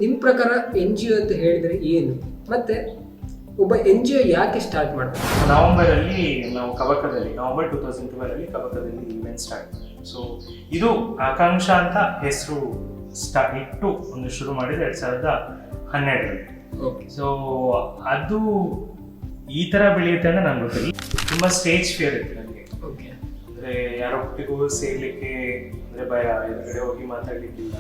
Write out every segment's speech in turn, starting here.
ನಿಮ್ಮ ಪ್ರಕಾರ N G O ಅಂತ ಹೇಳಿದ್ರೆ ಏನು, ಮತ್ತೆ ಒಬ್ಬ ಎನ್ ಜಿ ಒ ಯಾಕೆ ಸ್ಟಾರ್ಟ್ ಮಾಡ್ತಾರೆ? ನವೆಂಬರಲ್ಲಿ ನಾವು ಕಬಕದಲ್ಲಿ ನವೆಂಬರ್ 2012 ಕಬಕದಲ್ಲಿ ಇವೆಂಟ್ ಸ್ಟಾರ್ಟ್ ಮಾಡಿದ್ವಿ. ಸೊ ಇದು ಆಕಾಂಕ್ಷ ಅಂತ ಹೆಸರು ಇಟ್ಟು ಒಂದು ಶುರು ಮಾಡಿದ್ರೆ 2012. ಸೊ ಅದು ಈ ತರ ಬೆಳೆಯುತ್ತೆ ಅಂತ ನಂಗೆ ಗೊತ್ತಿಲ್ಲ. ತುಂಬಾ ಸ್ಟೇಜ್ ಫಿಯರ್ ಇತ್ತು ನನಗೆ. ಅಂದ್ರೆ ಯಾರೊಟ್ಟಿಗೂ ಸೇರ್ಲಿಕ್ಕೆ ಅಂದ್ರೆ ಭಯ, ಎದುರುಗಡೆ ಹೋಗಿ ಮಾತಾಡ್ಲಿಕ್ಕಿಲ್ಲ.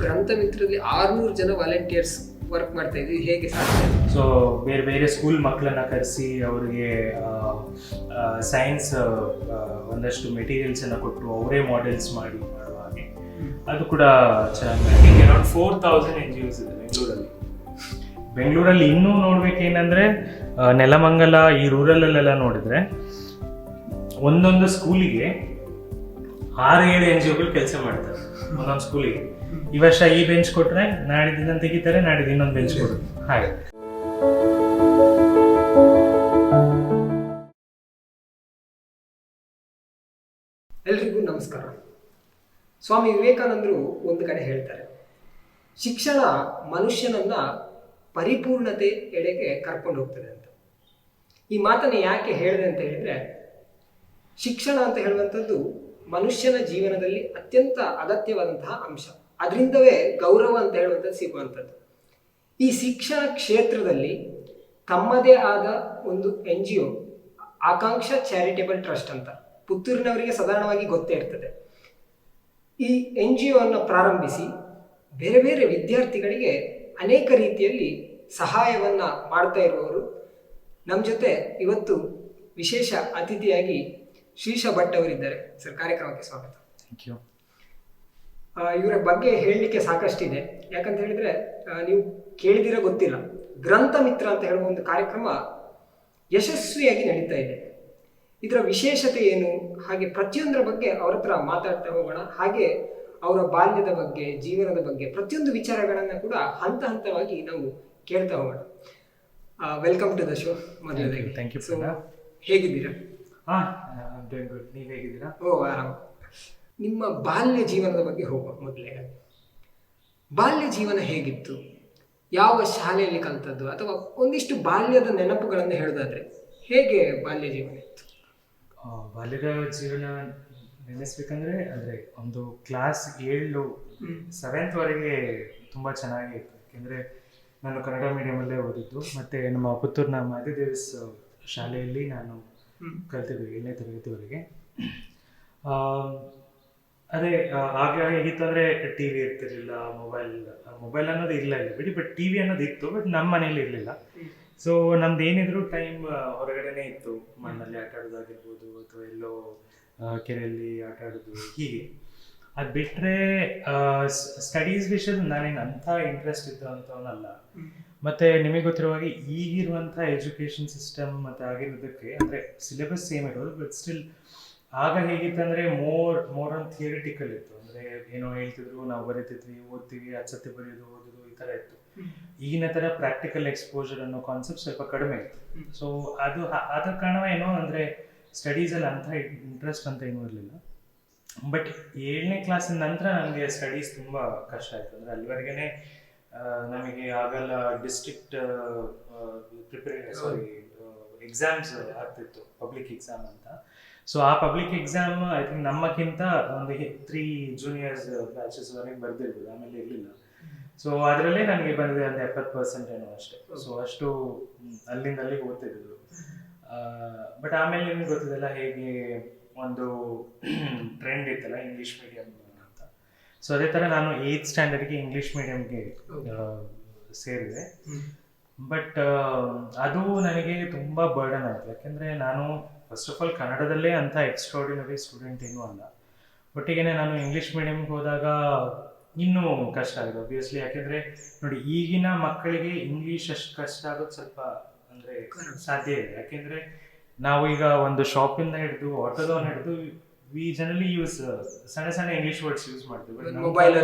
ಗ್ರಂಥ ಮಿತ್ರದಲ್ಲಿ 600 ಜನ ವಾಲಂಟಿಯರ್ಸ್ ವರ್ಕ್ ಮಾಡ್ತಾ ಇದ್ವಿ, ಹೇಗೆ ಸಾಧ್ಯ? ಸೊ ಬೇರೆ ಬೇರೆ ಸ್ಕೂಲ್ ಮಕ್ಕಳನ್ನ ಕರೆಸಿ ಅವ್ರಿಗೆ ಸೈನ್ಸ್ ಒಂದಷ್ಟು ಮೆಟೀರಿಯಲ್ಸ್ ಅನ್ನ ಕೊಟ್ಟು ಅವರೇ ಮಾಡೆಲ್ಸ್ ಮಾಡುವ ಹಾಗೆ ಅದು ಕೂಡ ಚೆನ್ನಾಗಿ. ಅರೌಂಡ್ 4000 NGOs ಇದೆ ಬೆಂಗಳೂರಲ್ಲಿ. ಇನ್ನೂ ನೋಡ್ಬೇಕೇನಂದ್ರೆ ನೆಲಮಂಗಲ ಈ ರೂರಲ್ಲೆಲ್ಲ ನೋಡಿದ್ರೆ ಒಂದೊಂದು ಸ್ಕೂಲಿಗೆ 6-7 NGOಗಳು ಕೆಲಸ ಮಾಡ್ತಾರೆ ಒಂದೊಂದು ಸ್ಕೂಲಿಗೆ. ಈ ವರ್ಷ ಈ ಬೆಂಚ್ ಕೊಟ್ರೆ ನಾಡಿದ್ದು ಇನ್ನೊಂದು ತೆಗಿತಾರೆ, ನಾಡಿದ್ದು ಇನ್ನೊಂದು ಬೆಂಚ್ ಕೊಡ್ತಾರೆ, ಹಾಗೆ. ಎಲ್ರಿಗೂ ನಮಸ್ಕಾರ. ಸ್ವಾಮಿ ವಿವೇಕಾನಂದರು ಒಂದು ಕಡೆ ಹೇಳ್ತಾರೆ, ಶಿಕ್ಷಣ ಮನುಷ್ಯನನ್ನ ಪರಿಪೂರ್ಣತೆ ಎಡೆಗೆ ಕರ್ಕೊಂಡು ಹೋಗ್ತದೆ ಅಂತ. ಈ ಮಾತನ್ನು ಯಾಕೆ ಹೇಳಿದೆ ಅಂತ ಹೇಳಿದ್ರೆ, ಶಿಕ್ಷಣ ಅಂತ ಹೇಳುವಂಥದ್ದು ಮನುಷ್ಯನ ಜೀವನದಲ್ಲಿ ಅತ್ಯಂತ ಅಗತ್ಯವಾದಂತಹ ಅಂಶ. ಅದರಿಂದವೇ ಗೌರವ ಅಂತ ಹೇಳುವಂಥದ್ದು ಸಿಗುವಂಥದ್ದು. ಈ ಶಿಕ್ಷಣ ಕ್ಷೇತ್ರದಲ್ಲಿ ತಮ್ಮದೇ ಆದ ಒಂದು NGO ಆಕಾಂಕ್ಷ ಚಾರಿಟೇಬಲ್ ಟ್ರಸ್ಟ್ ಅಂತ, ಪುತ್ತೂರಿನವರಿಗೆ ಸಾಧಾರಣವಾಗಿ ಗೊತ್ತೇ ಇರ್ತದೆ. ಈ NGO ಅನ್ನು ಪ್ರಾರಂಭಿಸಿ ಬೇರೆ ಬೇರೆ ವಿದ್ಯಾರ್ಥಿಗಳಿಗೆ ಅನೇಕ ರೀತಿಯಲ್ಲಿ ಸಹಾಯವನ್ನ ಮಾಡ್ತಾ ಇರುವವರು ನಮ್ಮ ಜೊತೆ ಇವತ್ತು ವಿಶೇಷ ಅತಿಥಿಯಾಗಿ ಶ್ರೀಶ ಭಟ್ ಅವರಿದ್ದಾರೆ. ಸರ್, ಕಾರ್ಯಕ್ರಮಕ್ಕೆ ಸ್ವಾಗತ. Thank you. ಇವರ ಬಗ್ಗೆ ಹೇಳಲಿಕ್ಕೆ ಸಾಕಷ್ಟಿದೆ. ಯಾಕಂತ ಹೇಳಿದ್ರೆ ನೀವು ಕೇಳಿದಿರೋ ಗೊತ್ತಿಲ್ಲ, ಗ್ರಂಥ ಮಿತ್ರ ಅಂತ ಹೇಳುವ ಒಂದು ಕಾರ್ಯಕ್ರಮ ಯಶಸ್ವಿಯಾಗಿ ನಡೀತಾ ಇದೆ. ಇದರ ವಿಶೇಷತೆ ಏನು, ಹಾಗೆ ಪ್ರತಿಯೊಂದರ ಬಗ್ಗೆ ಅವ್ರ ಹತ್ರ ಮಾತಾಡ್ತಾ ಹೋಗೋಣ. ಹಾಗೆ ಅವರ ಬಾಲ್ಯದ ಬಗ್ಗೆ, ಜೀವನದ ಬಗ್ಗೆ ಪ್ರತಿಯೊಂದು ವಿಚಾರಗಳನ್ನ ಕೂಡ ಹಂತ ಹಂತವಾಗಿ ನಾವು ಕೇಳ್ತಾ ಹೋಗೋಣ. Welcome to the show. ಮೊದಲನೇದಾಗಿ ಥ್ಯಾಂಕ್ ಯು. ಹೇಗಿದ್ದೀರಾ? ನೀವು ಹೇಗಿದ್ದೀರಾ? ಆರಾಮ. ನಿಮ್ಮ ಬಾಲ್ಯ ಜೀವನದ ಬಗ್ಗೆ ಹೋಗುವ. ಮೊದಲೇ ಬಾಲ್ಯ ಜೀವನ ಹೇಗಿತ್ತು? ಯಾವ ಶಾಲೆಯಲ್ಲಿ ಕಲಿತದ್ದು, ಅಥವಾ ಒಂದಿಷ್ಟು ಬಾಲ್ಯದ ನೆನಪುಗಳನ್ನು ಹೇಳೋದಾದ್ರೆ ಹೇಗೆ ಬಾಲ್ಯ ಜೀವನ ಇತ್ತು? ಬಾಲ್ಯದ ಜೀವನ ನೆನೆಸ್ಬೇಕಂದ್ರೆ ಅಂದ್ರೆ ಒಂದು ಕ್ಲಾಸ್ 7-7 ವರೆಗೆ ತುಂಬಾ ಚೆನ್ನಾಗಿತ್ತು. ಯಾಕೆಂದ್ರೆ ನಾನು ಕನ್ನಡ ಮೀಡಿಯಮಲ್ಲೇ ಓದಿದ್ದು. ಮತ್ತೆ ನಮ್ಮ ಪುತ್ತೂರಿನ ಮಾದೇದೇವಸ್ ಶಾಲೆಯಲ್ಲಿ ನಾನು ಕಲ್ತಿದ್ದೆ 7ನೇ ತರಗತಿವರೆಗೆ. ಅದೇ ಆಗ ಹೇಗಿತ್ತು ಅಂದರೆ TV ಇರ್ತಿರ್ಲಿಲ್ಲ, ಮೊಬೈಲ್ ಅನ್ನೋದು ಇಲ್ಲ ಬಿಡಿ, ಬಟ್ TV ಅನ್ನೋದು ಇತ್ತು, ಬಟ್ ನಮ್ಮ ಮನೇಲಿ ಇರಲಿಲ್ಲ. ಸೊ ನಮ್ದು ಏನಿದ್ರು ಟೈಮ್ ಹೊರಗಡೆನೇ ಇತ್ತು. ಮಣ್ಣಲ್ಲಿ ಆಟ ಆಡೋದಾಗಿರ್ಬೋದು, ಅಥವಾ ಎಲ್ಲೋ ಕೆರೆಯಲ್ಲಿ ಆಟ ಆಡೋದು, ಹೀಗೆ. ಅದು ಬಿಟ್ಟರೆ ಸ್ಟಡೀಸ್ ವಿಷಯದ ನಾನೇನು ಅಂಥ ಇಂಟ್ರೆಸ್ಟ್ ಇತ್ತು ಅಂತವನ್ನಲ್ಲ. ಮತ್ತು ನಿಮಗೆ ಗೊತ್ತಿರುವ ಹಾಗೆ ಈಗಿರುವಂಥ ಎಜುಕೇಷನ್ ಸಿಸ್ಟಮ್ ಮತ್ತು ಆಗಿರೋದಕ್ಕೆ ಅಂದರೆ ಸಿಲೆಬಸ್ ಸೇಮ್ ಇರೋದು, ಬಟ್ ಸ್ಟಿಲ್ ಆಗ ಹೇಗಿತ್ತಂದರೆ ಮೋರ್ ಆನ್ ಥಿಯರಿಟಿಕಲ್ ಇತ್ತು. ಅಂದರೆ ಏನೋ ಹೇಳ್ತಿದ್ರು, ನಾವು ಬರೀತಿದ್ವಿ, ಓದ್ತೀವಿ, ಅಚ್ಚತ್ತೆ ಬರೆಯೋದು, ಓದೋದು, ಈ ಥರ ಇತ್ತು. ಈಗಿನ ಥರ ಪ್ರಾಕ್ಟಿಕಲ್ ಎಕ್ಸ್ಪೋಜರ್ ಅನ್ನೋ ಕಾನ್ಸೆಪ್ಟ್ ಸ್ವಲ್ಪ ಕಡಿಮೆ ಇತ್ತು. ಸೊ ಅದ್ರ ಕಾರಣವೇನೋ ಅಂದರೆ ಸ್ಟಡೀಸಲ್ಲಿ ಅಂಥ ಇಂಟ್ರೆಸ್ಟ್ ಅಂತ ಏನೂ ಇರಲಿಲ್ಲ. ಬಟ್ 7ನೇ ಕ್ಲಾಸಿನ ನಂತರ ನನಗೆ ಸ್ಟಡೀಸ್ ತುಂಬ ಕಷ್ಟ ಆಯಿತು. ಅಂದರೆ ಅಲ್ಲಿವರೆಗೇ ನಮಗೆ ಆಗಲ್ಲ ಡಿಸ್ಟ್ರಿಕ್ಟ್ ಎಕ್ಸಾಮ್ಸ್ ಆಗ್ತಿತ್ತು, ಪಬ್ಲಿಕ್ ಎಕ್ಸಾಮ್ ಅಂತ. ಸೊ ಆ ಪಬ್ಲಿಕ್ ಎಕ್ಸಾಮ್ ಐ ಥಿಂಕ್ ನಮ್ಮಕ್ಕಿಂತ ಒಂದು 3 ಜೂನಿಯರ್ಸ್ ಬ್ಯಾಚಸ್ ವರೆಗೆ ಬರ್ದಿರ್ಬೋದು, ಆಮೇಲೆ ಇರಲಿಲ್ಲ. ಸೊ ಅದರಲ್ಲೇ ನನಗೆ ಬಂದಿದೆ ಒಂದು 70% ಏನೋ ಅಷ್ಟೇ. ಸೊ ಅಷ್ಟು ಅಲ್ಲಿಂದ ಓದ್ತಿದ್ದು. ಬಟ್ ಆಮೇಲೆ ನಿಮ್ಗೆ ಗೊತ್ತಿದೆಲ್ಲ ಹೇಗೆ ಒಂದು ಟ್ರೆಂಡ್ ಇತ್ತಲ್ಲ ಇಂಗ್ಲೀಷ್ ಮೀಡಿಯಂ ಅಂತ. ಸೊ ಅದೇ ಥರ ನಾನು 8th ಸ್ಟ್ಯಾಂಡರ್ಡ್ಗೆ ಇಂಗ್ಲೀಷ್ ಮೀಡಿಯಮ್ಗೆ ಸೇರಿದೆ. ಬಟ್ ಅದು ನನಗೆ ತುಂಬ ಬರ್ಡನ್ ಆಯಿತು. ಯಾಕೆಂದರೆ ನಾನು ಫಸ್ಟ್ ಆಫ್ ಆಲ್ ಕನ್ನಡದಲ್ಲೇ ಅಂಥ ಎಕ್ಸ್ಟ್ರಾರ್ಡಿನರಿ ಸ್ಟೂಡೆಂಟ್ ಏನೂ ಅಲ್ಲ. ಒಟ್ಟಿಗೆ ನಾನು ಇಂಗ್ಲೀಷ್ ಮೀಡಿಯಮ್ಗೆ ಹೋದಾಗ ಇನ್ನೂ ಕಷ್ಟ ಆಗಿದೆ ಆಬ್ವಿಯಸ್ಲಿ. ಯಾಕೆಂದರೆ ನೋಡಿ, ಈಗಿನ ಮಕ್ಕಳಿಗೆ ಇಂಗ್ಲೀಷ್ ಅಷ್ಟು ಕಷ್ಟ ಆಗೋದು ಸ್ವಲ್ಪ ಅಂದರೆ ಸಾಧ್ಯ ಇದೆ. ಯಾಕೆಂದರೆ ನಾವು ಈಗ ಒಂದು ಶಾಪಿಂದ ಹಿಡಿದು ಆಟೋದವನ್ನ ಹಿಡಿದು ವಿ ಜನರಲಿ ಯೂಸ್ ಸಣ್ಣ ಇಂಗ್ಲೀಷ್ ವರ್ಡ್ಸ್ ಯೂಸ್ ಮಾಡ್ತೀವಿ.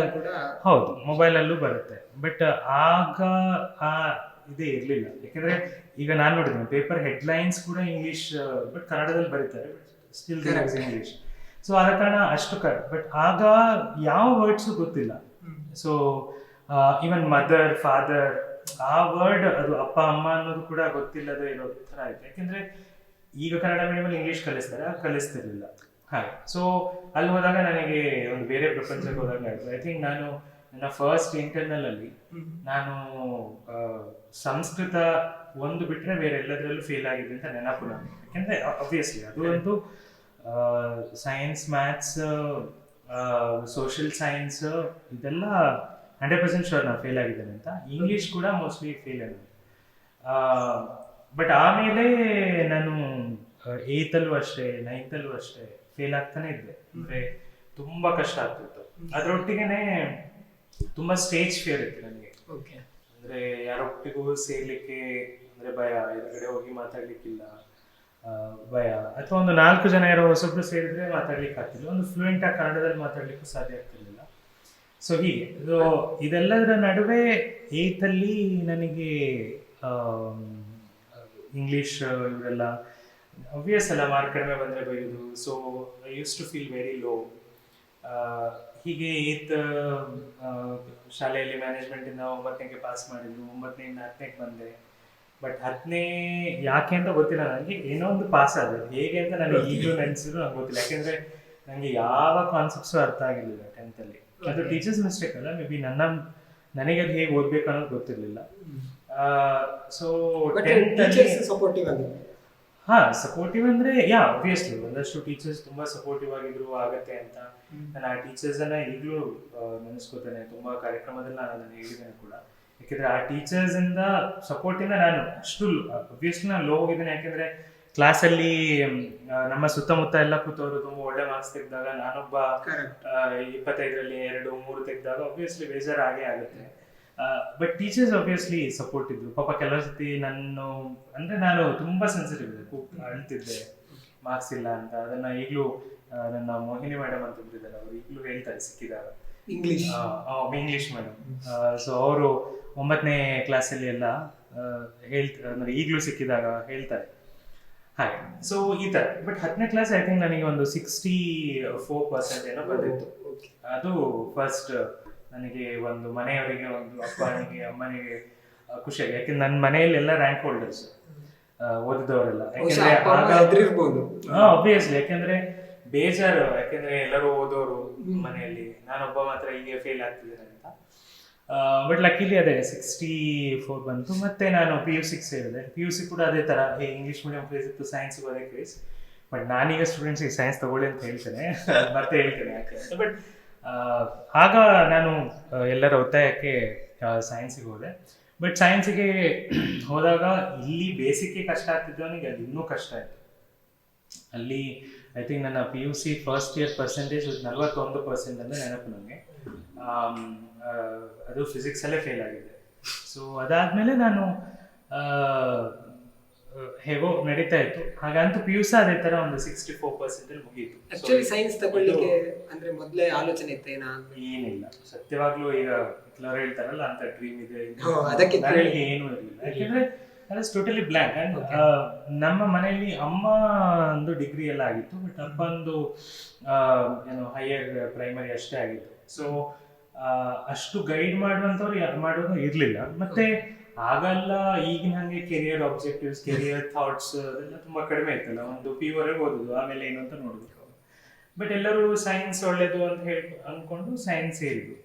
ಹೌದು, ಮೊಬೈಲಲ್ಲೂ ಬರುತ್ತೆ. ಬಟ್ ಆಗ ಇದೇ ಇರಲಿಲ್ಲ. ಯಾಕೆಂದರೆ ಈಗ ನಾನು ನೋಡಿದ್ದೀನಿ ಪೇಪರ್ ಹೆಡ್ಲೈನ್ಸ್ ಕೂಡ ಇಂಗ್ಲೀಷ್, ಬಟ್ ಕನ್ನಡದಲ್ಲಿ ಬರೀತಾರೆ, ಸ್ಟಿಲ್ ಇಂಗ್ಲೀಷ್. ಸೊ ಆದ ಕಾರಣ ಅಷ್ಟು ಬಟ್ ಆಗ ಯಾವ ವರ್ಡ್ಸು ಗೊತ್ತಿಲ್ಲ. ಸೊ ಈವನ್ ಮದರ್ ಫಾದರ್ ಆ ವರ್ಡ್ ಅದು ಅಪ್ಪ ಅಮ್ಮ ಅನ್ನೋದು ಕೂಡ ಗೊತ್ತಿಲ್ಲದೆ ಇರೋ ಥರ ಆಯ್ತು. ಯಾಕೆಂದ್ರೆ ಈಗ ಕನ್ನಡ ಮೀಡಿಯಮಲ್ಲಿ ಇಂಗ್ಲೀಷ್ ಕಲಿಸ್ತಿರ್ಲಿಲ್ಲ ಹಾಗೆ. ಸೊ ಅಲ್ಲಿ ಹೋದಾಗ ನನಗೆ ಒಂದು ಬೇರೆ ಪ್ರಪಂಚಕ್ಕೆ ಹೋದಾಗ ಆಯ್ತು. ಐ ಥಿಂಕ್ ನಾನು ನನ್ನ ಫಸ್ಟ್ ಇಂಟರ್ನಲ್ ಅಲ್ಲಿ ನಾನು ಸಂಸ್ಕೃತ ಒಂದು ಬಿಟ್ರೆ ಬೇರೆ ಎಲ್ಲದರಲ್ಲೂ ಫೇಲ್ ಆಗಿದೆ ಅಂತ ನೆನಪು ನನಗೆ. ಯಾಕೆಂದ್ರೆ ಅಬ್ವಿಯಸ್ಲಿ ಅದು ಒಂದು ಸೈನ್ಸ್, ಮ್ಯಾಥ್ಸ್, ಸೋಷಿಯಲ್ ಸೈನ್ಸ್ ಇದೆಲ್ಲ 100% ಶೋರ್ ನಾನು ಫೇಲ್ ಆಗಿದ್ದೇನೆ ಅಂತ. ಇಂಗ್ಲೀಷ್ ಕೂಡ ಮೋಸ್ಟ್ಲಿ ಫೇಲ್ ಆಗಿದೆ. ಬಟ್ ಆಮೇಲೆ ನಾನು 8ಲ್ಲೂ ಅಷ್ಟೇ 9ಲ್ಲೂ ಅಷ್ಟೇ ಫೇಲ್ ಆಗ್ತಾನೆ ಇದ್ದೆ. ಅಂದ್ರೆ ತುಂಬಾ ಕಷ್ಟ ಆಗ್ತಿತ್ತು. ಅದರೊಟ್ಟಿಗೆನೆ ತುಂಬಾ ಸ್ಟೇಜ್ ಫಿಯರ್ ಇತ್ತು ನನಗೆ. ಅಂದ್ರೆ ಯಾರೊಟ್ಟಿಗೂ ಸೇರ್ಲಿಕ್ಕೆ ಅಂದ್ರೆ ಭಯ, ಎದುರುಗಡೆ ಹೋಗಿ ಮಾತಾಡ್ಲಿಕ್ಕಿಲ್ಲ ಭಯ, ಅಥವಾ ಒಂದು 4 ಜನ ಯಾರೋ ಹೊಸಬ್ರು ಸೇರಿದ್ರೆ ಮಾತಾಡ್ಲಿಕ್ಕೆ ಆಗ್ತಿಲ್ಲ, ಒಂದು ಫ್ಲೂಯೆಂಟ್ ಆಗಿ ಕನ್ನಡದಲ್ಲಿ ಮಾತಾಡ್ಲಿಕ್ಕೂ ಸಾಧ್ಯ ಆಗ್ತಿರ್ಲಿಲ್ಲ. ಸೊ ಹೀಗೆ ಇದೆಲ್ಲದರ ನಡುವೆ 8ಲ್ಲಿ ನನಗೆ ಇಂಗ್ಲೀಷ್ ಇವರೆಲ್ಲ ಅಬ್ವಿಯಸ್ ಅಲ್ಲ, ಮಾರ್ಕ್ ಕಡಿಮೆ ಬಂದರೆ ಬೈಯೋದು. So I use to feel very low. ಹೀಗೆ 8th ಶಾಲೆಯಲ್ಲಿ ಮ್ಯಾನೇಜ್ಮೆಂಟಿಂದ 9ನೇಗೆ ಪಾಸ್ ಮಾಡಿದ್ರು, 9ನೇಯಿಂದ 10ನೇಗೆ ಬಂದೆ. ಬಟ್ 10ನೇ ಯಾಕೆ ಅಂತ ಗೊತ್ತಿಲ್ಲ ನನಗೆ, ಏನೋ ಒಂದು ಪಾಸ್ ಆದ್ರೆ ಹೇಗೆ ಅಂತ ನನಗೆ ಈಗಲೂ ನೆನೆಸಿದ್ರು ನಂಗೆ ಗೊತ್ತಿಲ್ಲ. ಯಾಕೆಂದ್ರೆ ನನಗೆ ಯಾವ ಕಾನ್ಸೆಪ್ಟ್ಸು ಅರ್ಥ ಆಗಿರಲಿಲ್ಲ 10th. ಅದು ಟೀಚರ್ಸ್ ಮಿಸ್ಟೇಕ್ ಅಲ್ಲ, ಮೇ ಬಿ ನನಗೆ ಅದು ಹೇಗೆ ಓದ್ಬೇಕು ಅನ್ನೋದು ಗೊತ್ತಿರಲಿಲ್ಲ. ಸೊ 10th ಸಪೋರ್ಟಿವ್ ಅಂದ್ರೆ ಆಬ್ವಿಯಸ್ಲಿ ಒಂದಷ್ಟು ಟೀಚರ್ಸ್ ತುಂಬಾ ಸಪೋರ್ಟಿವ್ ಆಗಿದ್ರು ಆಗತ್ತೆ ಅಂತ. ನಾನು ಆ ಟೀಚರ್ಸ್ ಅನ್ನ ಈಗಲೂ ನೆನೆಸ್ಕೋತೇನೆ. ತುಂಬಾ ಕಾರ್ಯಕ್ರಮದಲ್ಲಿ ನಾನು ಅದನ್ನ ಹೇಳಿದ್ದೇನೆ ಕೂಡ. ಯಾಕೆಂದ್ರೆ ಆ ಟೀಚರ್ಸ್ ಇಂದ ಸಪೋರ್ಟಿಂದ ನಾನು ಅಷ್ಟು ಅಬ್ವಿಯಸ್ಲಿ ನಾನು ಲೋ ಹೋಗಿದ್ದೇನೆ. ಯಾಕೆಂದ್ರೆ ಕ್ಲಾಸಲ್ಲಿ ನಮ್ಮ ಸುತ್ತಮುತ್ತ ಎಲ್ಲ ಕೂತವರು ತುಂಬಾ ಒಳ್ಳೆ ಮಾರ್ಕ್ಸ್ ತೆಗೆದಾಗ ನಾನೊಬ್ಬ 25ರಲ್ಲಿ 2, 3 ತೆಗೆದಾಗ ಅಬ್ವಿಯಸ್ಲಿ ಬೇಜಾರು ಆಗೇ ಆಗುತ್ತೆ. ಬಟ್ ಟೀಚರ್ಸ್ ಅಬ್ವಿಯಸ್ಲಿ ಸಪೋರ್ಟ್ ಇದ್ರು. ಪಾಪ ಕೆಲವು ಸತಿ ನಾನು ತುಂಬಾ ಸೆನ್ಸಿಟಿವ್ ಇದೆ, ಅಳ್ತಿದ್ದೆ ಮಾರ್ಕ್ಸ್ ಇಲ್ಲ ಅಂತ. ಅದನ್ನ ಈಗಲೂ ನನ್ನ ಮೋಹಿನಿ ಮೇಡಮ್ ಅಂತ ಇದ್ದಾರೆ, ಅವರು ಈಗಲೂ ಹೇಳ್ತಾರೆ ಸಿಕ್ಕಿದಾಗ, ಇಂಗ್ಲಿಷ್ ಮೇಡಮ್. ಸೊ ಅವರು 9ನೇ ಕ್ಲಾಸಲ್ಲಿ ಎಲ್ಲ ಹೇಳ್ತಾರೆ, ಈಗಲೂ ಸಿಕ್ಕಿದಾಗ ಹೇಳ್ತಾರೆ ಹಾಗೆ. ಸೊ ಈ ತರ. ಬಟ್ 10ನೇ ಕ್ಲಾಸ್ ಐ ಥಿಂಕ್ ನನಗೆ ಒಂದು 64% ಏನೋ ಬಂದಿತ್ತು. ಅದು ಫಸ್ಟ್ ನನಗೆ ಒಂದು ಮನೆಯವರಿಗೆ, ಒಂದು ಅಪ್ಪನಿಗೆ ಅಮ್ಮನಿಗೆ ಖುಷಿಯಾಗಿ. ಯಾಕೆಂದ್ರೆ ನನ್ನ ಮನೆಯಲ್ಲಿ ಎಲ್ಲ ರ್ಯಾಂಕ್ ಹೋಲ್ಡರ್ಸ್, ಓದಿದವರೆಲ್ಲ. ಆಬ್ವಿಯಸ್ಲಿ ಯಾಕೆಂದ್ರೆ ಬೇಜಾರು, ಯಾಕೆಂದ್ರೆ ಎಲ್ಲರೂ ಓದೋರು ಮನೆಯಲ್ಲಿ, ನಾನೊಬ್ಬ ಮಾತ್ರ ಹೀಗೆ ಫೇಲ್ ಆಗ್ತಿದ್ದೇನೆ ಅಂತ. ಬಟ್ ಲಕ್ಕಿಲಿ ಅದೇ 64 ಬಂತು. ಮತ್ತೆ ನಾನು PUC ಸೇರಿದೆ. PUC ಕೂಡ ಅದೇ ತರ ಇಂಗ್ಲಿಷ್ ಮೀಡಿಯಂ ಕ್ರೇಜ್ ಇತ್ತು, ಸೈನ್ಸ್ಗೂ ಅದೇ ಕ್ರೇಜ್. ಬಟ್ ನಾನೀಗ ಸ್ಟೂಡೆಂಟ್ಸಿಗೆ ಸೈನ್ಸ್ ತಗೊಳ್ಳಿ ಅಂತ ಹೇಳ್ತೇನೆ, ಮತ್ತೆ ಹೇಳ್ತೇನೆ ಯಾಕೆ ಅಂತ. ಬಟ್ ಆಗ ನಾನು ಎಲ್ಲರ ಒತ್ತಾಯಕ್ಕೆ ಸೈನ್ಸಿಗೆ ಹೋದೆ. ಬಟ್ ಸೈನ್ಸಿಗೆ ಹೋದಾಗ ಇಲ್ಲಿ ಬೇಸಿಕ್ಗೆ ಕಷ್ಟ ಆಗ್ತಿದ್ದು ನನಗೆ, ಅಲ್ಲಿ ಇನ್ನೂ ಕಷ್ಟ ಆಯಿತು. ಅಲ್ಲಿ ಐ ಥಿಂಕ್ ನನ್ನ PUC ಫಸ್ಟ್ ಇಯರ್ ಪರ್ಸೆಂಟೇಜ್ 41% ಅಂದರೆ ನೆನಪು ನನಗೆ. ಅದು ಫಿಸಿಕ್ಸಲ್ಲೇ ಫೇಲ್ ಆಗಿದೆ. ಸೊ ಅದಾದಮೇಲೆ ನಾನು ಹೇಗೋ ನಡೀತಾ ಇತ್ತು. ಹಾಗಂತೂ PUC ಅದೇ ತರ ಒಂದು 64% ಮುಗೀತು. ಆಕ್ಚುಲಿ ಸೈನ್ಸ್ ತಗೊಳ್ಳಿಕ್ಕೆ ಅಂದ್ರೆ ಮೊದಲೇ ಆಲೋಚನೆ ಇತ್ತೇನಾ? ಏನಿಲ್ಲ, ಸತ್ಯವಾಗ್ಲೂ ಈಗ ಕೆಲವರು ಹೇಳ್ತಾರಲ್ಲ ಅಂತ ಡ್ರೀಮ್ ಇದೆ, ಅದಕ್ಕೆ ಏನೂ ಇರಲಿಲ್ಲ. ಯಾಕೆಂದ್ರೆ ಅದು ಟೋಟಲಿ ಬ್ಲ್ಯಾಂಕ್. ಅಂಡ್ ನಮ್ಮ ಮನೆಯಲ್ಲಿ ಅಮ್ಮ ಒಂದು ಡಿಗ್ರಿ ಎಲ್ಲ ಆಗಿತ್ತು, ಬಟ್ ಅಪ್ಪಂದು ಹೈಯರ್ ಪ್ರೈಮರಿ ಅಷ್ಟೇ ಆಗಿತ್ತು. ಸೊ ಅಷ್ಟು ಗೈಡ್ ಮಾಡೋದು ಇರಲಿಲ್ಲ. ಮತ್ತೆ ಆಗಲ್ಲ ಈಗಿನ ಹಂಗೆ ಕೆರಿಯರ್ ಆಬ್ಜೆಕ್ಟಿವ್ಸ್, ಕೆರಿಯರ್ ಥಾಟ್ಸ್ ಅದೆಲ್ಲ ತುಂಬಾ ಕಡಿಮೆ ಇತ್ತಲ್ಲ. ಒಂದು PU ವರೆಗೆ ಓದುದು, ಆಮೇಲೆ ಏನು ಅಂತ ನೋಡುದು. ಬಟ್ ಎಲ್ಲರೂ ಸೈನ್ಸ್ ಒಳ್ಳೇದು ಅಂತ ಹೇಳಿ ಅನ್ಕೊಂಡು ಸೈನ್ಸ್ ಸೇರಿದ್ರು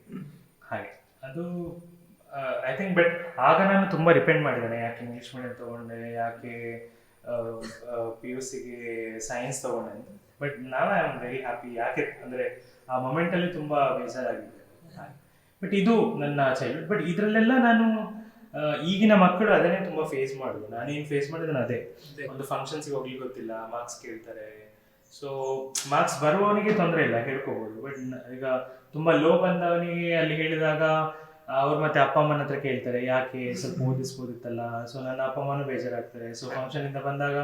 ಹಾಗೆ. ಅದು ಐ ಥಿಂಕ್. ಬಟ್ ಆಗ ನಾನು ತುಂಬಾ ಡಿಪೆಂಡ್ ಮಾಡಿದ್ದೇನೆ, ಯಾಕೆ ಇಂಗ್ಲೀಷ್ ಮೀಡಿಯಂ ತಗೊಂಡೆ, ಯಾಕೆ PUCಗೆ ಸೈನ್ಸ್ ತಗೊಂಡೆ ಅಂತ. ಬಟ್ ನಾವ್ ಐ ಆಮ್ ವೆರಿ ಹ್ಯಾಪಿ. ಯಾಕೆ ಅಂದ್ರೆ ಆ ಮೊಮೆಂಟ್ ಅಲ್ಲಿ ತುಂಬಾ ಬೇಜಾರಾಗಿದೆ. ಬಟ್ ಇದು ನನ್ನ ಚೈಲ್ಡ್ಹುಡ್. ಬಟ್ ಇದರಲ್ಲೆಲ್ಲ ನಾನು ಈಗಿನ ಮಕ್ಕಳು ಅದನ್ನೇ ತುಂಬಾ ಫೇಸ್ ಮಾಡುದು. ನಾನೇನು ಫೇಸ್ ಮಾಡಿದ್ರೆ ಅದೇ, ಒಂದು ಫಂಕ್ಷನ್ಸ್ಗೆ ಹೋಗ್ಲಿಕ್ಕೆ ಗೊತ್ತಿಲ್ಲ, ಮಾರ್ಕ್ಸ್ ಕೇಳ್ತಾರೆ. ಸೊ ಮಾರ್ಕ್ಸ್ ಬರುವವನಿಗೆ ತೊಂದರೆ ಇಲ್ಲ, ಹೇಳ್ಕೋಬಹುದು. ಬಟ್ ಈಗ ತುಂಬಾ ಲೋ ಬಂದವನಿಗೆ ಅಲ್ಲಿ ಹೇಳಿದಾಗ ಅವ್ರು ಮತ್ತೆ ಅಪ್ಪ ಅಮ್ಮನ ಹತ್ರ ಕೇಳ್ತಾರೆ, ಯಾಕೆ ಸ್ವಲ್ಪ ಓದಿಸ್ಬೋದಿತ್ತಲ್ಲ. ಸೊ ನನ್ನ ಅಪ್ಪ ಅಮ್ಮನೂ ಬೇಜಾರಾಗ್ತಾರೆ. ಸೊ ಫಂಕ್ಷನ್ ಇಂದ ಬಂದಾಗ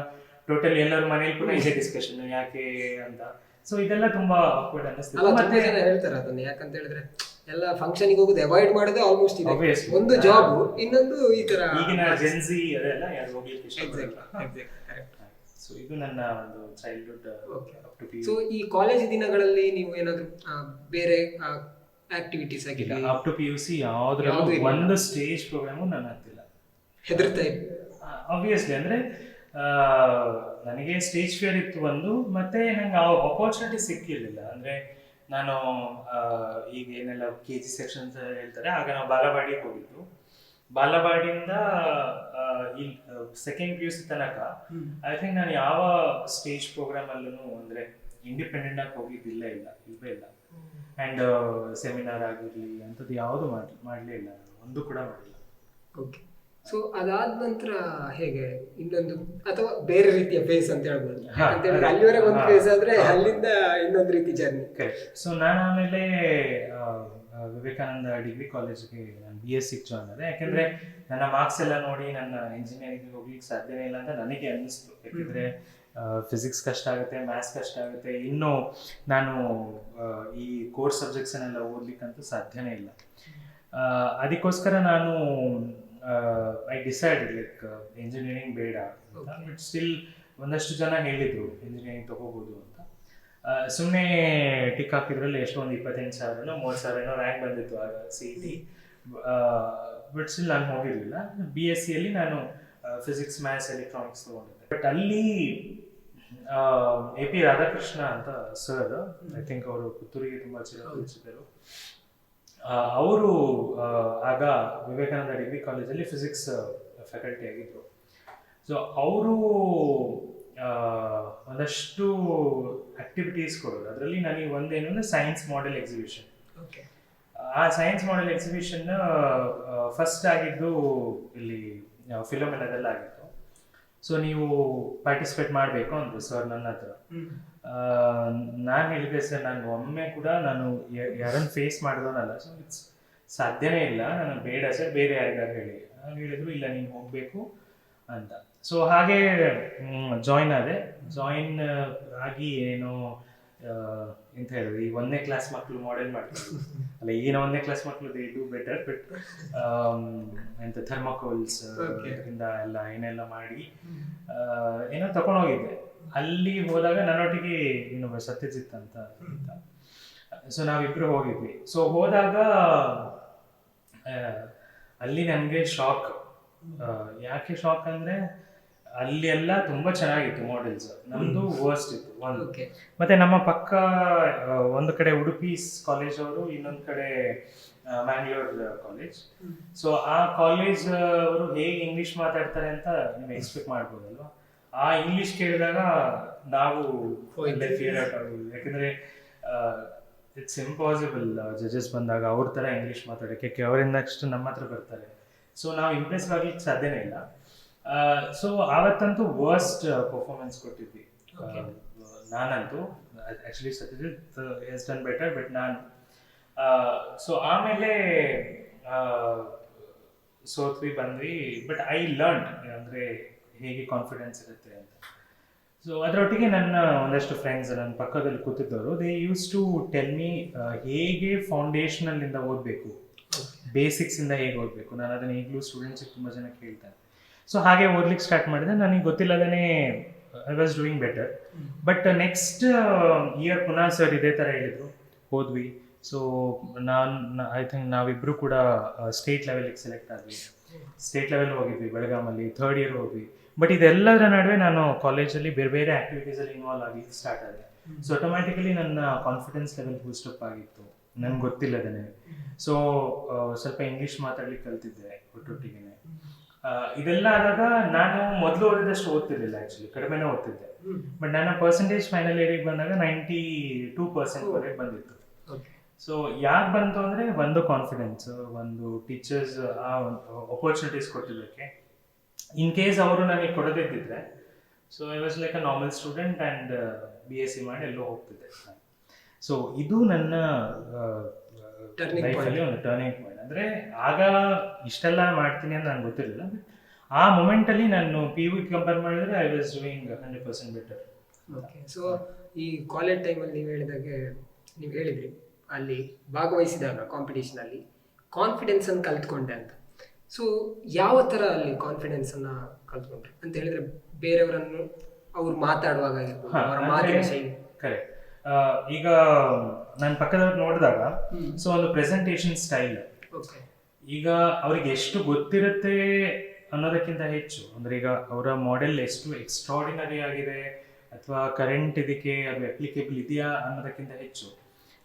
ಟೋಟಲಿ ಎಲ್ಲರ ಮನೇಲಿ ಕೂಡ ಇದೇ ಡಿಸ್ಕಷನ್, ಯಾಕೆ ಅಂತ. ಸೊ ಇದೆಲ್ಲ ತುಂಬಾ ಆಕ್ವರ್ಡ್ ಅನ್ನಿಸ್ತಿದೆ. ಮತ್ತೆ ಹೇಳ್ತಾರೆ ಅದನ್ನ, ಯಾಕಂತ ಹೇಳಿದ್ರೆ ಎಲ್ಲ ಫಂಕ್ಷನ್ಗೆ ಹೋಗೋದು ಅವಾಯ್ಡ್ ಮಾಡೋದೇ ಆಲ್ಮೋಸ್ಟ್ ಇದೆ. ಒಂದು ಜಾಬ್, ಇನ್ನೊಂದು ಈ ತರ ಈಗಿನ ಜೆನ್ಸಿ ಅದೆಲ್ಲ ಯಾರು ಹೋಗ್ಲಿಕ್ಕೆ ಇಷ್ಟಪಡಲ್ಲ. ಸೊ ಇದು ನನ್ನ ಒಂದು ಚೈಲ್ಡ್ಹುಡ್. ಸೊ ಈ ಕಾಲೇಜ್ ದಿನಗಳಲ್ಲಿ ನೀವು ಏನಾದ್ರು ಬೇರೆ ಆಕ್ಟಿವಿಟೀಸ್ ಆಗಿಲ್ಲ, ಅಪ್ ಟು PUC ಯಾವ್ದ್ರಲ್ಲೂ ಯಾವ್ದೂ ಇಲ್ಲ. ಒಂದು ಸ್ಟೇಜ್ ಪ್ರೋಗ್ರಾಮು ನಾನು ಆಗ್ತಿಲ್ಲ. ಹೆದರ್ತಾ ಇದ್ದೆ. ಆಬ್ವಿಯಸ್ಲಿ ಅಂದರೆ ನನಗೆ ಸ್ಟೇಜ್ ಫಿಯರ್ ಇತ್ತು ಒಂದು, ಮತ್ತೆ ನಂಗೆ ಆ ಅಪರ್ಚುನಿಟಿ ಸಿಕ್ಕಿರಲಿಲ್ಲ. ಅಂದರೆ ನಾನು ಈಗ ಏನೆಲ್ಲ KG ಸೆಕ್ಷನ್ ಅಂತ ಹೇಳ್ತಾರೆ, ಆಗ ನಾವು ಬಾಲವಾಡಿಗೆ ಹೋಗಿದ್ದು. ಬಾಲವಾಡಿಯಿಂದ ಈ ಸೆಕೆಂಡ್ PUC ತನಕ ಐ ಥಿಂಕ್ ನಾನು ಯಾವ ಸ್ಟೇಜ್ ಪ್ರೋಗ್ರಾಮಲ್ಲೂ ಅಂದರೆ ಇಂಡಿಪೆಂಡೆಂಟ್ ಆಗಿ ಹೋಗಿದ್ದಿಲ್ಲ, ಇಲ್ಲವೇ ಇಲ್ಲ. ಆ್ಯಂಡ್ ಸೆಮಿನಾರ್ ಆಗಿರಲಿ ಅಂಥದ್ದು ಯಾವುದು ಮಾಡಲೇ ಇಲ್ಲ, ನಾನು ಒಂದು ಕೂಡ ಮಾಡಿಲ್ಲ. ಓಕೆ. ಸೊ ಅದಾದ ನಂತರ ಹೇಗೆ ಇನ್ನೊಂದು ಅಥವಾ ಬೇರೆ ರೀತಿಯ ಫೇಸ್ ಅಂತ ಹೇಳ್ಬೋದು, ಯಾಕಂತೇಳಿದ್ರೆ ಅಲ್ಲಿವರೆಗೆ ಒಂದು ಫೇಸ್ ಆದ್ರೆ ಅಲ್ಲಿಂದ ಇನ್ನೊಂದು ರೀತಿ ಜರ್ನಿ. ಸೊ ನಾನು ಆಮೇಲೆ ವಿವೇಕಾನಂದ ಡಿಗ್ರಿ ಕಾಲೇಜ್ಗೆ ನಾನು BSc ಜಾಯ್ನ್ ಆದೆ. ಯಾಕೆಂದ್ರೆ ನನ್ನ ಮಾರ್ಕ್ಸ್ ಎಲ್ಲ ನೋಡಿ ನನ್ನ ಇಂಜಿನಿಯರಿಂಗ್ ಹೋಗ್ಲಿಕ್ಕೆ ಸಾಧ್ಯನೇ ಇಲ್ಲ ಅಂತ ನನಗೆ ಅನ್ನಿಸ್ತು. ಯಾಕೆಂದ್ರೆ ಫಿಸಿಕ್ಸ್ ಕಷ್ಟ ಆಗುತ್ತೆ, ಮ್ಯಾಥ್ಸ್ ಕಷ್ಟ ಆಗುತ್ತೆ, ಇನ್ನು ನಾನು ಈ ಕೋರ್ಸ್ ಸಬ್ಜೆಕ್ಟ್ಸನ್ನೆಲ್ಲ ಓದ್ಲಿಕ್ಕಂತೂ ಸಾಧ್ಯನೇ ಇಲ್ಲ. ಅದಕ್ಕೋಸ್ಕರ ನಾನು ಐ ಡಿಸೈಡೆಡ್ ಲೈಕ್ ಇಂಜಿನಿಯರಿಂಗ್ ಬೇಡ ಅಂತ. ಬಟ್ ಸ್ಟಿಲ್ ಒಂದಷ್ಟು ಜನ ಹೇಳಿದರು ಇಂಜಿನಿಯರಿಂಗ್ ತಗೋಬೋದು ಅಂತ. ಸುಮ್ಮನೆ ಟಿಕ್ ಹಾಕಿದ್ರಲ್ಲಿ ಎಷ್ಟೊಂದು 28,000 30,000 ರ್ಯಾಂಕ್ ಬಂದಿತ್ತು ಆಗ CET. ಬಟ್ ಸ್ಟಿಲ್ ನಾನು ಹೋಗಿರಲಿಲ್ಲ. BScಯಲ್ಲಿ ನಾನು ಫಿಸಿಕ್ಸ್, ಮ್ಯಾಥ್ಸ್, ಎಲೆಕ್ಟ್ರಾನಿಕ್ಸ್ ತೊಗೊಂಡಿದ್ದೆ. ಬಟ್ ಅಲ್ಲಿ AP ರಾಧಾಕೃಷ್ಣ ಅಂತ ಸರ್, ಐ ಥಿಂಕ್ ಅವರು ಪುತ್ತೂರಿಗೆ ತುಂಬ ಚಿರಪರಿಚಿತರು. ಅವರು ಆಗ ವಿವೇಕಾನಂದ ಡಿಗ್ರಿ ಕಾಲೇಜಲ್ಲಿ ಫಿಸಿಕ್ಸ್ ಫ್ಯಾಕಲ್ಟಿ ಆಗಿದ್ದರು. ಸೊ ಅವರು ಒಂದಷ್ಟು ಆಕ್ಟಿವಿಟೀಸ್ ಕೊಡೋದು. ಅದರಲ್ಲಿ ನನಗೆ ಒಂದೇನು ಅಂದರೆ ಸೈನ್ಸ್ ಮಾಡೆಲ್ ಎಕ್ಸಿಬಿಷನ್. ಆ ಸೈನ್ಸ್ ಮಾಡೆಲ್ ಎಕ್ಸಿಬಿಷನ್ ಫಸ್ಟ್ ಆಗಿದ್ದು ಇಲ್ಲಿ ಫಿಲೋಮೆನಾದಲ್ಲಿ ಆಗಿತ್ತು. ಸೊ ನೀವು ಪಾರ್ಟಿಸಿಪೇಟ್ ಮಾಡಬೇಕು ಅಂದರು ಸರ್ ನನ್ನ ಹತ್ರ. ನಾನು ಹೇಳಿದೆ ಸರ್, ನಾನು ಒಮ್ಮೆ ಕೂಡ ನಾನು ಯಾರನ್ನು ಫೇಸ್ ಮಾಡಿದವನಲ್ಲ, ಸೊ ಇಟ್ಸ್ ಸಾಧ್ಯನೇ ಇಲ್ಲ, ನಾನು ಬೇಡ ಸರ್, ಬೇರೆ ಯಾರಿಗಾರು ಹೇಳಿ. ಹೇಳಿದ್ರು ಇಲ್ಲ ನೀನು ಹೋಗಬೇಕು ಅಂತ. ಸೊ ಹಾಗೆ ಜಾಯಿನ್ ಆದೆ. ಜಾಯಿನ್ ಆಗಿ ಏನೋ ಎಂತ ಹೇಳಿದ್ರು, ಈ 1ನೇ ಕ್ಲಾಸ್ ಮಕ್ಕಳು ಮಾಡೆಲ್ ಮಾಡ್ತಾರೆ ಅಲ್ಲ, ಏನೋ 1ನೇ ಕ್ಲಾಸ್ ಮಕ್ಕಳು ದೇ ಡೂ ಬೆಟರ್. ಬಟ್ ಎಂತ ಥರ್ಮಾಕೋಲ್ಸ್ ಇದರಿಂದ ಎಲ್ಲ ಏನೆಲ್ಲ ಮಾಡಿ ಏನೋ ತಗೊಂಡೋಗಿದ್ದೆ. ಅಲ್ಲಿ ಹೋದಾಗ ನನ್ನೊಟ್ಟಿಗೆ ಇನ್ನೊಬ್ಬ ಸತ್ಯಜಿತ್ ಅಂತ. ಸೊ ನಾವಿಬ್ರು ಹೋಗಿದ್ವಿ. ಸೊ ಹೋದಾಗ ಅಲ್ಲಿ ನನಗೆ ಶಾಕ್. ಯಾಕೆ ಶಾಕ್ ಅಂದರೆ ಅಲ್ಲಿ ಎಲ್ಲ ತುಂಬ ಚೆನ್ನಾಗಿತ್ತು ಮಾಡೆಲ್ಸ್, ನಮ್ಮದು ವರ್ಸ್ಟ್ ಇತ್ತು ಒಂದು. ಮತ್ತೆ ನಮ್ಮ ಪಕ್ಕ ಒಂದು ಕಡೆ ಉಡುಪಿ ಕಾಲೇಜ್ ಅವರು, ಇನ್ನೊಂದು ಕಡೆ ಮ್ಯಾಂಗ್ಳೂರ್ ಕಾಲೇಜ್. ಸೊ ಆ ಕಾಲೇಜ್ ಅವರು ಹೇಗೆ ಇಂಗ್ಲೀಷ್ ಮಾತಾಡ್ತಾರೆ ಅಂತ ನೀವು ಎಕ್ಸ್ಪೆಕ್ಟ್ ಮಾಡ್ಬೋದಲ್ವಾ. ಆ ಇಂಗ್ಲೀಷ್ ಕೇಳಿದಾಗ ನಾವು ಫೇರ್ ಔಟ್ ಆಗೋದು. ಯಾಕಂದರೆ ಇಟ್ಸ್ ಇಂಪಾಸಿಬಲ್ ಜಡ್ಜಸ್ ಬಂದಾಗ ಅವ್ರ ಥರ ಇಂಗ್ಲೀಷ್ ಮಾತಾಡೋಕ್ಕೆ, ಅವರಿಂದ ನೆಕ್ಸ್ಟ್ ನಮ್ಮ ಹತ್ರ ಬರ್ತಾರೆ. ಸೊ ನಾವು ಇಂಪ್ರೆಸ್ ಆಗ್ಲಿಕ್ಕೆ ಸಾಧ್ಯನೇ ಇಲ್ಲ. ಸೊ ಆವತ್ತಂತೂ ವರ್ಸ್ಟ್ ಪರ್ಫಾರ್ಮೆನ್ಸ್ ಕೊಟ್ಟಿದ್ವಿ ನಾನಂತೂ. Actually Satyajit has done better, but ನಾನು. ಸೊ ಆಮೇಲೆ ಸೋತ್ವಿ, ಬಂದ್ವಿ. ಬಟ್ ಐ ಲರ್ನ್ ಅಂದರೆ ಹೇಗೆ ಕಾನ್ಫಿಡೆನ್ಸ್ ಇರುತ್ತೆ ಅಂತ. ಸೊ ಅದರೊಟ್ಟಿಗೆ ನನ್ನ ಒಂದಷ್ಟು ಫ್ರೆಂಡ್ಸ್ ನನ್ನ ಪಕ್ಕದಲ್ಲಿ ಕೂತಿದ್ದವರು, they use to tell me ಹೇಗೆ ಫೌಂಡೇಶನಲ್ಲಿಂದ ಓದಬೇಕು, ಬೇಸಿಕ್ಸಿಂದ ಹೇಗೆ ಓದಬೇಕು. ನಾನು ಅದನ್ನು ಈಗಲೂ ಸ್ಟೂಡೆಂಟ್ಸಿಗೆ ತುಂಬ ಜನ ಕೇಳ್ತೇನೆ. ಸೊ ಹಾಗೆ ಓದ್ಲಿಕ್ಕೆ ಸ್ಟಾರ್ಟ್ ಮಾಡಿದೆ. ನನಗೆ ಗೊತ್ತಿಲ್ಲದೇ I was doing better. But next year ಪುನಃ ಸರ್ ಇದೇ ಥರ ಹೇಳಿದರು, ಹೋದ್ವಿ. ಸೊ ಐ ಥಿಂಕ್ ನಾವಿಬ್ಬರು ಕೂಡ ಸ್ಟೇಟ್ ಲೆವೆಲಿಗೆ ಸೆಲೆಕ್ಟ್ ಆದ್ವಿ. ಸ್ಟೇಟ್ ಲೆವೆಲ್ ಹೋಗಿದ್ವಿ ಬೆಳಗಾಮಲ್ಲಿ, 3rd ಇಯರ್ ಹೋದ್ವಿ. ಬಟ್ ಇದೆಲ್ಲದರ ನಡುವೆ ನಾನು ಕಾಲೇಜಲ್ಲಿ ಬೇರೆ ಬೇರೆ ಆ್ಯಕ್ಟಿವಿಟೀಸಲ್ಲಿ ಇನ್ವಾಲ್ವ್ ಆಗಿ ಸ್ಟಾರ್ಟ್ ಆದೆ. ಸೊ ಆಟೋಮ್ಯಾಟಿಕಲಿ ನನ್ನ ಕಾನ್ಫಿಡೆನ್ಸ್ ಲೆವೆಲ್ ಬೂಸ್ಟಪ್ ಆಗಿತ್ತು, ನನಗೆ ಗೊತ್ತಿಲ್ಲದೇ. ಸೊ ಸ್ವಲ್ಪ ಇಂಗ್ಲೀಷ್ ಮಾತಾಡ್ಲಿಕ್ಕೆ ಕಲ್ತಿದ್ದೆ ಒಟ್ಟೊಟ್ಟಿಗೆ. ಇದೆಲ್ಲ ಆದಾಗ ನಾನು ಮೊದಲು ಓದಿದಷ್ಟು ಓದ್ತಿರ್ಲಿಲ್ಲ, ಆ್ಯಕ್ಚುಲಿ ಕಡಿಮೆನೇ ಓದ್ತಿದ್ದೆ. ಬಟ್ ನನ್ನ ಪರ್ಸೆಂಟೇಜ್ ಫೈನಲ್ ಇಯರಿಗೆ ಬಂದಾಗ 92% ಬಂದಿತ್ತು. ಸೊ ಯಾಕೆ ಬಂತು ಅಂದರೆ ಒಂದು ಕಾನ್ಫಿಡೆನ್ಸ್, ಒಂದು ಟೀಚರ್ಸ್ ಆ ಅಪರ್ಚುನಿಟೀಸ್ ಕೊಟ್ಟಿದ್ದಕ್ಕೆ. ಇನ್ ಕೇಸ್ ಅವರು ನನಗೆ ಕೊಡದಿದ್ದಿದ್ರೆ, so I was like a normal student and BSc ಮಾಡಿ ಎಲ್ಲೋ ಹೋಗ್ತಿದ್ದೆ. ಸೊ ಇದು ನನ್ನ ಲೈಫಲ್ಲಿ ಒಂದು ಟರ್ನಿಂಗ್ ಪಾಯಿಂಟ್. ಅಂದರೆ ಆಗ ಇಷ್ಟೆಲ್ಲ ಮಾಡ್ತೀನಿ ಅಂತ ನನಗೆ ಗೊತ್ತಿರಲಿಲ್ಲ. ಬಟ್ ಆ ಮೊಮೆಂಟಲ್ಲಿ ನಾನು PU ಕಂಪೇರ್ ಮಾಡಿದರೆ I was doing 100% better. Okay. So ಈ ಕಾಲೇಜ್ ಟೈಮಲ್ಲಿ ನೀವು ಹೇಳಿದ್ರಿ ಅಲ್ಲಿ ಭಾಗವಹಿಸಿದಾಗ ಕಾಂಪಿಟೇಷನಲ್ಲಿ ಕಾನ್ಫಿಡೆನ್ಸನ್ನು ಕಲ್ತ್ಕೊಂಡೆ ಅಂತ. ಸೊ ಯಾವ ಥರ ಅಲ್ಲಿ ಕಾನ್ಫಿಡೆನ್ಸನ್ನು ಕಲ್ತ್ಕೊಂಡ್ರೆ ಅಂತ ಹೇಳಿದ್ರೆ, ಬೇರೆಯವರನ್ನು ಅವ್ರು ಮಾತಾಡುವಾಗ ಆಗಿರ್ಬೋದು, ಅವರ ಮಾತಿನ ಶೈಲಿ. ಕರೆಕ್ಟ್. ಈಗ ನಾನು ಪಕ್ಕದವ್ರು ನೋಡಿದಾಗ ಸೊ ಒಂದು ಪ್ರೆಸೆಂಟೇಷನ್ ಸ್ಟೈಲ್ ಓಕೆ ಈಗ ಅವ್ರಿಗೆ ಎಷ್ಟು ಗೊತ್ತಿರುತ್ತೆ ಅನ್ನೋದಕ್ಕಿಂತ ಹೆಚ್ಚು ಅಂದ್ರೆ ಈಗ ಅವರ ಮಾಡೆಲ್ ಎಷ್ಟು ಎಕ್ಸ್ಟ್ರಾರ್ಡಿನರಿ ಆಗಿದೆ ಅಥವಾ ಕರೆಂಟ್ ಇದಕ್ಕೆ ಅದು ಅಪ್ಲಿಕೇಬಲ್ ಇದೆಯಾ ಅನ್ನೋದಕ್ಕಿಂತ ಹೆಚ್ಚು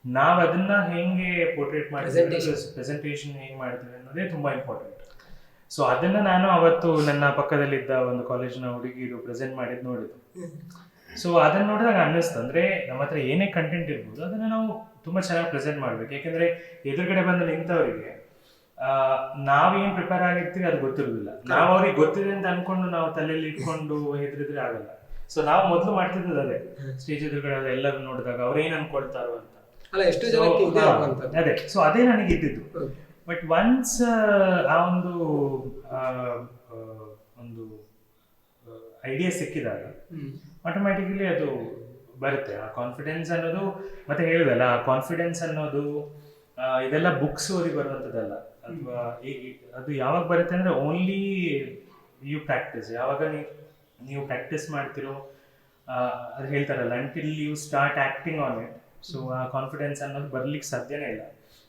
ನಾವು ಅದನ್ನ ಹೆಂಗೆ ಪೋರ್ಟ್ರೇಟ್ ಮಾಡ್ತೀವಿ ಪ್ರೆಸೆಂಟೇಷನ್ ಹೆಂಗೆ ಮಾಡ್ತೀವಿ ಅನ್ನೋದೇ ತುಂಬಾ ಇಂಪಾರ್ಟೆಂಟ್. ಸೊ ಅದನ್ನ ನಾನು ಅವತ್ತು ನನ್ನ ಪಕ್ಕದಲ್ಲಿದ್ದ ಒಂದು ಕಾಲೇಜಿನ ಹುಡುಗಿರು ಪ್ರೆಸೆಂಟ್ ಮಾಡಿದ್ ನೋಡಿದ್ದು. ಸೊ ಅದನ್ನ ನೋಡಿದಾಗ ಅನ್ನಿಸ್ತು ಅಂದ್ರೆ ನಮ್ಮ ಹತ್ರ ಏನೇ ಕಂಟೆಂಟ್ ಇರ್ಬೋದು ಅದನ್ನ ನಾವು ತುಂಬಾ ಚೆನ್ನಾಗಿ ಪ್ರೆಸೆಂಟ್ ಮಾಡ್ಬೇಕು. ಯಾಕಂದ್ರೆ ಎದುರುಗಡೆ ಬಂದು ನಿಂತವರಿಗೆ ನಾವೇನ್ ಪ್ರಿಪೇರ್ ಆಗಿರ್ತೀವಿ ಅದು ಗೊತ್ತಿರೋದಿಲ್ಲ. ನಾವು ಅವ್ರಿಗೆ ಗೊತ್ತಿದೆ ಅಂತ ಅನ್ಕೊಂಡು ನಾವು ತಲೆಯಲ್ಲಿ ಇಟ್ಕೊಂಡು ಹೆದರಿದ್ರೆ ಆಗಲ್ಲ. ಸೊ ನಾವು ಮೊದಲು ಮಾಡ್ತಿದ್ದು ಅದೇ, ಸ್ಟೇಜ್ ಎದುರುಗಡೆ ಎಲ್ಲರೂ ನೋಡಿದಾಗ ಅವ್ರು ಏನ್ ಅನ್ಕೊಳ್ತಾರೋ ಅಂತ. ಅದೇ ಸೊ ಅದೇ ನನಗೆ ಇದ್ದಿದ್ದು. ಬಟ್ ಒನ್ಸ್ ಆ ಒಂದು ಐಡಿಯಾ ಸಿಕ್ಕಿದಾಗ ಆಟೋಮ್ಯಾಟಿಕಲಿ ಅದು ಬರುತ್ತೆ. ಆ ಕಾನ್ಫಿಡೆನ್ಸ್ ಅನ್ನೋದು, ಮತ್ತೆ ಹೇಳಿದಲ್ಲ ಆ ಕಾನ್ಫಿಡೆನ್ಸ್ ಅನ್ನೋದು ಇದೆಲ್ಲ ಬುಕ್ಸ್ ಓದಿ ಬರುವಂಥದ್ದಲ್ಲ. ಅಥವಾ ಅದು ಯಾವಾಗ ಬರುತ್ತೆ ಅಂದ್ರೆ ಓನ್ಲಿ ಯು ಪ್ರಾಕ್ಟೀಸ್. ಯಾವಾಗ ನೀವು ಪ್ರಾಕ್ಟೀಸ್ ಮಾಡ್ತಿರೋ ಅದು ಹೇಳ್ತಾರಲ್ಲ until you start acting on it. So ಆ ಕಾನ್ಫಿಡೆನ್ಸ್ ಅನ್ನೋದು ಬರ್ಲಿಕ್ಕೆ ಸಾಧ್ಯನೇ ಇಲ್ಲ.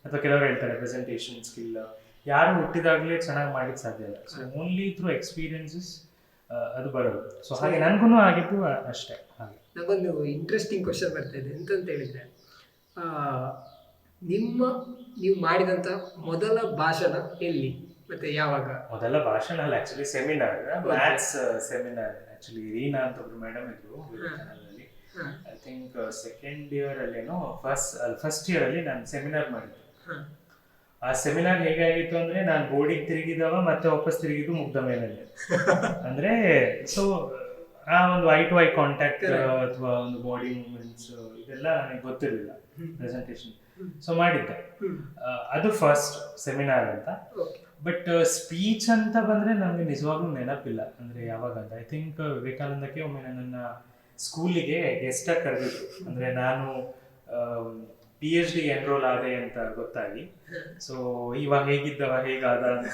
ಅಥವಾ ಕೆಲವರು ಹೇಳ್ತಾರೆ ಪ್ರೆಸೆಂಟೇಷನ್ ಸ್ಕಿಲ್ ಯಾರು ಹುಟ್ಟಿದಾಗಲೇ ಚೆನ್ನಾಗಿ ಮಾಡ್ಲಿಕ್ಕೆ ಸಾಧ್ಯ ಇಲ್ಲ. ಸೊ ಓನ್ಲಿ ಥ್ರೂ ಎಕ್ಸ್ಪೀರಿಯನ್ಸಸ್ ಅದು ಬರೋದು. ಸೊ ಹಾಗೆ ನನಗೂ ಆಗಿದ್ದು ಅಷ್ಟೇ. ಹಾಗೆ ನನಗೊಂದು ಇಂಟ್ರೆಸ್ಟಿಂಗ್ ಕ್ವಶನ್ ಬರ್ತಾ ಇದೆ. ಎಂತಂತ ಹೇಳಿದ್ರೆ, ನೀವು ಮಾಡಿದಂಥ ಮೊದಲ ಭಾಷಣ ಎಲ್ಲಿ ಮತ್ತೆ ಯಾವಾಗ? ಮೊದಲ ಭಾಷಣ ಅಲ್ಲ, actually seminar, maths seminar. Actually Reena ಅಂತ ಒಬ್ರು ಮೇಡಮ್ ಇದ್ರು ವಿವೇಕಾನಂದದಲ್ಲಿ. ಐ ಥಿಂಕ್ ಸೆಕೆಂಡ್ ಇಯರ್ ಅಲ್ಲೇನೋ ಫಸ್ಟ್ ಇಯರ್ ಅಲ್ಲಿ ನಾನು ಸೆಮಿನಾರ್ ಮಾಡಿದ್ದೆ. ಆ ಸೆಮಿನಾರ್ ಹೇಗಾಗಿತ್ತು ಅಂದ್ರೆ ನಾನು ಬೋರ್ಡಿಗೆ ತಿರುಗಿದವ ಮತ್ತೆ ವಾಪಸ್ ತಿರುಗಿದ್ದು ಮುಗ್ದ ಮೇಲೆ. ಅಂದ್ರೆ ಸೊ ಆ ಒಂದು ಐ ಟು ಐ ಕಾಂಟ್ಯಾಕ್ಟ್ ಅಥವಾ ಒಂದು ಬಾಡಿ ಮೂವ್ಮೆಂಟ್ಸ್ ಇದೆಲ್ಲ ನನಗೆ ಗೊತ್ತಿರಲಿಲ್ಲ ಪ್ರೆಸೆಂಟೇಷನ್. ಸೊ ಮಾಡಿದ್ದೆ, ಅದು ಫಸ್ಟ್ ಸೆಮಿನಾರ್ ಅಂತ. ಬಟ್ ಸ್ಪೀಚ್ ಅಂತ ಬಂದ್ರೆ ನನಗೆ ನಿಜವಾಗ್ಲೂ ನೆನಪಿಲ್ಲ ಅಂದ್ರೆ ಯಾವಾಗ ಅಂತ. ಐ ಥಿಂಕ್ ವಿವೇಕಾನಂದಕ್ಕೆ ಒಮ್ಮೆ ನನ್ನ ಸ್ಕೂಲಿಗೆ ಗೆಸ್ಟ್ ಆಗಿ ಕರೆದಿದ್ರು. ಅಂದ್ರೆ ನಾನು PhD ಎನ್ರೋಲ್ ಆದೆ ಅಂತ ಗೊತ್ತಾಗಿ. ಸೊ ಇವಾಗ ಹೇಗಿದ್ದವ ಹೇಗಾದ ಅಂತ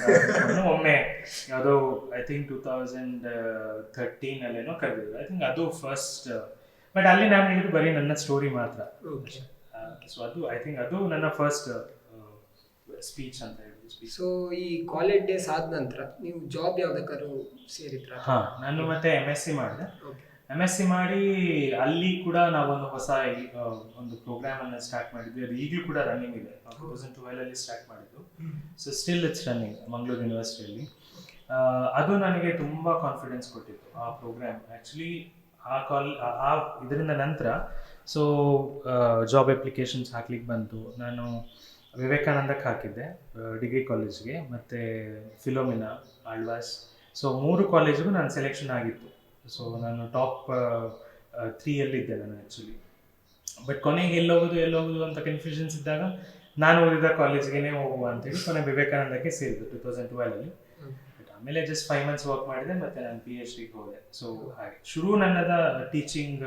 ಒಮ್ಮೆ ಯಾವುದೋ ಐ ಥಿಂಕ್ 2013 ಅಲ್ಲೇನೋ ಕರೆದಿದ್ರು. ಐ ಥಿಂಕ್ ಅದು ಫಸ್ಟ್. ಬಟ್ ಅಲ್ಲಿ ನಾನು ಹೇಳಿದ್ದು ಬರೀ ನನ್ನ ಸ್ಟೋರಿ ಮಾತ್ರ. ಸೊ ಅದು ಐ ಥಿಂಕ್ ಅದು ನನ್ನ ಫಸ್ಟ್ ಸ್ಪೀಚ್ ಅಂತ ಹೇಳಿದ್ರು. ಸೊ ಈ ಕಾಲೇಜ್ ಡೇಸ್ ಆದ ನಂತರ ನೀವು ಜಾಬ್ ಯಾವ್ದಕ್ಕಾದ್ರೂ ಸೇರಿದ್ರ? ಹಾ, ನಾನು ಮತ್ತೆ MSc ಮಾಡಿದೆ. MSc ಮಾಡಿ ಅಲ್ಲಿ ಕೂಡ ನಾವೊಂದು ಹೊಸ ಒಂದು ಪ್ರೋಗ್ರಾಮ್ ಅನ್ನ ಸ್ಟಾರ್ಟ್ ಮಾಡಿದ್ವಿ. ಅದು ಈಗಲೂ ಕೂಡ ರನ್ನಿಂಗ್ ಇದೆ. 2012 ಅಲ್ಲಿ ಸ್ಟಾರ್ಟ್ ಮಾಡಿದ್ದು. So still it's running Mangaluru ಯೂನಿವರ್ಸಿಟಿಯಲ್ಲಿ. ಅದು ನನಗೆ ತುಂಬಾ ಕಾನ್ಫಿಡೆನ್ಸ್ ಕೊಟ್ಟಿತ್ತು ಆ ಪ್ರೋಗ್ರಾಮ್. ಆಕ್ಚುಲಿ ಆ ಇದರಿಂದ ನಂತರ ಸೊ ಜಾಬ್ ಅಪ್ಲಿಕೇಶನ್ಸ್ ಹಾಕ್ಲಿಕ್ಕೆ ಬಂತು. ನಾನು ವಿವೇಕಾನಂದಕ್ಕೆ ಹಾಕಿದ್ದೆ ಡಿಗ್ರಿ ಕಾಲೇಜ್ಗೆ, ಮತ್ತು ಫಿಲೋಮಿನಾ, ಆಳ್ವಾಸ್. ಸೊ 3 ಕಾಲೇಜಿಗೂ ನಾನು ಸೆಲೆಕ್ಷನ್ ಆಗಿತ್ತು. ಸೊ ನಾನು ಟಾಪ್ 3ಯಲ್ಲಿದ್ದೆ ನಾನು ಆ್ಯಕ್ಚುಲಿ. ಬಟ್ ಕೊನೆಗೆ ಎಲ್ಲೋಗೋದು ಅಂತ ಕನ್ಫ್ಯೂಷನ್ಸ್ ಇದ್ದಾಗ ನಾನು ಓದಿದ ಕಾಲೇಜ್ಗೆ ಹೋಗುವ ಅಂತೇಳಿ ಕೊನೆ ವಿವೇಕಾನಂದಕ್ಕೆ ಸೇರಿದ್ದು 2012ಅಲ್ಲಿ. ಬಟ್ ಆಮೇಲೆ ಜಸ್ಟ್ 5 months ವರ್ಕ್ ಮಾಡಿದೆ, ಮತ್ತು ನಾನು PhDಗೆ ಹೋದೆ. ಸೊ ಹಾಗೆ ಶುರು ನನ್ನದ ಟೀಚಿಂಗ್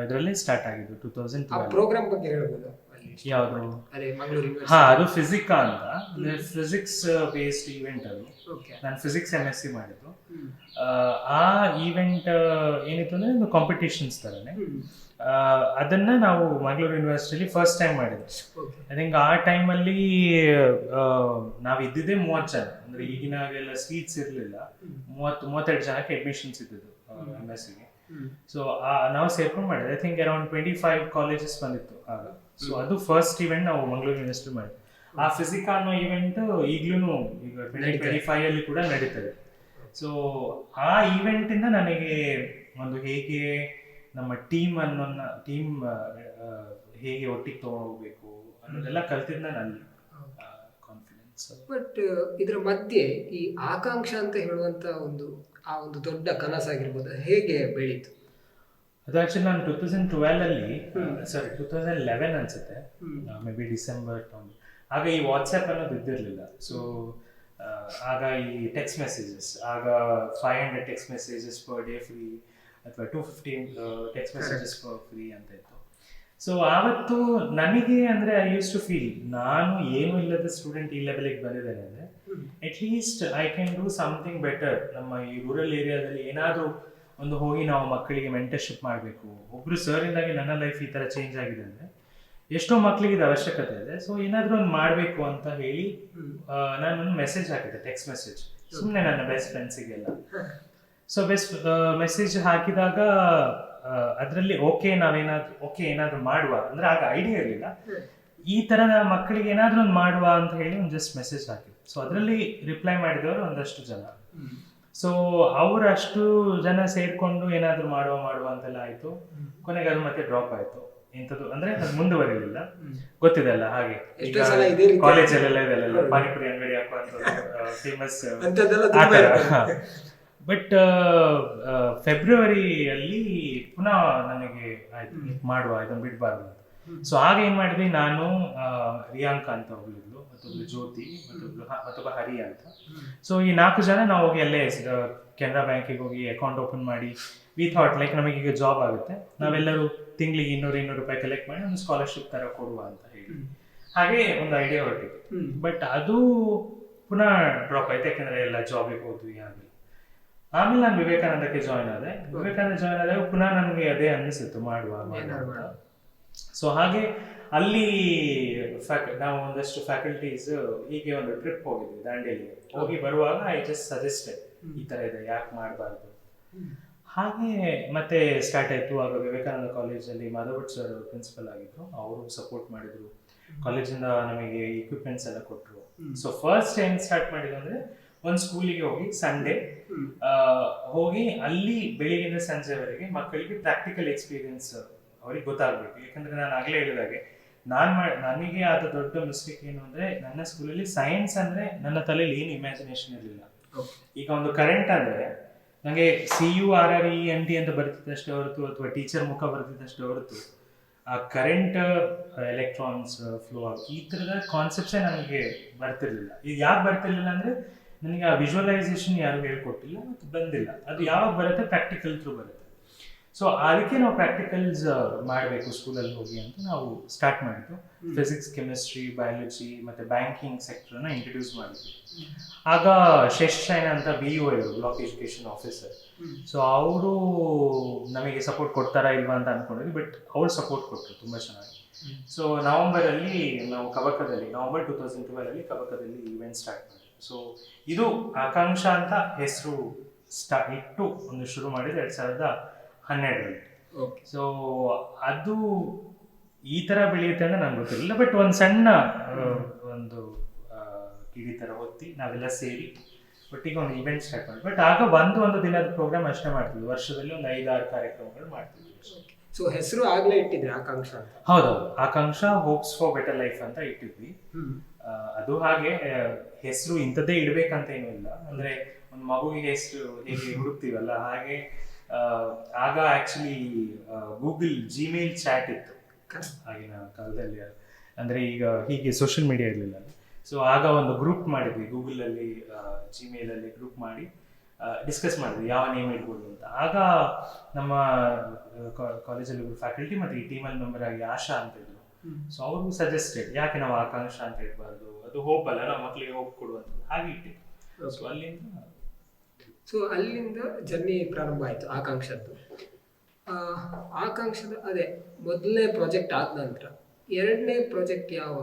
ಇದರಲ್ಲಿ ಸ್ಟಾರ್ಟ್ ಆಗಿದ್ದು 2012. ಪ್ರೋಗ್ರಾಮ್ ಬಗ್ಗೆ ಹೇಳ್ಬೋದು? ಯಾವುದು? ಹಾ, ಅದು ಫಿಸಿಕಾ ಅಂತ, ಅಂದ್ರೆ ಫಿಸಿಕ್ಸ್ ಬೇಸ್ಡ್ ಈವೆಂಟ್. ಅದು ನಾನು ಫಿಸಿಕ್ಸ್ MSc ಮಾಡಿದ್ದು. ಆ ಈವೆಂಟ್ ಏನಿತ್ತು ಅಂದ್ರೆ ಒಂದು ಕಾಂಪಿಟೇಷನ್ಸ್ ತರನೇ. ಅದನ್ನ ನಾವು ಮಂಗಳೂರು ಯೂನಿವರ್ಸಿಟಿಲಿ ಫಸ್ಟ್ ಟೈಮ್ ಮಾಡಿದ್ವಿ. ಐ ಥಿಂಕ್ ಆ ಟೈಮಲ್ಲಿ ನಾವು ಇದ್ದಿದ್ದೇ 30 ಜನ. ಅಂದ್ರೆ ಈಗಿನಾಗೆಲ್ಲ ಸೀಟ್ಸ್ ಇರಲಿಲ್ಲ. 32 ಜನಕ್ಕೆ ಅಡ್ಮಿಷನ್ಸ್ ಇದ್ದಿದ್ದು MScಗೆ. ಸೊ ನಾವು ಸೇರ್ಕೊಂಡು ಮಾಡಿದ್ವಿ. ಐ ಥಿಂಕ್ ಅರೌಂಡ್ 25 ಕಾಲೇಜಸ್ ಬಂದಿತ್ತು ಆಗ. ಸೊ ಅದು ಫಸ್ಟ್ ಇವೆಂಟ್ ನಾವು ಮಂಗಳೂರು ಯೂನಿವರ್ಸಿಟಿ ಮಾಡಿದ್ವಿ. ಆ ಫಿಸಿಕಾ ಅನ್ನೋ ಇವೆಂಟ್ ಈಗಲೂ ಈಗ 2025 ಅಲ್ಲಿ ಕೂಡ ನಡೀತದೆ. ಸೊ ಆ ಈವೆಂಟ್ ಇಂದ ನನಗೆ ಒಂದು ಹೇಗೆ ನಮ್ಮ ಟೀಮ್ ಹೇಗೆ ಒಟ್ಟಿಗೆ ತಗೊಂಡೋಗ್ಬೇಕು ಅನ್ನೋದೆಲ್ಲ ಕಲ್ತಿದ್ದ ನಾನು ಕಾನ್ಫಿಡೆನ್ಸ್. ಬಟ್ ಇದರ ಮಧ್ಯೆ ಈ ಆಕಾಂಕ್ಷ ಅಂತ ಹೇಳುವಂತ ಆ ಒಂದು ದೊಡ್ಡ ಕನಸಾಗಿರ್ಬೋದು, ಹೇಗೆ ಬೆಳೀತು ಅದು? ಆಕ್ಚುಲಿ ನಾನು 2011 ಅನ್ಸುತ್ತೆ, ಮೇ ಬಿ ಡಿಸೆಂಬರ್. ಆಗ ಈ ವಾಟ್ಸ್ಆ್ಯಪ್ ಅನ್ನೋದು ಇದ್ದಿರಲಿಲ್ಲ. ಸೊ ಆಗ ಈ ಟೆಕ್ಸ್ಟ್ ಮೆಸೇಜಸ್, ಆಗ 500 text messages per day free ಅಥವಾ 250 ಟೆಕ್ಸ್ಟ್ ಮೆಸೇಜಸ್ ಪರ್ ಫ್ರೀ ಅಂತ ಇತ್ತು. ಸೊ ಆವತ್ತು ನನಗೆ ಅಂದರೆ ಐ ಯೂಸ್ ಟು ಫೀಲ್ ನಾನು ಏನೂ ಇಲ್ಲದ ಸ್ಟೂಡೆಂಟ್ ಈ ಲೆವೆಲಿಗೆ ಬಂದಿದ್ದೇನೆ ಅಂದರೆ at least I can do something better. ನಮ್ಮ ಈ ರೂರಲ್ ಏರಿಯಾದಲ್ಲಿ ಏನಾದರೂ ಒಂದು ಹೋಗಿ ನಾವು ಮಕ್ಕಳಿಗೆ ಮೆಂಟರ್ಶಿಪ್ ಮಾಡಬೇಕು. ಒಬ್ರು ಸರ್ ಇಂದಾಗಿ ನನ್ನ ಲೈಫ್ ಈ ತರ ಚೇಂಜ್ ಆಗಿದೆ ಅಂದ್ರೆ ಎಷ್ಟೋ ಮಕ್ಕಳಿಗೆ ಇದು ಅವಶ್ಯಕತೆ ಇದೆ. ಸೊ ಏನಾದ್ರೂ ಒಂದು ಮಾಡಬೇಕು ಅಂತ ಹೇಳಿ ನಾನು ಒಂದು ಮೆಸೇಜ್ ಹಾಕಿದ್ದೆ, ಟೆಕ್ಸ್ಟ್ ಮೆಸೇಜ್, ಸುಮ್ಮನೆ ನನ್ನ ಬೆಸ್ಟ್ ಫ್ರೆಂಡ್ಸಿಗೆಲ್ಲ. ಸೊ ಬೆಸ್ಟ್ ಮೆಸೇಜ್ ಹಾಕಿದಾಗ ಅದರಲ್ಲಿ ಏನಾದ್ರೂ ಮಾಡುವ ಅಂದ್ರೆ ಆಗ ಐಡಿಯಾ ಇರಲಿಲ್ಲ, ಈ ತರದ ಮಕ್ಕಳಿಗೆ ಏನಾದ್ರೂ ಒಂದು ಮಾಡುವ ಅಂತ ಹೇಳಿ ಒಂದು ಜಸ್ಟ್ ಮೆಸೇಜ್ ಹಾಕಿದ್ರು. ಸೊ ಅದರಲ್ಲಿ ರಿಪ್ಲೈ ಮಾಡಿದವರು ಒಂದಷ್ಟು ಜನ. ಸೊ ಅವ್ರು ಅಷ್ಟು ಜನ ಸೇರ್ಕೊಂಡು ಏನಾದ್ರು ಮಾಡುವ ಅಂತೆಲ್ಲ ಆಯ್ತು. ಕೊನೆಗೆ ಅದು ಮತ್ತೆ ಡ್ರಾಪ್ ಆಯ್ತು. ಇಂಥದ್ದು ಅಂದ್ರೆ ಅದು ಮುಂದುವರಿಲಿಲ್ಲ. ಗೊತ್ತಿದೆ ಅಲ್ಲ, ಹಾಗೆ ಕಾಲೇಜಲ್ಲೆಲ್ಲ ಇದೆಲ್ಲ ಪಾನಿಪುರಿ ಅಂಗಡಿ ಹಾಕುವಂತ ಫೇಮಸ್. ಬಟ್ ಫೆಬ್ರವರಿಯಲ್ಲಿ ಪುನಃ ನನಗೆ ಆಯ್ತು ಮಾಡುವ, ಇದನ್ನು ಬಿಡಬಾರ್ದು ಅಂತ. ಸೊ ಆಗ ಏನ್ ಮಾಡಿದ್ವಿ, ನಾನು ರಿಯಾಂಕಾ ಅಂತ ಒಬ್ಳಿದ್ಲು, ಮತ್ತೊಬ್ಳು ಜ್ಯೋತಿ, ಮತ್ತೊಬ್ಬ ಹರಿ ಅಂತ. ಸೊ ಈ 4 ಜನ ನಾವು ಹೋಗಿ ಅಲ್ಲೇ ಕೆನರಾ ಬ್ಯಾಂಕಿಗೆ ಹೋಗಿ ಅಕೌಂಟ್ ಓಪನ್ ಮಾಡಿ, ವಿ ಥಾಟ್ ಲೈಕ್ ನಮಗೀಗ ಜಾಬ್ ಆಗುತ್ತೆ, ನಾವೆಲ್ಲರೂ ತಿಂಗಳಿಗೆ 200 ರೂಪಾಯಿ ಕಲೆಕ್ಟ್ ಮಾಡಿ ಒಂದು ಸ್ಕಾಲರ್ಶಿಪ್ ತರ ಕೊಡುವ ಅಂತ ಹೇಳಿ ಹಾಗೆ ಒಂದು ಐಡಿಯಾ ಹೊರಟಿತ್ತು. ಬಟ್ ಅದು ಪುನಃ ಡ್ರಾಪ್ ಆಯ್ತು, ಯಾಕಂದ್ರೆ ಎಲ್ಲ ಜಾಬಿಗೆ ಹೋದ್ವಿ. ಹಾಗೆ ಆಮೇಲೆ ನಾನು ವಿವೇಕಾನಂದಕ್ಕೆ ಜಾಯ್ನ್ ಆದೆ. ವಿವೇಕಾನಂದ ಜಾಯ್ನ್ ಆದಾಗ ಪುನಃ ನನಗೆ ಅದೇ ಅನ್ನಿಸಿತ್ತು ಮಾಡುವ. ಸೊ ಹಾಗೆ ಅಲ್ಲಿ ನಾವು ಒಂದಷ್ಟು ಫ್ಯಾಕಲ್ಟೀಸ್ ಹೀಗೆ ಒಂದು ಟ್ರಿಪ್ ಹೋಗಿದ್ವಿ ದಾಂಡೇಲಿಗೆ. ಹೋಗಿ ಬರುವಾಗ ಐ ಜಸ್ಟ್ ಸಜೆಸ್ಟೆಡ್ ಈ ತರ ಇದೆ, ಯಾಕೆ ಮಾಡಬಾರ್ದು. ಹಾಗೆ ಮತ್ತೆ ಸ್ಟಾರ್ಟ್ ಆಯ್ತು. ಆಗ ವಿವೇಕಾನಂದ ಕಾಲೇಜಲ್ಲಿ ಮಾಧವಭಟ್ ಸರ್ ಪ್ರಿನ್ಸಿಪಲ್ ಆಗಿದ್ರು, ಅವರು ಸಪೋರ್ಟ್ ಮಾಡಿದ್ರು. ಕಾಲೇಜಿಂದ ನಮಗೆ ಇಕ್ವಿಪ್ಮೆಂಟ್ಸ್ ಎಲ್ಲ ಕೊಟ್ಟರು. ಸೊ ಫಸ್ಟ್ ಏನ್ ಸ್ಟಾರ್ಟ್ ಮಾಡಿದ್ರು ಅಂದ್ರೆ, ಒಂದು ಸ್ಕೂಲಿಗೆ ಹೋಗಿ ಸಂಡೇ ಹೋಗಿ ಅಲ್ಲಿ ಬೆಳಿಗ್ಗೆಯಿಂದ ಸಂಜೆವರೆಗೆ ಮಕ್ಕಳಿಗೆ ಪ್ರಾಕ್ಟಿಕಲ್ ಎಕ್ಸ್ಪೀರಿಯನ್ಸ್ ಅವ್ರಿಗೆ ಗೊತ್ತಾಗ್ಬೇಕು. ಯಾಕಂದ್ರೆ ನಾನು ಆಗ್ಲೇ ಹೇಳಿದಾಗೆ ನನಗೆ ಆದ ದೊಡ್ಡ ಮಿಸ್ಟೇಕ್ ಏನು ಅಂದ್ರೆ, ನನ್ನ ಸ್ಕೂಲಲ್ಲಿ ಸೈನ್ಸ್ ಅಂದ್ರೆ ನನ್ನ ತಲೆಯಲ್ಲಿ ಏನು ಇಮ್ಯಾಜಿನೇಷನ್ ಇರಲಿಲ್ಲ. ಈಗ ಒಂದು ಕರೆಂಟ್ ಅಂದ್ರೆ ನನಗೆ CURRENT ಅಂತ ಬರ್ತಿದ್ದಷ್ಟೇ ಹೊರತು, ಅಥವಾ ಟೀಚರ್ ಮುಖ ಬರ್ತಿದ್ದಷ್ಟೇ ಹೊರತು, ಆ ಕರೆಂಟ್, ಎಲೆಕ್ಟ್ರಾನ್ಸ್ ಫ್ಲೋ ಈ ತರದ ಕಾನ್ಸೆಪ್ಟ್ಸೇ ನನಗೆ ಬರ್ತಿರ್ಲಿಲ್ಲ. ಇದು ಯಾಕೆ ಬರ್ತಿರ್ಲಿಲ್ಲ ಅಂದ್ರೆ, ನನಗೆ ಆ ವಿಜುವಲೈಸೇಷನ್ ಯಾರು ಹೇಳ್ಕೊಟ್ಟಿಲ್ಲ ಮತ್ತು ಬಂದಿಲ್ಲ. ಅದು ಯಾವಾಗ ಬರುತ್ತೆ, ಪ್ರಾಕ್ಟಿಕಲ್ ಥ್ರೂ ಬರುತ್ತೆ. ಸೊ ಅದಕ್ಕೆ ನಾವು ಪ್ರಾಕ್ಟಿಕಲ್ಸ್ ಮಾಡಬೇಕು ಸ್ಕೂಲಲ್ಲಿ ಹೋಗಿ ಅಂತ ನಾವು ಸ್ಟಾರ್ಟ್ ಮಾಡಿದ್ದು. ಫಿಸಿಕ್ಸ್, ಕೆಮಿಸ್ಟ್ರಿ, ಬಯಾಲಜಿ ಮತ್ತೆ ಬ್ಯಾಂಕಿಂಗ್ ಸೆಕ್ಟರ್ನ ಇಂಟ್ರೊಡ್ಯೂಸ್ ಮಾಡಿದ್ವಿ. ಆಗ ಶೇಷಶಯನ ಅಂತ BO ಇವರು, ಬ್ಲಾಕ್ ಎಜುಕೇಶನ್ ಆಫೀಸರ್. ಸೊ ಅವರು ನಮಗೆ ಸಪೋರ್ಟ್ ಕೊಡ್ತಾರಾ ಇಲ್ವಾ ಅಂತ ಅನ್ಕೊಂಡಿದ್ವಿ. ಬಟ್ ಅವ್ರು ಸಪೋರ್ಟ್ ಕೊಟ್ಟರು ತುಂಬಾ ಚೆನ್ನಾಗಿ. ಸೊ ನವೆಂಬರಲ್ಲಿ ನಾವು ನವೆಂಬರ್ 2012 ಕಬಕದಲ್ಲಿ ಇವೆಂಟ್ ಸ್ಟಾರ್ಟ್ ಮಾಡಿದ್ವಿ. ಸೊ ಇದು ಆಕಾಂಕ್ಷಾ ಅಂತ ಹೆಸರು ಇಟ್ಟು ಒಂದು ಶುರು ಮಾಡಿದ್ರೆ 2012. ಸೊ ಅದು ಈ ತರ ಬೆಳೆಯುತ್ತೆ ಅಂತ ನಂಗೆ ಗೊತ್ತಿರಲಿಲ್ಲ. ಬಟ್ ಒಂದು ಸಣ್ಣ ಒಂದು ಕಿಡಿ ತರ ಹೊತ್ತಿ ನಾವೆಲ್ಲ ಸೇರಿ ಒಟ್ಟಿಗೆ ಒಂದು ಇವೆಂಟ್ ಸ್ಟಾರ್ಟ್ ಮಾಡಿದ್ವಿ. ಬಟ್ ಆಗ ಒಂದು ದಿನದ ಪ್ರೋಗ್ರಾಮ್ ಅಷ್ಟೇ ಮಾಡ್ತಿದ್ವಿ, ವರ್ಷದಲ್ಲಿ ಒಂದು 5-6 ಕಾರ್ಯಕ್ರಮಗಳು ಮಾಡ್ತಿದ್ವಿ. ಸೊ ಹೆಸರು ಆಗ್ಲೇ ಇಟ್ಟಿದ್ರಿ ಆಕಾಂಕ್ಷಾ ಅಂತ? ಹೌದೌದು, Akanksha hopes for better life ಅಂತ ಇಟ್ಟಿದ್ವಿ. ಅದು ಹಾಗೆ ಹೆಸರು ಇಂಥದ್ದೇ ಇಡ್ಬೇಕಂತ ಏನೂ ಇಲ್ಲ. ಅಂದ್ರೆ ಒಂದು ಮಗುವಿಗೆ ಹೆಸರು ಹೇಗೆ ಹುಡುಕ್ತೀವಲ್ಲ ಹಾಗೆ, ಆಗ ಆಕ್ಚುಲಿ ಗೂಗಲ್ ಜಿಮೇಲ್ ಚಾಟ್ ಇತ್ತು ಆಗಿನ ಕಾಲದಲ್ಲಿ. ಅಂದ್ರೆ ಈಗ ಹೀಗೆ ಸೋಷಿಯಲ್ ಮೀಡಿಯಾ ಇರಲಿಲ್ಲ. ಸೊ ಆಗ ಒಂದು ಗ್ರೂಪ್ ಮಾಡಿದ್ವಿ ಗೂಗಲಲ್ಲಿ, ಜಿಮೇಲಲ್ಲಿ ಗ್ರೂಪ್ ಮಾಡಿ ಡಿಸ್ಕಸ್ ಮಾಡಿದ್ವಿ ಯಾವ ನೇಮ್ ಇಡ್ಬೋದು ಅಂತ. ಆಗ ನಮ್ಮ ಕಾಲೇಜಲ್ಲಿ ಫ್ಯಾಕಲ್ಟಿ ಮತ್ತು ಈ ಟೀಮಲ್ಲಿ ಮೆಂಬರ್ ಆಗಿ ಆಶಾ ಅಂತ ಇದ್ರು. ಸೊ ಅವರು ಸಜೆಸ್ಟೆಡ್ ಯಾಕೆ ನಾವು ಆಕಾಂಕ್ಷಾ ಅಂತ ಇರಬಾರ್ದು, ಅದು ಹೋಪ್ ಅಲ್ಲ, ನಾವು ಮಕ್ಕಳಿಗೆ ಹೋಪ್ ಕೊಡುವಂಥದ್ದು, ಹಾಗೆ ಇಟ್ಟಿದ್ದು. ಸೊ ಅಲ್ಲಿಂದ ಜರ್ನಿ ಪ್ರಾರಂಭ ಆಯಿತು ಆಕಾಂಕ್ಷದ್ದು. ಆಕಾಂಕ್ಷದ ಅದೇ ಮೊದಲನೇ ಪ್ರಾಜೆಕ್ಟ್ ಆದ ನಂತರ ಎರಡನೇ ಪ್ರಾಜೆಕ್ಟ್ ಯಾವ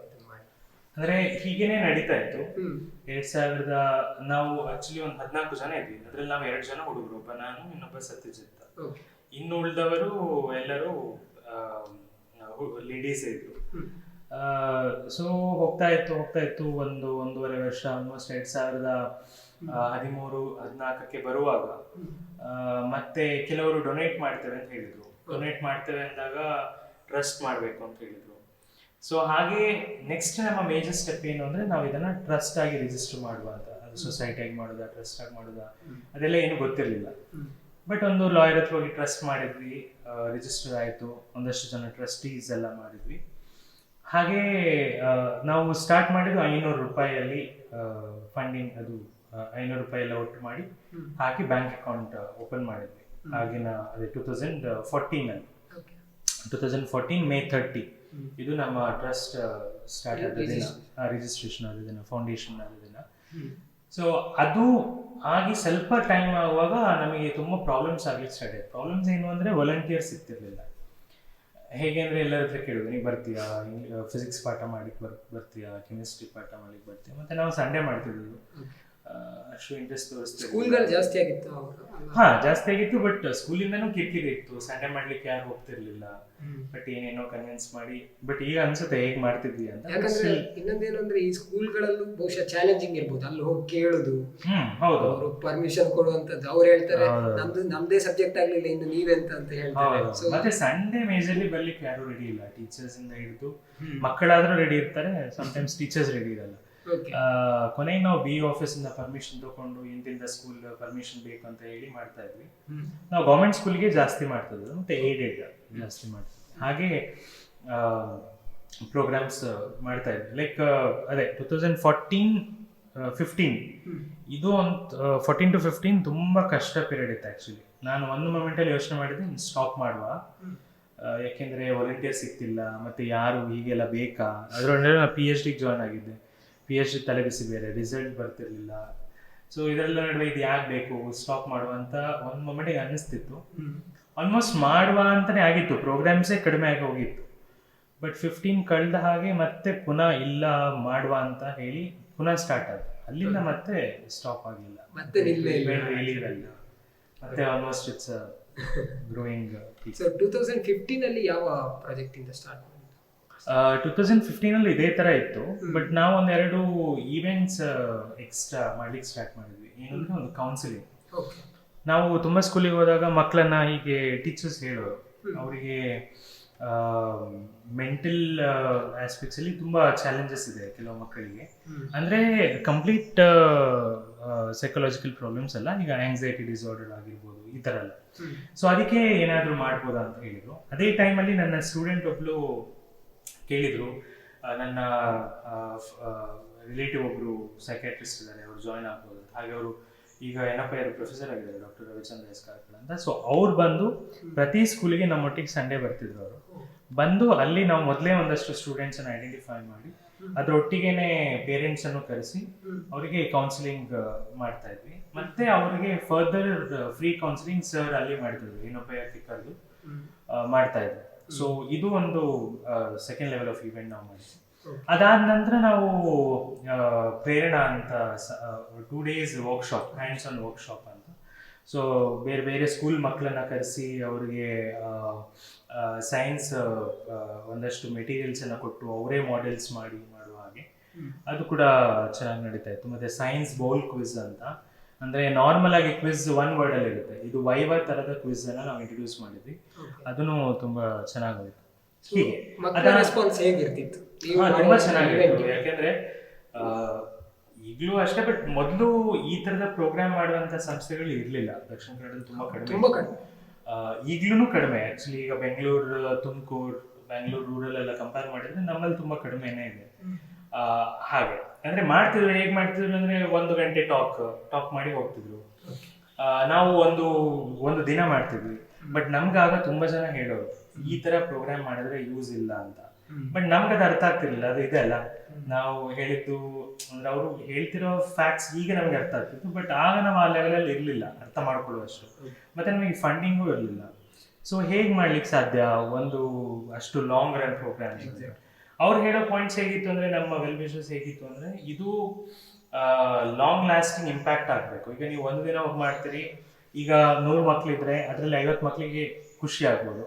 ಇದು ಮಾಡಿ? ಅಂದ್ರೆ ಹೀಗೇನೆ ನಡೀತಾ ಇತ್ತು. 2000 ನಾವು ಆಕ್ಚುಲಿ ಒಂದು 14 ಜನ ಇದ್ವಿ. ಅದ್ರಲ್ಲಿ ನಾವು 2 ಜನ ಹುಡುಗರು, ಒಬ್ಬ ನಾನು, ಇನ್ನೊಬ್ಬ ಸತ್ಯಜಿತ್. ಇನ್ನು ಉಳಿದವರು ಎಲ್ಲರೂ ಲೇಡೀಸ್ ಇದ್ರು. ಸೊ ಹೋಗ್ತಾ ಇತ್ತು ಒಂದೂವರೆ ವರ್ಷ, ಆಲ್ಮೋಸ್ಟ್ 2013-14ಕ್ಕೆ ಬರುವಾಗ ಮತ್ತೆ ಕೆಲವರು ಡೊನೇಟ್ ಮಾಡ್ತೇವೆ ಅಂತ ಹೇಳಿದ್ರು. ಡೊನೇಟ್ ಮಾಡ್ತೇವೆ ಅಂದಾಗ ಟ್ರಸ್ಟ್ ಮಾಡಬೇಕು ಅಂತ ಹೇಳಿದ್ರು. ಸೊ ಹಾಗೆ ನೆಕ್ಸ್ಟ್ ನಮ್ಮ ಮೇಜರ್ ಸ್ಟೆಪ್ ಏನು ಅಂದ್ರೆ, ನಾವು ಇದನ್ನ ಟ್ರಸ್ಟ್ ಆಗಿ ರಿಜಿಸ್ಟರ್ ಮಾಡುವ ಅಂತ. ಅದು ಸೊಸೈಟಿ ಆಗಿ ಮಾಡೋದಾ, ಟ್ರಸ್ಟ್ ಆಗಿ ಮಾಡೋದಾ, ಅದೆಲ್ಲ ಏನು ಗೊತ್ತಿರಲಿಲ್ಲ. ಬಟ್ ಒಂದು ಲಾಯರ್ ಹತ್ರ ಹೋಗಿ ಟ್ರಸ್ಟ್ ಮಾಡಿದ್ವಿ, ರಿಜಿಸ್ಟರ್ ಆಯಿತು. ಒಂದಷ್ಟು ಜನ ಟ್ರಸ್ಟೀಸ್ ಎಲ್ಲ ಮಾಡಿದ್ವಿ. ಹಾಗೆ ನಾವು ಸ್ಟಾರ್ಟ್ ಮಾಡಿದ್ದು 500 ರೂಪಾಯಿಯಲ್ಲಿ ಫಂಡಿಂಗ್. ಅದು 500 ರೂಪಾಯಿ ಎಲ್ಲ ಒಟ್ಟು ಮಾಡಿ ಹಾಕಿ ಬ್ಯಾಂಕ್ ಅಕೌಂಟ್ ಓಪನ್ ಮಾಡಿದ್ವಿ. ಆಗಿನ ಅದೇ 2014 ಮೇ 30 ಇದು ನಮ್ಮ ಟ್ರಸ್ಟ್ ಸ್ಟಾರ್ಟ್ ಆದ ದಿನ, ರಿಜಿಸ್ಟ್ರೇಷನ್ ಆದ ದಿನ, ಫೌಂಡೇಶನ್ ಆದ ದಿನ. ಸೊ ಅದು ಆಗಿ ಸ್ವಲ್ಪ ಟೈಮ್ ಆಗುವಾಗ ನಮಗೆ ತುಂಬ ಪ್ರಾಬ್ಲಮ್ಸ್ ಆಗ್ಲಿಕ್ಕೆ ಸ್ಟಾರ್ಟ್ ಆಯ್ತು. ಪ್ರಾಬ್ಲಮ್ಸ್ ಏನು ಅಂದರೆ ವಾಲಂಟಿಯರ್ಸ್ ಸಿಗ್ತಿರ್ಲಿಲ್ಲ. ಹೇಗೆ ಅಂದರೆ ಎಲ್ಲರ ಹತ್ರ ಕೇಳೋದು, ನೀವು ಬರ್ತೀಯಾ, ಫಿಸಿಕ್ಸ್ ಪಾಠ ಮಾಡ್ಲಿಕ್ಕೆ ಬರ್ತೀಯಾ, ಕೆಮಿಸ್ಟ್ರಿ ಪಾಠ ಮಾಡ್ಲಿಕ್ಕೆ ಬರ್ತೀಯಾ. ಮತ್ತು ನಾವು ಸಂಡೇ ಮಾಡ್ತಿದ್ದೆವು, ಅಷ್ಟು ಇಂಟ್ರೆಸ್ಟ್ ತೋರಿಸ್ತೀವಿ. ಸ್ಕೂಲ್ಗಳು ಜಾಸ್ತಿ ಆಗಿತ್ತು ಅವಾಗ? ಹಾ, ಜಾಸ್ತಿ ಆಗಿತ್ತು. ಬಟ್ ಸ್ಕೂಲಿಂದನೂ ಕಿರಿಕಿರಿ ಇತ್ತು, ಸಂಡೇ ಮಾಡ್ಲಿಕ್ಕೆ ಯಾರು ಹೋಗ್ತಿರ್ಲಿಲ್ಲ. ಬಟ್ ಏನೇನೋ ಕನ್ವಿನ್ಸ್ ಮಾಡಿ, ಬಟ್ ಈಗ ಅನ್ಸುತ್ತೆ ಹೇಗೆ ಮಾಡ್ತಿದ್ವಿ ಅಂತ. ಯಾಕಂದ್ರೆ ಇನ್ನೊಂದೇನು ಅಂದ್ರೆ ಈ ಸ್ಕೂಲ್ಗಳಲ್ಲೂ ಬಹುಶಃ ಚಾಲೆಂಜಿಂಗ್ ಇರ್ಬೋದು, ಅಲ್ಲಿ ಹೋಗಿ ಕೇಳುದು, ಹೌದು, ಅವರು ಪರ್ಮಿಷನ್ ಕೊಡುವಂತದ್ದು. ಅವ್ರು ಹೇಳ್ತಾರೆ ನಮ್ದೇ ಸಬ್ಜೆಕ್ಟ್ ಆಗ್ಲಿಲ್ಲ, ಇನ್ನು ನೀವೆಂತ ಅಂತ ಹೇಳ್ತಾರೆ. ಮತ್ತೆ ಸಂಡೇ ಮೇಜರ್ಲಿ ಬರ್ಲಿಕ್ಕೆ ಯಾರು ರೆಡಿ ಇಲ್ಲ, ಟೀಚರ್ಸ್ ಇಂದ ಹಿಡಿದು ಮಕ್ಕಳಾದ್ರೂ ರೆಡಿ ಇರ್ತಾರೆ, ಸಮ್ಟೈಮ್ಸ್ ಟೀಚರ್ಸ್ ರೆಡಿ ಇರಲ್ಲ. ಕೊನೆಗೆ ನಾವು ಬಿ ಆಫೀಸ್ ಇಂದ ಪರ್ಮಿಷನ್ ತಗೊಂಡು ಇಂತಿಂದ ಸ್ಕೂಲ್ ಪರ್ಮಿಷನ್ ಬೇಕು ಅಂತ ಹೇಳಿ ಮಾಡ್ತಾ ಇದ್ವಿ. ನಾವು ಗೌರ್ಮೆಂಟ್ ಸ್ಕೂಲ್ಗೆ ಜಾಸ್ತಿ ಮಾಡ್ತಿದ್ವಿ, ಮತ್ತೆ ಏಡೆಡ್ ಜಾಸ್ತಿ ಮಾಡ್ತಿದ್ವಿ. ಹಾಗೆ ಪ್ರೋಗ್ರಾಮ್ಸ್ ಮಾಡ್ತಾ ಇದ್ವಿ. ಲೈಕ್ ಅದೇ 2014-15 ಇದು ಒಂದು 14 to 15 ತುಂಬ ಕಷ್ಟ ಪೀರಿಯಡ್ ಇತ್ತು ಆ್ಯಕ್ಚುಲಿ. ನಾನು ಒಂದು ಮೊಮೆಂಟಲ್ಲಿ ಯೋಚನೆ ಮಾಡಿದ್ದೆ ಸ್ಟಾಪ್ ಮಾಡುವ, ಯಾಕೆಂದರೆ ವಾಲಂಟಿಯರ್ ಸಿಗ್ತಿಲ್ಲ, ಮತ್ತು ಯಾರು ಹೀಗೆಲ್ಲ ಬೇಕಾ. ಅದರೊಂದಿಗೆ ನಾನು PhD ಜಾಯ್ನ್ ಆಗಿದ್ದೆ. PhD ತಲೆಬಿಸಿ ಬೇರೆ, ರಿಸಲ್ಟ್ ಬರ್ತಿರ್ಲಿಲ್ಲ. ಸೊ ಇದೆಲ್ಲ ನಡುವೆ ಇದು ಯಾಕೆ ಬೇಕು, ಸ್ಟಾಪ್ ಮಾಡುವ ಅಂತ ಒಂದು ಮೊಮೆಂಟಿಗೆ ಅನ್ನಿಸ್ತಿತ್ತು. ಆಲ್ಮೋಸ್ಟ್ ಮಾಡುವ ಅಂತಲೇ ಆಗಿತ್ತು, ಪ್ರೋಗ್ರಾಮ್ಸೇ ಕಡಿಮೆ ಆಗಿ ಹೋಗಿತ್ತು. ಬಟ್ 15 ಕಳೆದ ಹಾಗೆ ಮತ್ತೆ ಪುನಃ ಇಲ್ಲ ಮಾಡುವ ಅಂತ ಹೇಳಿ ಪುನಃ ಸ್ಟಾರ್ಟ್ ಆಯಿತು. ಅಲ್ಲಿಂದ ಮತ್ತೆ ಸ್ಟಾಪ್ ಆಗಲಿಲ್ಲ, ಮತ್ತೆ ರಿಲೀವ್ ಮತ್ತೆ ಆಲ್ಮೋಸ್ಟ್ ಇಟ್ಸ್ ಗ್ರೋಯಿಂಗ್. ಸೊ 2015 ಅಲ್ಲಿ ಯಾವ ಪ್ರಾಜೆಕ್ಟ್ ಇಂದ ಸ್ಟಾರ್ಟ್ ಮಾಡಿದ್ದು? 2015 ಅಲ್ಲಿ ಇದೇ ತರ ಇತ್ತು. ಬಟ್ ನಾವು ಒಂದೆರಡು ಈವೆಂಟ್ಸ್ ಎಕ್ಸ್ಟ್ರಾ ಮಾಡ್ಲಿಕ್ಕೆ ಸ್ಟಾರ್ಟ್ ಮಾಡಿದ್ವಿ. ಏನಂದ್ರೆ ಒಂದು ಕೌನ್ಸಿಲಿಂಗ್. ನಾವು ತುಂಬ ಸ್ಕೂಲಿಗೆ ಹೋದಾಗ ಮಕ್ಕಳನ್ನ ಹೀಗೆ ಟೀಚರ್ಸ್ ಹೇಳೋರು, ಅವರಿಗೆ ಮೆಂಟಲ್ ಆಸ್ಪೆಕ್ಟ್ಸ್ ಅಲ್ಲಿ ತುಂಬಾ ಚಾಲೆಂಜಸ್ ಇದೆ ಕೆಲವು ಮಕ್ಕಳಿಗೆ. ಅಂದ್ರೆ ಕಂಪ್ಲೀಟ್ ಸೈಕಲಾಜಿಕಲ್ ಪ್ರಾಬ್ಲಮ್ಸ್ ಅಲ್ಲ, ಈಗ ಆಂಗ್ಸೈಟಿ ಡಿಸಾರ್ಡರ್ ಆಗಿರ್ಬೋದು, ಈ ಥರ ಎಲ್ಲ. ಸೊ ಅದಕ್ಕೆ ಏನಾದರೂ ಮಾಡ್ಬೋದಾ ಅಂತ ಹೇಳಿದರು. ಅದೇ ಟೈಮಲ್ಲಿ ನನ್ನ ಸ್ಟೂಡೆಂಟ್ ಒಬ್ಳು ಕೇಳಿದರು, ನನ್ನ ರಿಲೇಟಿವ್ ಒಬ್ಬರು ಸೈಕ್ಯಾಟ್ರಿಸ್ಟ್ ಇದ್ದಾರೆ, ಅವರು ಜಾಯ್ನ್ ಆಗ್ಬೋದು ಅಂತ. ಹಾಗೆ ಅವರು ಈಗ NFIR ಪ್ರೊಫೆಸರ್ ಆಗಿದ್ದಾರೆ, ಡಾಕ್ಟರ್ ರವಿಚಂದ್ರ ಎಸ್ ಕಾರ್ಕಳ ಅಂತ. ಸೊ ಅವ್ರು ಬಂದು ಪ್ರತಿ ಸ್ಕೂಲಿಗೆ ನಮ್ಮೊಟ್ಟಿಗೆ ಸಂಡೇ ಬರ್ತಿದ್ರು. ಅವರು ಬಂದು ಅಲ್ಲಿ ನಾವು ಮೊದಲೇ ಒಂದಷ್ಟು ಸ್ಟೂಡೆಂಟ್ಸನ್ನು ಐಡೆಂಟಿಫೈ ಮಾಡಿ ಅದರೊಟ್ಟಿಗೆನೆ ಪೇರೆಂಟ್ಸನ್ನು ಕರೆಸಿ ಅವರಿಗೆ ಕೌನ್ಸಿಲಿಂಗ್ ಮಾಡ್ತಾ ಇದ್ವಿ. ಮತ್ತೆ ಅವರಿಗೆ ಫರ್ದರ್ ಫ್ರೀ ಕೌನ್ಸಿಲಿಂಗ್ ಸರ್ ಅಲ್ಲಿ ಮಾಡ್ತಿದ್ವಿ, NFIR ಕರೆದು ಮಾಡ್ತಾ ಇದ್ವಿ. ಸೊ ಇದು ಒಂದು ಸೆಕೆಂಡ್ ಲೆವೆಲ್ ಆಫ್ ಇವೆಂಟ್ ನಾವು ಮಾಡಿದ್ವಿ. ಅದಾದ ನಂತರ ನಾವು ಪ್ರೇರಣಾ ಅಂತ 2 days workshop, hands on workshop ಅಂತ. ಸೊ ಬೇರೆ ಬೇರೆ ಸ್ಕೂಲ್ ಮಕ್ಕಳನ್ನ ಕರೆಸಿ ಅವರಿಗೆ ಸೈನ್ಸ್ ಒಂದಷ್ಟು ಮೆಟೀರಿಯಲ್ಸನ್ನು ಕೊಟ್ಟು ಅವರೇ ಮಾಡೆಲ್ಸ್ ಮಾಡುವ ಹಾಗೆ ಅದು ಕೂಡ ಚೆನ್ನಾಗಿ ನಡೀತಾ ಇತ್ತು. ಮತ್ತು ಸೈನ್ಸ್ ಬೌಲ್ ಕ್ವಿಜ್ ಅಂತ, ಅಂದರೆ ನಾರ್ಮಲ್ ಆಗಿ ಕ್ವಿಜ್ 1 ವರ್ಡಲ್ಲಿ ಇರುತ್ತೆ, ಇದು ವೈವಾ ಥರದ ಕ್ವಿಝನ್ನು ನಾವು ಇಂಟ್ರೊಡ್ಯೂಸ್ ಮಾಡಿದ್ವಿ. ಅದನ್ನು ತುಂಬ ಚೆನ್ನಾಗೋಯ್ತು. ಹೀಗೆ ರೆಸ್ಪಾನ್ಸ್ ಹೇಗಿರ್ತಿತ್ತು? ತುಂಬ ಚೆನ್ನಾಗಿತ್ತು. ಯಾಕೆಂದರೆ ಈಗಲೂ ಅಷ್ಟೇ, ಬಟ್ ಮೊದಲು ಈ ಥರದ ಪ್ರೋಗ್ರಾಮ್ ಮಾಡುವಂಥ ಸಂಸ್ಥೆಗಳು ಇರಲಿಲ್ಲ ದಕ್ಷಿಣ ಕನ್ನಡದಲ್ಲಿ, ತುಂಬ ಕಡಿಮೆ. ಈಗಲೂ ಕಡಿಮೆ ಆ್ಯಕ್ಚುಲಿ. ಈಗ ಬೆಂಗಳೂರು, ತುಮಕೂರು, ಬ್ಯಾಂಗ್ಳೂರು ರೂರಲ್ ಎಲ್ಲ ಕಂಪೇರ್ ಮಾಡಿದ್ರೆ ನಮ್ಮಲ್ಲಿ ತುಂಬ ಕಡಿಮೆನೇ ಇದೆ. ಹಾಗೆ ಅಂದರೆ ಮಾಡ್ತಿದ್ರು, ಹೇಗೆ ಮಾಡ್ತಿದ್ರು ಅಂದರೆ 1 ಗಂಟೆ ಟಾಕ್ ಮಾಡಿ ಹೋಗ್ತಿದ್ರು. ನಾವು ಒಂದು ದಿನ ಮಾಡ್ತಿದ್ವಿ. ಬಟ್ ನಮ್ಗೆ ಆಗ ತುಂಬ ಜನ ಹೇಳೋರು ಈ ಥರ ಪ್ರೋಗ್ರಾಮ್ ಮಾಡಿದ್ರೆ ಯೂಸ್ ಇಲ್ಲ ಅಂತ. ಬಟ್ ನಮ್ಗೆ ಅದು ಅರ್ಥ ಆಗ್ತಿರ್ಲಿಲ್ಲ. ಅದು ಇದೆ ಅಲ್ಲ, ನಾವು ಹೇಳಿದ್ದು ಅಂದ್ರೆ ಅವರು ಹೇಳ್ತಿರೋ ಫ್ಯಾಕ್ಟ್ಸ್ ಈಗ ನಮಗೆ ಅರ್ಥ ಆಗ್ತಿತ್ತು. ಬಟ್ ಆಗ ನಾವು ಆ ಲೆವೆಲಲ್ಲಿ ಇರಲಿಲ್ಲ ಅರ್ಥ ಮಾಡ್ಕೊಳ್ಳುವಷ್ಟು. ಮತ್ತೆ ನಮಗೆ ಫಂಡಿಂಗು ಇರಲಿಲ್ಲ. ಸೊ ಹೇಗೆ ಮಾಡ್ಲಿಕ್ಕೆ ಸಾಧ್ಯ ಒಂದು ಅಷ್ಟು ಲಾಂಗ್ ರನ್ ಪ್ರೋಗ್ರಾಮ್? ಅವ್ರು ಹೇಳೋ ಪಾಯಿಂಟ್ಸ್ ಹೇಗಿತ್ತು ಅಂದರೆ, ನಮ್ಮ ವೆಲ್ ವಿಷಸ್ ಹೇಗಿತ್ತು ಅಂದರೆ, ಇದು ಲಾಂಗ್ ಲಾಸ್ಟಿಂಗ್ ಇಂಪ್ಯಾಕ್ಟ್ ಆಗಬೇಕು. ಈಗ ನೀವು ಒಂದು ದಿನ ಹೋಗಿ ಮಾಡ್ತೀರಿ, ಈಗ 100 ಮಕ್ಕಳಿದ್ರೆ ಅದರಲ್ಲಿ 50 ಮಕ್ಕಳಿಗೆ ಖುಷಿ ಆಗ್ಬೋದು,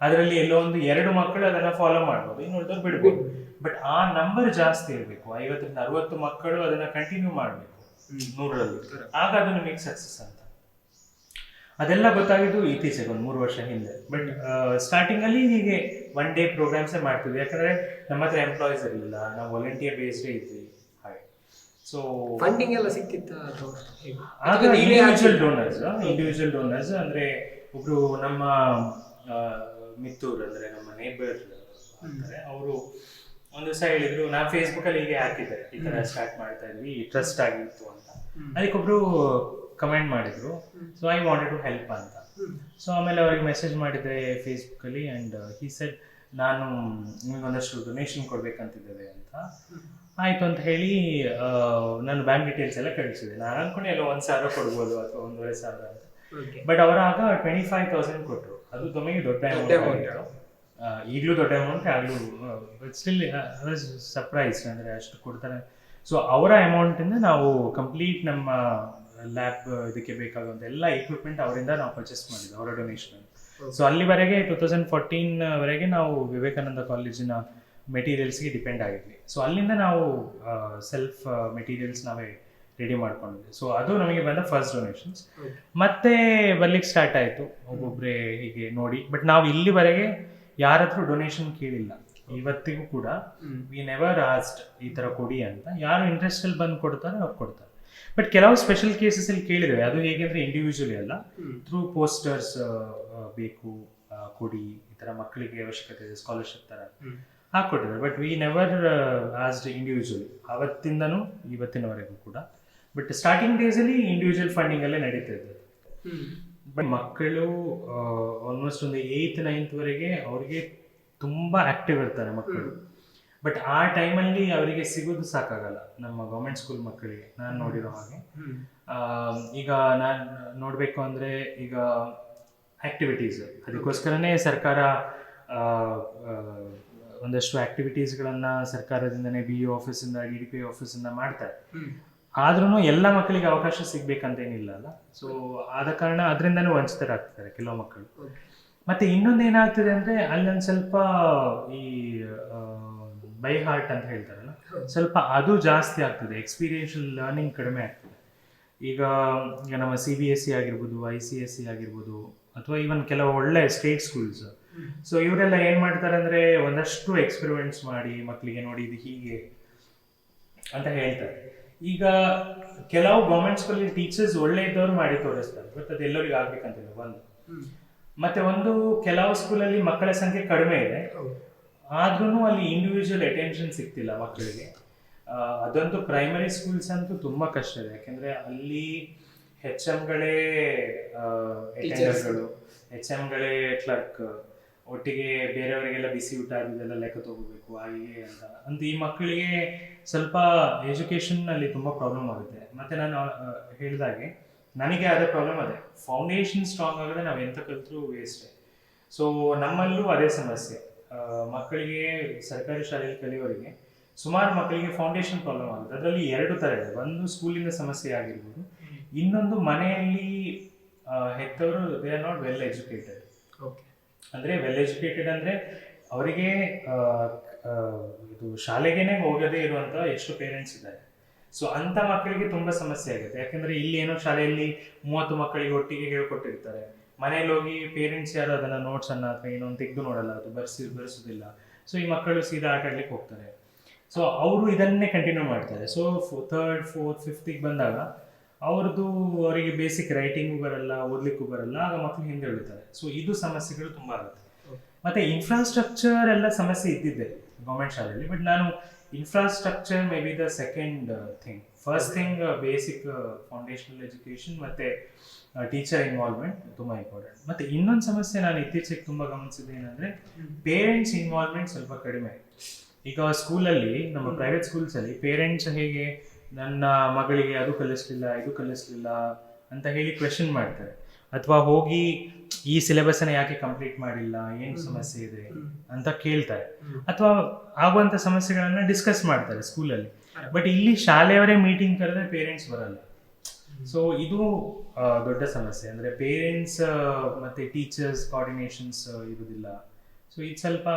ಅದರಲ್ಲಿ ಎಲ್ಲೋ ಒಂದು 2 ಮಕ್ಕಳು ಅದನ್ನು ಫಾಲೋ ಮಾಡ್ಬೋದು, ಇನ್ನುಳಿದವ್ರು ಬಿಡ್ಬೋದು. ಬಟ್ ಆ ನಂಬರ್ ಜಾಸ್ತಿ ಇರಬೇಕು, 50ರಿಂದ 60 ಮಕ್ಕಳು ಅದನ್ನು ಕಂಟಿನ್ಯೂ ಮಾಡಬೇಕು 100ರಲ್ಲಿ, ಆಗ ಅದು ನಿಮಗೆ ಸಕ್ಸಸ್ ಅಂತ. ಅದೆಲ್ಲ ಗೊತ್ತಾಗಿದ್ದು ಇತ್ತೀಚೆಗೆ ಒಂದು 3 ವರ್ಷ ಹಿಂದೆ. ಬಟ್ ಸ್ಟಾರ್ಟಿಂಗಲ್ಲಿ ಹೀಗೆ 1 day ಪ್ರೋಗ್ರಾಮ್ಸೇ ಮಾಡ್ತಿದ್ವಿ. ಯಾಕಂದರೆ ನಮ್ಮ ಹತ್ರ ಎಂಪ್ಲಾಯೀಸ್ ಇರಲಿಲ್ಲ, ನಾವು ವಾಲಂಟಿಯರ್ ಬೇಸ್ಡೇ ಇದ್ವಿ. ಹಾಗೆ ಸೊ ಫಂಡಿಂಗ್ ಎಲ್ಲ ಸಿಕ್ತಿತ್ತ? ಆಗ ಇಂಡಿವಿಜುವಲ್ ಡೋನರ್ಸ್ ಅಂದರೆ ಒಬ್ರು ನಮ್ಮ ಮಿತ್ತೂರು ಅಂದರೆ ನಮ್ಮ ನೇಬರ್ ಅಂತಾರೆ, ಅವರು ಒಂದು ದಿವಸ ಹೇಳಿದ್ರು, ನಾನು ಫೇಸ್ಬುಕ್ಕಲ್ಲಿ ಹೀಗೆ ಹಾಕಿದ್ದೆ ಈ ಥರ ಸ್ಟಾರ್ಟ್ ಮಾಡ್ತಾ ಇದ್ವಿ, ಟ್ರಸ್ಟ್ ಆಗಿತ್ತು ಅಂತ. ಅದಕ್ಕೊಬ್ರು ಕಮೆಂಟ್ ಮಾಡಿದ್ರು, so I wanted to help ಅಂತ. ಸೊ ಆಮೇಲೆ ಅವ್ರಿಗೆ ಮೆಸೇಜ್ ಮಾಡಿದ್ದೆ ಫೇಸ್ಬುಕ್ಕಲ್ಲಿ, ಆ್ಯಂಡ್ ಹಿ ಸೆಡ್, ನಾನು ನಿಮಗೆ ಒಂದಷ್ಟು ಡೊನೇಷನ್ ಕೊಡಬೇಕಂತಿದ್ದೇವೆ ಅಂತ. ಆಯಿತು ಅಂತ ಹೇಳಿ ನಾನು ಬ್ಯಾಂಕ್ ಡೀಟೇಲ್ಸ್ ಎಲ್ಲ ಕಳಿಸಿದೆ. ನಾನು ಅಂದ್ಕೊಂಡು ಎಲ್ಲೋ 1,000 ಕೊಡ್ಬೋದು ಅಥವಾ 1,500 ಅಂತ. ಬಟ್ ಅವರು ಆಗ 25,000 ಕೊಟ್ಟರು. ಅದು ನಮಗೆ ದೊಡ್ಡ ಅಮೌಂಟ್. ಈಗಲೂ ದೊಡ್ಡ ಅಮೌಂಟ್, ಆಗಲೂ but still I was surprised, ಅಂದರೆ ಅಷ್ಟು ಕೊಡ್ತಾರೆ. ಸೊ ಅವರ ಅಮೌಂಟಿಂದ ನಾವು ಕಂಪ್ಲೀಟ್ ನಮ್ಮ ಲ್ಯಾಬ್ ಇದಕ್ಕೆ ಬೇಕಾಗುವಂಥ ಎಲ್ಲ ಇಕ್ವಿಪ್ಮೆಂಟ್ ಅವರಿಂದ ನಾವು ಪರ್ಚೇಸ್ ಮಾಡಿದ್ವಿ, ಅವರ ಡೊನೇಷನ್. ಸೊ ಅಲ್ಲಿವರೆಗೆ 2014 ವರೆಗೆ ನಾವು ವಿವೇಕಾನಂದ ಕಾಲೇಜಿನ ಮೆಟೀರಿಯಲ್ಸ್ಗೆ ಡಿಪೆಂಡ್ ಆಗಿದ್ವಿ. ಸೊ ಅಲ್ಲಿಂದ ನಾವು ಸೆಲ್ಫ್ ಮೆಟೀರಿಯಲ್ಸ್ ನಾವೇ ರೆಡಿ ಮಾಡ್ಕೊಂಡಿದ್ವಿ. ಸೊ ಅದು ನಮಗೆ ಬಂದ ಫಸ್ಟ್ ಡೊನೇಷನ್ಸ್. ಮತ್ತೆ ಬರ್ಲಿಕ್ಕೆ ಸ್ಟಾರ್ಟ್ ಆಯಿತು ಒಬ್ಬೊಬ್ಬರೇ ಹೀಗೆ ನೋಡಿ. ಬಟ್ ನಾವು ಇಲ್ಲಿವರೆಗೆ ಯಾರ ಹತ್ರ ಡೊನೇಷನ್ ಕೇಳಿಲ್ಲ ಇವತ್ತಿಗೂ ಕೂಡ. ವಿ ನೆವರ್ ಆಸ್ಡ್ ಈ ಥರ ಕೊಡಿ ಅಂತ. ಯಾರು ಇಂಟ್ರೆಸ್ಟಲ್ಲಿ ಬಂದು ಕೊಡ್ತಾರೆ ಅವ್ರು ಕೊಡ್ತಾರೆ. ಬಟ್ ಕೆಲವು ಸ್ಪೆಷಲ್ ಕೇಸಸಲ್ಲಿ ಕೇಳಿದ್ದೇವೆ. ಅದು ಹೇಗೆ ಅಂದರೆ ಇಂಡಿವಿಜುವಲಿ ಅಲ್ಲ, ಥ್ರೂ ಪೋಸ್ಟರ್ಸ್ ಬೇಕು ಕೊಡಿ, ಈ ಥರ ಮಕ್ಕಳಿಗೆ ಅವಶ್ಯಕತೆ ಇದೆ ಸ್ಕಾಲರ್ಶಿಪ್ ಥರ ಹಾಕ್ಕೊಟ್ಟಿದ್ದಾರೆ. But we never asked individually ಆವತ್ತಿಂದನೂ ಇವತ್ತಿನವರೆಗೂ ಕೂಡ. ಬಟ್ ಸ್ಟಾರ್ಟಿಂಗ್ ಡೇಸಲ್ಲಿ ಇಂಡಿವಿಜುವಲ್ ಫಂಡಿಂಗಲ್ಲೇ ನಡೀತಾ ಇದ್ದದ್ದು. ಬಟ್ ಮಕ್ಕಳು ಆಲ್ಮೋಸ್ಟ್ ಒಂದು 8th 9th ವರೆಗೆ ಅವರಿಗೆ ತುಂಬ ಆ್ಯಕ್ಟಿವ್ ಇರ್ತಾರೆ ಮಕ್ಕಳು. ಬಟ್ ಆ ಟೈಮಲ್ಲಿ ಅವರಿಗೆ ಸಿಗೋದು ಸಾಕಾಗಲ್ಲ ನಮ್ಮ ಗೌರ್ಮೆಂಟ್ ಸ್ಕೂಲ್ ಮಕ್ಕಳಿಗೆ, ನಾನು ನೋಡಿರೋ ಹಾಗೆ. ಈಗ ನಾನು ನೋಡಬೇಕು ಅಂದರೆ ಈಗ ಆ್ಯಕ್ಟಿವಿಟೀಸ್, ಅದಕ್ಕೋಸ್ಕರನೇ ಸರ್ಕಾರ ಒಂದಷ್ಟು ಆ್ಯಕ್ಟಿವಿಟೀಸ್ಗಳನ್ನು ಸರ್ಕಾರದಿಂದನೇ BE ಆಫೀಸಿಂದ DDP ಆಫೀಸಿಂದ ಮಾಡ್ತಾರೆ. ಆದ್ರೂ ಎಲ್ಲ ಮಕ್ಕಳಿಗೆ ಅವಕಾಶ ಸಿಗ್ಬೇಕಂತೇನಿಲ್ಲ ಅಲ್ಲ. ಸೊ ಆದ ಕಾರಣ ಅದರಿಂದನೂ ವಂಚಿತರಾಗ್ತಾರೆ ಕೆಲವು ಮಕ್ಕಳು. ಮತ್ತೆ ಇನ್ನೊಂದು ಏನಾಗ್ತದೆ ಅಂದರೆ ಅಲ್ಲೊಂದು ಸ್ವಲ್ಪ ಈ ಬೈ ಹಾರ್ಟ್ ಅಂತ ಹೇಳ್ತಾರಲ್ಲ, ಸ್ವಲ್ಪ ಅದು ಜಾಸ್ತಿ ಆಗ್ತದೆ. ಎಕ್ಸ್ಪೀರಿಯನ್ಷಿಯಲ್ ಲರ್ನಿಂಗ್ ಕಡಿಮೆ ಆಗ್ತದೆ. ಈಗ ನಮ್ಮ CBSE ಆಗಿರ್ಬೋದು, ICSE ಆಗಿರ್ಬೋದು, ಅಥವಾ ಈವನ್ ಕೆಲವು ಒಳ್ಳೆ ಸ್ಟೇಟ್ ಸ್ಕೂಲ್ಸ್. ಸೊ ಇವರೆಲ್ಲ ಏನು ಮಾಡ್ತಾರೆ ಅಂದರೆ ಒಂದಷ್ಟು ಎಕ್ಸ್ಪೆರಿಮೆಂಟ್ಸ್ ಮಾಡಿ ಮಕ್ಕಳಿಗೆ ನೋಡಿ ಇದು ಹೀಗೆ ಅಂತ ಹೇಳ್ತಾರೆ. ಈಗ ಕೆಲವು ಗೌರ್ಮೆಂಟ್ ಸ್ಕೂಲಲ್ಲಿ ಟೀಚರ್ಸ್ ಒಳ್ಳೆ ಇದ್ದವ್ರು ಮಾಡಿ ತೋರಿಸ್ತಾರೆ, ಬಟ್ ಅದು ಎಲ್ಲರಿಗೂ ಆಗ್ಬೇಕಂತಿಲ್ಲ ಒಂದು. ಮತ್ತೆ ಒಂದು ಕೆಲವು ಸ್ಕೂಲಲ್ಲಿ ಮಕ್ಕಳ ಸಂಖ್ಯೆ ಕಡಿಮೆ ಇದೆ, ಆದ್ರೂ ಅಲ್ಲಿ ಇಂಡಿವಿಜುವಲ್ ಅಟೆನ್ಷನ್ ಸಿಗ್ತಿಲ್ಲ ಮಕ್ಕಳಿಗೆ. ಅದಂತೂ ಪ್ರೈಮರಿ ಸ್ಕೂಲ್ಸ್ ಅಂತೂ ತುಂಬ ಕಷ್ಟ ಇದೆ. ಯಾಕೆಂದರೆ ಅಲ್ಲಿ HMಗಳೇ ಅಟೆಂಡರ್ಗಳು, HMಗಳೇ ಕ್ಲರ್ಕ್, ಒಟ್ಟಿಗೆ ಬೇರೆಯವರಿಗೆಲ್ಲ ಬಿಸಿ ಊಟ ಅದೆಲ್ಲ ಲೆಕ್ಕ ತಗೋಬೇಕು ಹಾಗೆ ಅಂತ ಈ ಮಕ್ಕಳಿಗೆ ಸ್ವಲ್ಪ ಎಜುಕೇಷನ್ ಅಲ್ಲಿ ತುಂಬ ಪ್ರಾಬ್ಲಮ್ ಆಗುತ್ತೆ. ಮತ್ತೆ ನಾನು ಹೇಳಿದಾಗೆ ನನಗೆ ಅದೇ ಪ್ರಾಬ್ಲಮ್ ಅದೇ, ಫೌಂಡೇಶನ್ ಸ್ಟ್ರಾಂಗ್ ಆಗದೆ ನಾವು ಎಂತ ಕಲಿತ್ರೂ ವೇಸ್ಟೇ. ಸೊ ನಮ್ಮಲ್ಲೂ ಅದೇ ಸಮಸ್ಯೆ. ಮಕ್ಕಳಿಗೆ ಸರ್ಕಾರಿ ಶಾಲೆಯಲ್ಲಿ ಕಲಿಯೋರಿಗೆ ಸುಮಾರು ಮಕ್ಕಳಿಗೆ ಫೌಂಡೇಶನ್ ಪ್ರಾಬ್ಲಮ್ ಆಗುತ್ತೆ. ಅದರಲ್ಲಿ 2 ಥರ ಇದೆ. ಒಂದು ಸ್ಕೂಲಿನ ಸಮಸ್ಯೆ ಆಗಿರ್ಬೋದು, ಇನ್ನೊಂದು ಮನೆಯಲ್ಲಿ ಹೆತ್ತವರು they are not well educated. ಅಂದರೆ ವೆಲ್ ಎಜುಕೇಟೆಡ್ ಅಂದರೆ ಅವರಿಗೆ ಇದು ಶಾಲೆಗೇನೆ ಹೋಗದೇ ಇರುವಂಥ ಎಷ್ಟು ಪೇರೆಂಟ್ಸ್ ಇದ್ದಾರೆ. ಸೊ ಅಂಥ ಮಕ್ಕಳಿಗೆ ತುಂಬ ಸಮಸ್ಯೆ ಆಗುತ್ತೆ. ಯಾಕೆಂದರೆ ಇಲ್ಲಿ ಏನೋ ಶಾಲೆಯಲ್ಲಿ 30 ಮಕ್ಕಳಿಗೆ ಒಟ್ಟಿಗೆ ಹೇಳ್ಕೊಟ್ಟಿರ್ತಾರೆ, ಮನೇಲಿ ಹೋಗಿ ಪೇರೆಂಟ್ಸ್ ಯಾರು ಅದನ್ನು ನೋಟ್ಸನ್ನು ಅಥವಾ ಏನೋ ತೆಗೆದು ನೋಡಲ್ಲ, ಅದು ಬರೆಸೋದಿಲ್ಲ. ಸೊ ಈ ಮಕ್ಕಳು ಸೀದಾ ಆಟ ಆಡ್ಲಿಕ್ಕೆ ಹೋಗ್ತಾರೆ. ಸೊ ಅವರು ಇದನ್ನೇ ಕಂಟಿನ್ಯೂ ಮಾಡ್ತಾರೆ. ಸೊ 3rd 4th 5th ಬಂದಾಗ ಅವರಿಗೆ ಬೇಸಿಕ್ ರೈಟಿಂಗು ಬರಲ್ಲ, ಓದಲಿಕ್ಕೂ ಬರಲ್ಲ, ಆಗ ಮಕ್ಕಳು ಹಿಂದೆ ಉಳಿತಾರೆ. ಸೊ ಇದು ಸಮಸ್ಯೆಗಳು ತುಂಬ ಆಗುತ್ತೆ. ಮತ್ತು ಇನ್ಫ್ರಾಸ್ಟ್ರಕ್ಚರ್ ಎಲ್ಲ ಸಮಸ್ಯೆ ಇದ್ದಿದ್ದೆ ಗೌರ್ಮೆಂಟ್ ಶಾಲೆಯಲ್ಲಿ. ಬಟ್ ನಾನು infrastructure may be the second thing. First thing basic foundational education ಮತ್ತು ಟೀಚರ್ ಇನ್ವಾಲ್ವ್ಮೆಂಟ್ ತುಂಬ ಇಂಪಾರ್ಟೆಂಟ್. ಮತ್ತು ಇನ್ನೊಂದು ಸಮಸ್ಯೆ ನಾನು ಇತ್ತೀಚೆಗೆ ತುಂಬ ಗಮನಿಸಿದೆ ಏನಂದರೆ ಪೇರೆಂಟ್ಸ್ ಇನ್ವಾಲ್ವ್ಮೆಂಟ್ ಸ್ವಲ್ಪ ಕಡಿಮೆ. ಈಗ ಸ್ಕೂಲಲ್ಲಿ, ನಮ್ಮ ಪ್ರೈವೇಟ್ ಸ್ಕೂಲ್ಸಲ್ಲಿ ಪೇರೆಂಟ್ಸ್ ಹೇಗೆ ನನ್ನ ಮಗಳಿಗೆ ಅದು ಕಲಿಸ್ಲಿಲ್ಲ ಇದು ಕಲಿಸ್ಲಿಲ್ಲ ಅಂತ ಹೇಳಿ ಕ್ವೆಶನ್ ಮಾಡ್ತಾರೆ, ಅಥವಾ ಹೋಗಿ ಈ ಸಿಲೆಬಸ್ನ ಯಾಕೆ ಕಂಪ್ಲೀಟ್ ಮಾಡಿಲ್ಲ, ಏನು ಸಮಸ್ಯೆ ಇದೆ ಅಂತ ಕೇಳ್ತಾರೆ, ಅಥವಾ ಆಗುವಂಥ ಸಮಸ್ಯೆಗಳನ್ನು ಡಿಸ್ಕಸ್ ಮಾಡ್ತಾರೆ ಸ್ಕೂಲಲ್ಲಿ. ಬಟ್ ಇಲ್ಲಿ ಶಾಲೆಯವರೇ ಮೀಟಿಂಗ್ ಕರೆದ್ರೆ ಪೇರೆಂಟ್ಸ್ ಬರಲ್ಲ. ಸೊ ಇದು ದೊಡ್ಡ ಸಮಸ್ಯೆ. ಅಂದರೆ ಪೇರೆಂಟ್ಸ್ ಮತ್ತು ಟೀಚರ್ಸ್ ಕೋಆರ್ಡಿನೇಷನ್ಸ್ ಇರೋದಿಲ್ಲ. ಸೊ ಇದು ಸ್ವಲ್ಪ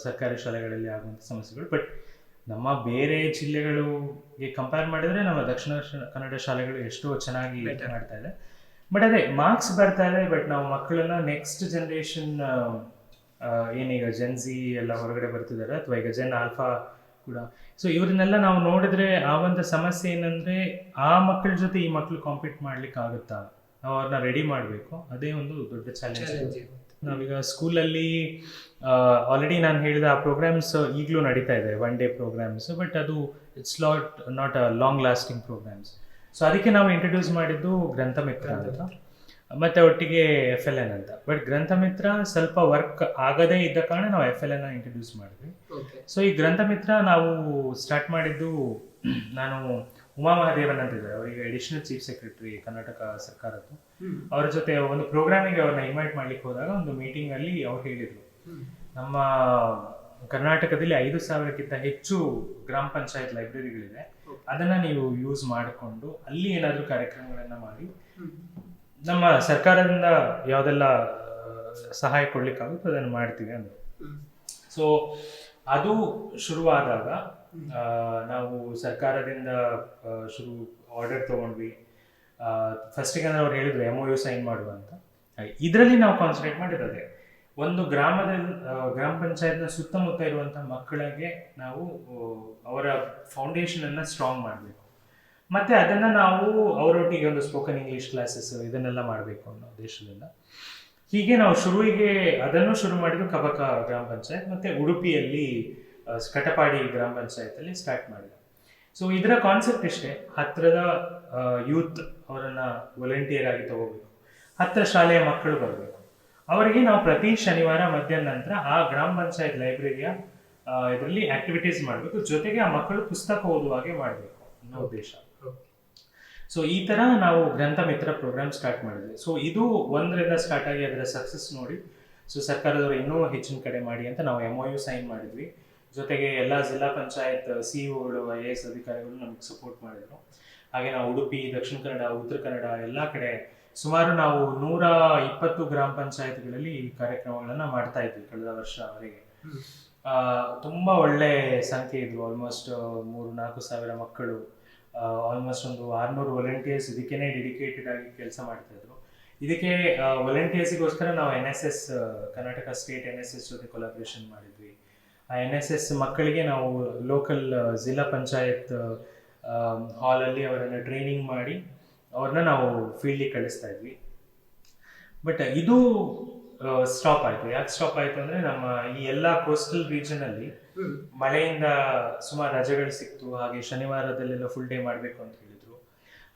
ಸರ್ಕಾರಿ ಶಾಲೆಗಳಲ್ಲಿ ಆಗುವಂಥ ಸಮಸ್ಯೆಗಳು. ಬಟ್ ನಮ್ಮ ಬೇರೆ ಜಿಲ್ಲೆಗಳಿಗೆ ಕಂಪೇರ್ ಮಾಡಿದರೆ ನಮ್ಮ ದಕ್ಷಿಣ ಕನ್ನಡ ಶಾಲೆಗಳು ಎಷ್ಟೋ ಚೆನ್ನಾಗಿ ಮಾಡ್ತಾ ಇದೆ. ಬಟ್ ಅದೇ ಮಾರ್ಕ್ಸ್ ಬರ್ತಾ ಇದೆ. ಬಟ್ ನಾವು ಮಕ್ಕಳನ್ನ ನೆಕ್ಸ್ಟ್ ಜನ್ರೇಷನ್ ಏನೀಗ ಜೆನ್ಸಿ ಎಲ್ಲ ಹೊರಗಡೆ ಬರ್ತಿದ್ದಾರೆ, ಅಥವಾ ಈಗ ಜೆನ್ ಆಲ್ಫಾ ಕೂಡ. ಸೊ ಇವ್ರನ್ನೆಲ್ಲ ನಾವು ನೋಡಿದ್ರೆ ಆಗುವಂಥ ಸಮಸ್ಯೆ ಏನಂದರೆ ಆ ಮಕ್ಕಳ ಜೊತೆ ಈ ಮಕ್ಕಳು ಕಾಂಪೀಟ್ ಮಾಡ್ಲಿಕ್ಕೆ ಆಗುತ್ತಾ, ನಾವು ಅವ್ರನ್ನ ರೆಡಿ ಮಾಡಬೇಕು. ಅದೇ ಒಂದು ದೊಡ್ಡ ಚಾಲೆಂಜ್. ನಾವೀಗ ಸ್ಕೂಲಲ್ಲಿ ಆಲ್ರೆಡಿ ನಾನು ಹೇಳಿದ ಆ ಪ್ರೋಗ್ರಾಮ್ಸ್ ಈಗಲೂ ನಡೀತಾ ಇದೆ, 1 day ಪ್ರೋಗ್ರಾಮ್ಸ್. ಬಟ್ ಅದು it's not a long lasting programmes. So ಅದಕ್ಕೆ ನಾವು ಇಂಟ್ರೊಡ್ಯೂಸ್ ಮಾಡಿದ್ದು ಗ್ರಂಥ ಮಿತ್ರ ಅಂತ. ಮತ್ತೆ ಒಟ್ಟಿಗೆ FLN ಅಂತ. ಬಟ್ ಗ್ರಂಥ ಮಿತ್ರ ಸ್ವಲ್ಪ ವರ್ಕ್ ಆಗದೇ ಇದ್ದ ಕಾರಣ ನಾವು FLN ಇಂಟ್ರೊಡ್ಯೂಸ್ ಮಾಡಿದ್ವಿ. ಸೊ ಈ ಗ್ರಂಥ ಮಿತ್ರ ನಾವು ಸ್ಟಾರ್ಟ್ ಮಾಡಿದ್ದು ನಾನು ಉಮಾ ಮಹಾದೇವನ್ ಅಂತ ಇದ್ದಾರೆ, ಅವರಿಗೆ ಅಡಿಷನಲ್ ಚೀಫ್ ಸೆಕ್ರೆಟರಿ ಕರ್ನಾಟಕ ಸರ್ಕಾರದ್ದು. ಅವ್ರ ಜೊತೆ ಒಂದು ಪ್ರೋಗ್ರಾಮಿಗೆ ಅವ್ರನ್ನ ಇನ್ವೈಟ್ ಮಾಡ್ಲಿಕ್ಕೆ ಹೋದಾಗ ಒಂದು ಮೀಟಿಂಗ್ ಅಲ್ಲಿ ಅವ್ರು ಹೇಳಿದ್ರು, ನಮ್ಮ ಕರ್ನಾಟಕದಲ್ಲಿ 5,000ಕ್ಕಿಂತ ಹೆಚ್ಚು ಗ್ರಾಮ ಪಂಚಾಯತ್ ಲೈಬ್ರರಿಗಳಿದೆ, ಅದನ್ನ ನೀವು ಯೂಸ್ ಮಾಡಿಕೊಂಡು ಅಲ್ಲಿ ಏನಾದರೂ ಕಾರ್ಯಕ್ರಮಗಳನ್ನ ಮಾಡಿ ನಮ್ಮ ಸರ್ಕಾರದಿಂದ ಯಾವುದೆಲ್ಲ ಸಹಾಯ ಕೊಡ್ಲಿಕ್ಕಾಗುತ್ತೆ ಅದನ್ನು ಮಾಡ್ತೀವಿ ಅಂದರು. ಸೊ ಅದು ಶುರುವಾದಾಗ ನಾವು ಸರ್ಕಾರದಿಂದ ಆರ್ಡರ್ ತೊಗೊಂಡ್ವಿ. ಫಸ್ಟಿಗೆ ಅಂದ್ರೆ ಅವ್ರು ಹೇಳಿದ್ರು MOU ಸೈನ್ ಮಾಡುವ ಅಂತ. ಇದರಲ್ಲಿ ನಾವು ಕಾನ್ಸಂಟ್ರೇಟ್ ಮಾಡಿರೋದೆ ಒಂದು ಗ್ರಾಮ ಪಂಚಾಯತ್ನ ಸುತ್ತಮುತ್ತ ಇರುವಂಥ ಮಕ್ಕಳಿಗೆ ನಾವು ಅವರ ಫೌಂಡೇಶನ್ ಅನ್ನ ಸ್ಟ್ರಾಂಗ್ ಮಾಡಬೇಕು, ಮತ್ತೆ ಅದನ್ನ ನಾವು ಅವರೊಟ್ಟಿಗೆ ಒಂದು ಸ್ಪೋಕನ್ ಇಂಗ್ಲಿಷ್ ಕ್ಲಾಸಸ್ ಇದನ್ನೆಲ್ಲ ಮಾಡಬೇಕು ಅನ್ನೋ ಉದ್ದೇಶದಿಂದ ಹೀಗೆ ನಾವು ಅದನ್ನು ಶುರು ಮಾಡಿದ್ದು ಕಬಕ ಗ್ರಾಮ ಪಂಚಾಯತ್, ಮತ್ತೆ ಉಡುಪಿಯಲ್ಲಿ ಕಟಪಾಡಿ ಗ್ರಾಮ ಪಂಚಾಯತ್ ಅಲ್ಲಿ ಸ್ಟಾರ್ಟ್ ಮಾಡಿದೆ. ಸೊ ಇದರ ಕಾನ್ಸೆಪ್ಟ್ ಇಷ್ಟೇ, ಹತ್ತಿರದ ಯೂತ್ ಅವರನ್ನ ವಾಲಂಟಿಯರ್ ಆಗಿ ತಗೋಬೇಕು, ಹತ್ತಿರ ಶಾಲೆಯ ಮಕ್ಕಳು ಬರಬೇಕು, ಅವರಿಗೆ ನಾವು ಪ್ರತಿ ಶನಿವಾರ ಮಧ್ಯಾಹ್ನ ನಂತರ ಆ ಗ್ರಾಮ ಪಂಚಾಯತ್ ಲೈಬ್ರರಿಯ ಇದರಲ್ಲಿ ಆಕ್ಟಿವಿಟೀಸ್ ಮಾಡಬೇಕು, ಜೊತೆಗೆ ಆ ಮಕ್ಕಳು ಪುಸ್ತಕ ಓದುವ ಹಾಗೆ ಮಾಡಬೇಕು ಅನ್ನೋ ಉದ್ದೇಶ. ಸೊ ಈ ತರ ನಾವು ಗ್ರಂಥ ಮಿತ್ರ ಪ್ರೋಗ್ರಾಮ್ ಸ್ಟಾರ್ಟ್ ಮಾಡಿದ್ವಿ. ಸೊ ಇದು 1ರಿಂದ ಸ್ಟಾರ್ಟ್ ಆಗಿ ಅದರ ಸಕ್ಸಸ್ ನೋಡಿ ಸೊ ಸರ್ಕಾರದವರು ಇನ್ನೂ ಹೆಚ್ಚಿನ ಕಡೆ ಮಾಡಿ ಅಂತ ನಾವು MOU ಸೈನ್ ಮಾಡಿದ್ವಿ. ಜೊತೆಗೆ ಎಲ್ಲ ಜಿಲ್ಲಾ ಪಂಚಾಯತ್ CEOಗಳು IAS ಅಧಿಕಾರಿಗಳು ನಮಗೆ ಸಪೋರ್ಟ್ ಮಾಡಿದ್ರು. ಹಾಗೆ ನಾವು ಉಡುಪಿ, ದಕ್ಷಿಣ ಕನ್ನಡ, ಉತ್ತರ ಕನ್ನಡ ಎಲ್ಲ ಕಡೆ ಸುಮಾರು ನಾವು 120 ಗ್ರಾಮ ಪಂಚಾಯತ್ಗಳಲ್ಲಿ ಈ ಕಾರ್ಯಕ್ರಮಗಳನ್ನ ಮಾಡ್ತಾ ಇದ್ವಿ ಕಳೆದ ವರ್ಷವರೆಗೆ. ತುಂಬಾ ಒಳ್ಳೆ ಸಂಖ್ಯೆ ಇದ್ರು, ಆಲ್ಮೋಸ್ಟ್ 3-4 ಸಾವಿರ ಮಕ್ಕಳು, ಆಲ್ಮೋಸ್ಟ್ ಒಂದು 600 ವಾಲಂಟಿಯರ್ಸ್ ಇದಕ್ಕೇನೆ ಡೆಡಿಕೇಟೆಡ್ ಆಗಿ ಕೆಲಸ ಮಾಡ್ತಾ ಇದ್ರು. ಇದಕ್ಕೆ ವಾಲಂಟಿಯರ್ಸ್ಗೋಸ್ಕರ ನಾವು NSS ಕರ್ನಾಟಕ ಸ್ಟೇಟ್ NSS ಜೊತೆ ಕೊಲಾಬ್ರೇಷನ್ ಮಾಡಿದ್ವಿ. ಆ NSS ಮಕ್ಕಳಿಗೆ ನಾವು ಲೋಕಲ್ ಜಿಲ್ಲಾ ಪಂಚಾಯತ್ ಹಾಲಲ್ಲಿ ಅವರನ್ನು ಟ್ರೈನಿಂಗ್ ಮಾಡಿ ಅವ್ರನ್ನ ನಾವು ಫೀಲ್ಡಿಗೆ ಕಳಿಸ್ತಾ ಇದ್ವಿ. ಬಟ್ ಇದು ಸ್ಟಾಪ್ ಆಯಿತು. ಯಾಕೆ ಸ್ಟಾಪ್ ಆಯಿತು ಅಂದರೆ ನಮ್ಮ ಈ ಎಲ್ಲ ಕೋಸ್ಟಲ್ ರೀಜನ್ ಅಲ್ಲಿ ಮಳೆಯಿಂದ ಸುಮಾರು ರಜೆಗಳು ಸಿಕ್ತು, ಹಾಗೆ ಶನಿವಾರದಲ್ಲೆಲ್ಲ ಫುಲ್ ಡೇ ಮಾಡಬೇಕು ಅಂತ ಹೇಳಿದ್ರು.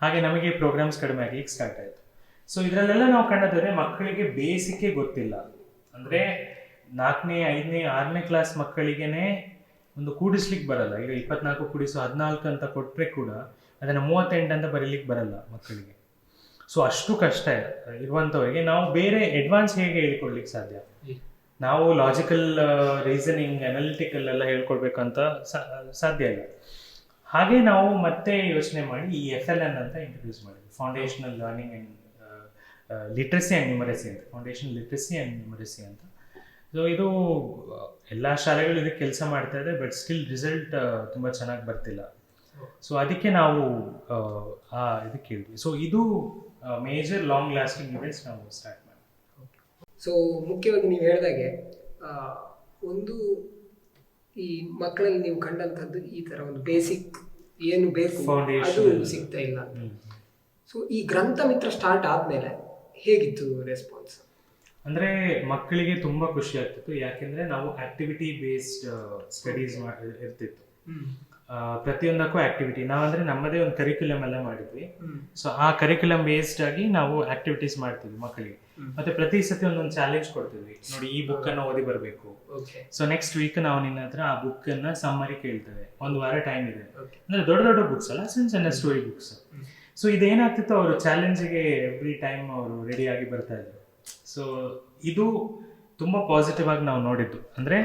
ಹಾಗೆ ನಮಗೆ ಪ್ರೋಗ್ರಾಮ್ಸ್ ಕಡಿಮೆ ಆಗ್ಲಿಕ್ಕೆ ಸ್ಟಾರ್ಟ್ ಆಯಿತು. ಸೊ ಇದರಲ್ಲೆಲ್ಲ ನಾವು ಕಂಡದ್ರೆ ಮಕ್ಕಳಿಗೆ ಬೇಸಿಕ್ಕೇ ಗೊತ್ತಿಲ್ಲ. ಅಂದರೆ 4ನೇ 5ನೇ 6ನೇ ಕ್ಲಾಸ್ ಮಕ್ಕಳಿಗೆನೆ ಒಂದು ಕೂಡಿಸ್ಲಿಕ್ಕೆ ಬರಲ್ಲ. ಈಗ 24 ಕೂಡಿಸು 14 ಅಂತ ಕೊಟ್ಟರೆ ಕೂಡ ಅದನ್ನು 38 ಅಂತ ಬರೀಲಿಕ್ಕೆ ಬರಲ್ಲ ಮಕ್ಕಳಿಗೆ. ಸೊ ಅಷ್ಟು ಕಷ್ಟ ಇರುವಂಥವರಿಗೆ ನಾವು ಬೇರೆ ಅಡ್ವಾನ್ಸ್ ಹೇಗೆ ಹೇಳ್ಕೊಡ್ಲಿಕ್ಕೆ ಸಾಧ್ಯ? ನಾವು ಲಾಜಿಕಲ್ ರೀಸನಿಂಗ್ ಅನಾಲಿಟಿಕಲ್ ಎಲ್ಲ ಹೇಳ್ಕೊಡ್ಬೇಕಂತ ಸಾಧ್ಯ ಇಲ್ಲ. ಹಾಗೆ ನಾವು ಮತ್ತೆ ಯೋಚನೆ ಮಾಡಿ ಈ FLN ಅಂತ ಇಂಟ್ರೊಡ್ಯೂಸ್ ಮಾಡಿದ್ವಿ, foundational learning and literacy and numeracy ಅಂತ, ಫೌಂಡೇಶನಲ್ ಲಿಟ್ರಸಿ ಆ್ಯಂಡ್ ನ್ಯೂಮರಸಿ ಅಂತ. ಸೊ ಇದು ಎಲ್ಲ ಶಾಲೆಗಳು ಇದಕ್ಕೆ ಕೆಲಸ ಮಾಡ್ತಾ ಇದೆ, ಬಟ್ ಸ್ಟಿಲ್ ರಿಸಲ್ಟ್ ತುಂಬ ಚೆನ್ನಾಗಿ ಬರ್ತಿಲ್ಲ. ಸೊ ಅದಕ್ಕೆ ನಾವು ಇದಕ್ಕೆ ಹೇಳಿದ್ವಿ. ಸೊ ಇದು ಮೇಜರ್ ಲಾಂಗ್ ಲಾಸ್ಟಿಂಗ್ ಇವೆಂಟ್ಸ್ ನಾವು ಸ್ಟಾರ್ಟ್ ಮಾಡಿ. ಸೊ ಮುಖ್ಯವಾಗಿ ನೀವು ಹೇಳಿದಾಗೆ ಒಂದು ಈ ಮಕ್ಕಳಲ್ಲಿ ನೀವು ಕಂಡಂಥದ್ದು ಈ ಥರ ಒಂದು ಬೇಸಿಕ್ ಏನು ಬೇಕು ಅದು ಸಿಗ್ತಾ ಇಲ್ಲ. ಸೊ ಈ ಗ್ರಂಥ ಮಿತ್ರ ಸ್ಟಾರ್ಟ್ ಆದಮೇಲೆ ಹೇಗಿತ್ತು ರೆಸ್ಪಾನ್ಸ್? ಅಂದರೆ ಮಕ್ಕಳಿಗೆ ತುಂಬ ಖುಷಿ ಆಗ್ತಿತ್ತು, ಯಾಕೆಂದರೆ ನಾವು ಆಕ್ಟಿವಿಟಿ ಬೇಸ್ಡ್ ಸ್ಟಡೀಸ್ ಇರ್ತಿತ್ತು. ಪ್ರತಿಯೊಂದಕ್ಕೂ ಆಕ್ಟಿವಿಟಿ ನಾವಂದ್ರೆ ನಮ್ಮದೇ ಒಂದು ಕರಿಕ್ಯುಲಮ್ ಎಲ್ಲ ಮಾಡಿದ್ವಿ. ಸೊ ಆ ಕರಿಕ್ಯುಲಮ್ ಬೇಸ್ಡ್ ಆಗಿ ನಾವು ಆಕ್ಟಿವಿಟೀಸ್ ಮಾಡ್ತಿದ್ವಿ ಮಕ್ಕಳಿಗೆ. ಮತ್ತೆ ಪ್ರತಿ ಸತಿ ಒಂದೊಂದು ಚಾಲೆಂಜ್ ಕೊಡ್ತಿದ್ವಿ, ನೋಡಿ ಈ ಬುಕ್ ಅನ್ನ ಓದಿ ಬರಬೇಕು. ಸೊ ನೆಕ್ಸ್ಟ್ ವೀಕ್ ನಾವು ನಿನ್ನ ಹತ್ರ ಆ ಬುಕ್ ಅನ್ನ ಸಮ್ಮರಿ ಕೇಳ್ತೇವೆ, 1 ವಾರ ಟೈಮ್ ಇದೆ. ಅಂದ್ರೆ ದೊಡ್ಡ ದೊಡ್ಡ ಬುಕ್ಸ್ ಅಲ್ಲ, ಸಣ್ಣ ಸಣ್ಣ ಸ್ಟೋರಿ ಬುಕ್ಸ್. ಸೊ ಇದೇನಾಗ್ತಿತ್ತು, ಅವರು ಚಾಲೆಂಜಿಗೆ ಎವ್ರಿ ಟೈಮ್ ಅವರು ರೆಡಿ ಆಗಿ ಬರ್ತಾ ಇದ್ರು. ಸೊ ಇದು ತುಂಬಾ ಪಾಸಿಟಿವ್ ಆಗಿ ನಾವು ನೋಡಿದ್ದು. ಅಂದ್ರೆ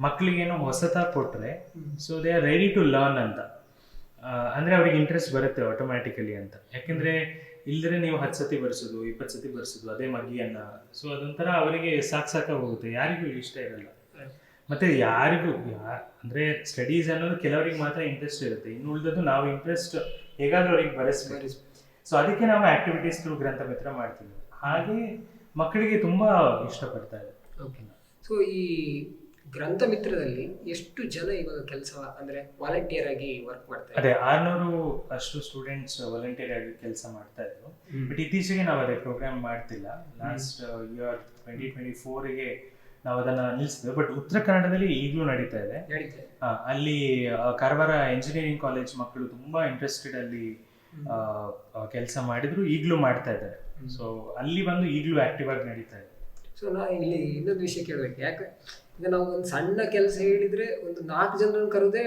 ಮಕ್ಕಳಿಗೇನೋ ಹೊಸತಾಗಿ ಕೊಟ್ರೆ so they are ready to learn ಅಂತ, ಅಂದ್ರೆ ಅವ್ರಿಗೆ ಇಂಟ್ರೆಸ್ಟ್ ಬರುತ್ತೆ ಆಟೋಮ್ಯಾಟಿಕಲಿ ಅಂತ. ಯಾಕೆಂದ್ರೆ ಇಲ್ಲದ್ರೆ ನೀವು 10 ಸತಿ ಬರ್ಸೋದು 20 ಸತಿ ಬರ್ಸೋದು ಅದೇ ಮಗ್ಗಿಯನ್ನ, ಸೊ ಅದೊಂಥರ ಅವರಿಗೆ ಸಾಕಾಗಿ ಹೋಗುತ್ತೆ, ಯಾರಿಗೂ ಇಷ್ಟ ಇರಲ್ಲ. ಮತ್ತೆ ಯಾರಿಗೂ ಅಂದ್ರೆ ಸ್ಟಡೀಸ್ ಅನ್ನೋದು ಕೆಲವರಿಗೆ ಮಾತ್ರ ಇಂಟ್ರೆಸ್ಟ್ ಇರುತ್ತೆ, ಇನ್ನು ಉಳಿದದ್ದು ನಾವು ಇಂಟ್ರೆಸ್ಟ್ ಹೇಗಾದ್ರೂ ಅವ್ರಿಗೆ ಬರೆಸ್ಬೇಕು. ಸೊ ಅದಕ್ಕೆ ನಾವು ಆಕ್ಟಿವಿಟೀಸ್ ಥ್ರೂ ಗ್ರಂಥ ಮಿತ್ರ ಮಾಡ್ತೀವಿ. ಹಾಗೆ ಮಕ್ಕಳಿಗೆ ತುಂಬಾ ಇಷ್ಟಪಡ್ತಾ ಇದೆ. ಸೊ ಈ ಗ್ರಂಥ ಮಿತ್ರದಲ್ಲಿ ಎಷ್ಟು ಜನ ಇವಾಗ ಕೆಲಸ ಅಂದ್ರೆ ವಾಲಂಟಿಯರ್ ಆಗಿ ವರ್ಕ್ ಮಾಡ್ತಾರೆ? ಅದೇ 600 ಅಷ್ಟು ಸ್ಟೂಡೆಂಟ್ಸ್ ವಾಲಂಟಿಯರ್ ಆಗಿ ಕೆಲಸ ಮಾಡ್ತಾ ಇದ್ರು. ಬಟ್ ಇತ್ತೀಚೆಗೆ ನಾವು ಅದೇ ಪ್ರೋಗ್ರಾಮ್ ಮಾಡ್ತಿಲ್ಲ. ಲಾಸ್ಟ್ ಇಯರ್ 2024ಗೆ ನಾವು ಅದನ್ನ ನಿಲ್ಲಿಸಿದ್ವಿ. ಬಟ್ ಉತ್ತರ ಕನ್ನಡದಲ್ಲಿ ಈಗಲೂ ನಡೀತಾ ಇದೆ. ಅಲ್ಲಿ ಕಾರವಾರ ಇಂಜಿನಿಯರಿಂಗ್ ಕಾಲೇಜ್ ಮಕ್ಕಳು ತುಂಬಾ ಇಂಟ್ರೆಸ್ಟೆಡ್ ಅಲ್ಲಿ ಕೆಲಸ ಮಾಡಿದ್ರು, ಈಗಲೂ ಮಾಡ್ತಾ ಇದ್ದಾರೆ. ಸೊ ಅಲ್ಲಿ ಬಂದು ಈಗಲೂ ಆಕ್ಟಿವ್ ಆಗಿ ನಡೀತಾ ಇದೆ. ಸೊ ನಾ ಇಲ್ಲಿ ಇನ್ನೊಂದು ವಿಷಯ ಕೇಳಬೇಕು. ಯಾಕೆ ಈಗ ನಾವು ಒಂದು ಸಣ್ಣ ಕೆಲಸ ಹೇಳಿದರೆ ಒಂದು 4 ಜನರನ್ನು ಕರೆದೇ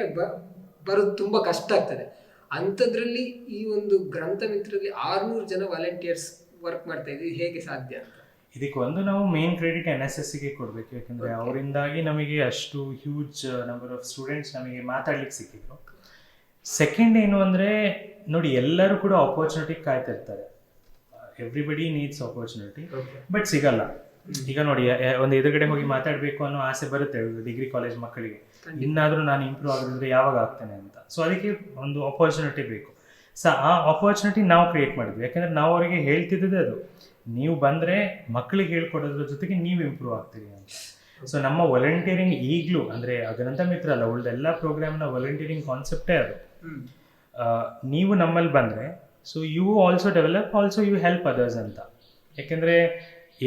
ಬರೋದು ತುಂಬ ಕಷ್ಟ ಆಗ್ತದೆ. ಅಂಥದ್ರಲ್ಲಿ ಈ ಒಂದು ಗ್ರಂಥ ಮಿತ್ರದಲ್ಲಿ 600 ಜನ ವಾಲಂಟಿಯರ್ಸ್ ವರ್ಕ್ ಮಾಡ್ತಾ ಇದ್ದೀವಿ, ಹೇಗೆ ಸಾಧ್ಯ ಅಂತ? ಇದಕ್ಕೆ ಒಂದು ನಾವು ಮೇನ್ ಕ್ರೆಡಿಟ್ NSSಗೆ ಕೊಡಬೇಕು. ಯಾಕಂದರೆ ಅವರಿಂದಾಗಿ ನಮಗೆ ಅಷ್ಟು ಹ್ಯೂಜ್ ನಂಬರ್ ಆಫ್ ಸ್ಟೂಡೆಂಟ್ಸ್ ನಮಗೆ ಮಾತಾಡ್ಲಿಕ್ಕೆ ಸಿಕ್ಕಿದ್ರು. ಸೆಕೆಂಡ್ ಏನು ಅಂದರೆ ನೋಡಿ, ಎಲ್ಲರೂ ಕೂಡ ಆಪರ್ಚುನಿಟಿ ಕಾಯ್ತಿರ್ತಾರೆ. ಎವ್ರಿಬಡಿ ನೀಡ್ಸ್ ಆಪರ್ಚುನಿಟಿ, ಬಟ್ ಸಿಗಲ್ಲ. ಈಗ ನೋಡಿ, ಒಂದು ಎದುರುಗಡೆ ಹೋಗಿ ಮಾತಾಡಬೇಕು ಅನ್ನೋ ಆಸೆ ಬರುತ್ತೆ ಡಿಗ್ರಿ ಕಾಲೇಜ್ ಮಕ್ಕಳಿಗೆ. ಇನ್ನಾದರೂ ನಾನು ಇಂಪ್ರೂವ್ ಆಗಿದ್ರೆ ಯಾವಾಗ ಆಗ್ತೇನೆ ಅಂತ. ಸೊ ಅದಕ್ಕೆ ಒಂದು ಆಪರ್ಚುನಿಟಿ ಬೇಕು. ಸೊ ಆ ಆಪರ್ಚುನಿಟಿ ನಾವು ಕ್ರಿಯೇಟ್ ಮಾಡಿದ್ವಿ. ಯಾಕಂದರೆ ನಾವು ಅವರಿಗೆ ಹೇಳ್ತಿದ್ದೆ ಅದು, ನೀವು ಬಂದರೆ ಮಕ್ಕಳಿಗೆ ಹೇಳ್ಕೊಡೋದ್ರ ಜೊತೆಗೆ ನೀವು ಇಂಪ್ರೂವ್ ಆಗ್ತೀರಿ ಅಂತ. ಸೊ ನಮ್ಮ ವಾಲಂಟಿಯರಿಂಗ್ ಈಗಲೂ ಅಂದರೆ ಗ್ರಂಥ ಮಿತ್ರ ಅಲ್ಲ, ಉಳ್ದೆಲ್ಲ ಪ್ರೋಗ್ರಾಮ್ನ ವಾಲಂಟಿಯರಿಂಗ್ ಕಾನ್ಸೆಪ್ಟೇ ಅದು. ನೀವು ನಮ್ಮಲ್ಲಿ ಬಂದರೆ so you also develop, also you help others ಅಂತ. ಯಾಕೆಂದರೆ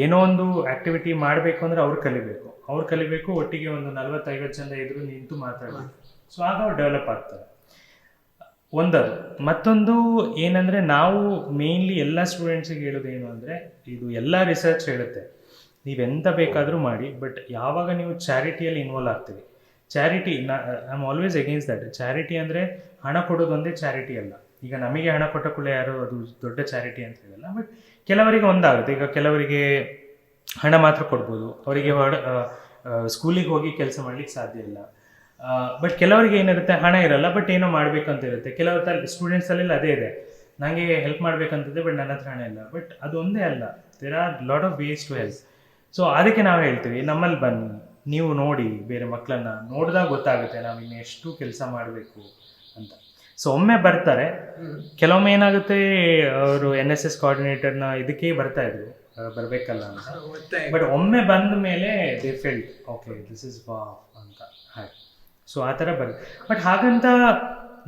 ಏನೋ ಒಂದು ಆ್ಯಕ್ಟಿವಿಟಿ ಮಾಡಬೇಕು ಅಂದರೆ ಅವ್ರು ಕಲಿಬೇಕು, ಒಟ್ಟಿಗೆ ಒಂದು 40-50 ಜನ ಎದುರು ನಿಂತು ಮಾತಾಡಬೇಕು. ಸೊ ಆಗ ಅವ್ರು ಡೆವಲಪ್ ಆಗ್ತಾರೆ. ಒಂದದು. ಮತ್ತೊಂದು ಏನಂದರೆ, ನಾವು ಮೇನ್ಲಿ ಎಲ್ಲ ಸ್ಟೂಡೆಂಟ್ಸಿಗೆ ಹೇಳೋದೇನು ಅಂದರೆ, ಇದು ಎಲ್ಲ ರಿಸರ್ಚ್ ಹೇಳುತ್ತೆ, ನೀವೆಂತ ಬೇಕಾದರೂ ಮಾಡಿ, ಬಟ್ ಯಾವಾಗ ನೀವು ಚಾರಿಟಿಯಲ್ಲಿ ಇನ್ವಾಲ್ವ್ ಆಗ್ತೀವಿ. Charity, I am always against that. Charity ಅಂದರೆ ಹಣ ಕೊಡೋದೊಂದೇ ಚಾರಿಟಿ ಅಲ್ಲ. ಈಗ ನಮಗೆ ಹಣ ಕೊಟ್ಟ ಕೂಡಲೇ ಯಾರು ಅದು ದೊಡ್ಡ ಚಾರಿಟಿ ಅಂತ ಹೇಳಲ್ಲ. ಬಟ್ ಕೆಲವರಿಗೆ ಒಂದಾಗುತ್ತೆ. ಈಗ ಕೆಲವರಿಗೆ ಹಣ ಮಾತ್ರ ಕೊಡ್ಬೋದು, ಅವರಿಗೆ ಸ್ಕೂಲಿಗೆ ಹೋಗಿ ಕೆಲಸ ಮಾಡ್ಲಿಕ್ಕೆ ಸಾಧ್ಯ ಇಲ್ಲ. ಬಟ್ ಕೆಲವರಿಗೆ ಏನಿರುತ್ತೆ, ಹಣ ಇರಲ್ಲ, ಬಟ್ ಏನೋ ಮಾಡ್ಬೇಕಂತ ಇರುತ್ತೆ. ಕೆಲವ್ರ ಸ್ಟೂಡೆಂಟ್ಸಲ್ಲಿ ಅದೇ ಇದೆ, ನನಗೆ ಹೆಲ್ಪ್ ಮಾಡ್ಬೇಕಂತಿದೆ, ಬಟ್ ನನ್ನ ಹತ್ರ ಹಣ ಇಲ್ಲ. ಬಟ್ ಅದು ಒಂದೇ ಅಲ್ಲ, there are lot of ways to help. So ಅದಕ್ಕೆ ನಾವು ಹೇಳ್ತೀವಿ, ನಮ್ಮಲ್ಲಿ ಬನ್ನಿ, ನೀವು ನೋಡಿ, ಬೇರೆ ಮಕ್ಕಳನ್ನ ನೋಡಿದಾಗ ಗೊತ್ತಾಗುತ್ತೆ ನಾವು ಇನ್ನು ಎಷ್ಟು ಕೆಲಸ ಮಾಡಬೇಕು ಅಂತ. ಸೊ ಒಮ್ಮೆ ಬರ್ತಾರೆ. ಕೆಲವೊಮ್ಮೆ ಏನಾಗುತ್ತೆ, ಅವರು NSS ಕೋಆರ್ಡಿನೇಟರ್ನ ಇದಕ್ಕೆ ಬರ್ತಾ ಇದ್ರು, ಬರಬೇಕಲ್ಲ ಅಂತ. ಬಟ್ ಒಮ್ಮೆ ಬಂದ ಮೇಲೆ they felt okay, this is ವಾ ಅಂತ. ಹಾಗೆ ಸೊ ಆ ಥರ ಬರುತ್ತೆ. ಬಟ್ ಹಾಗಂತ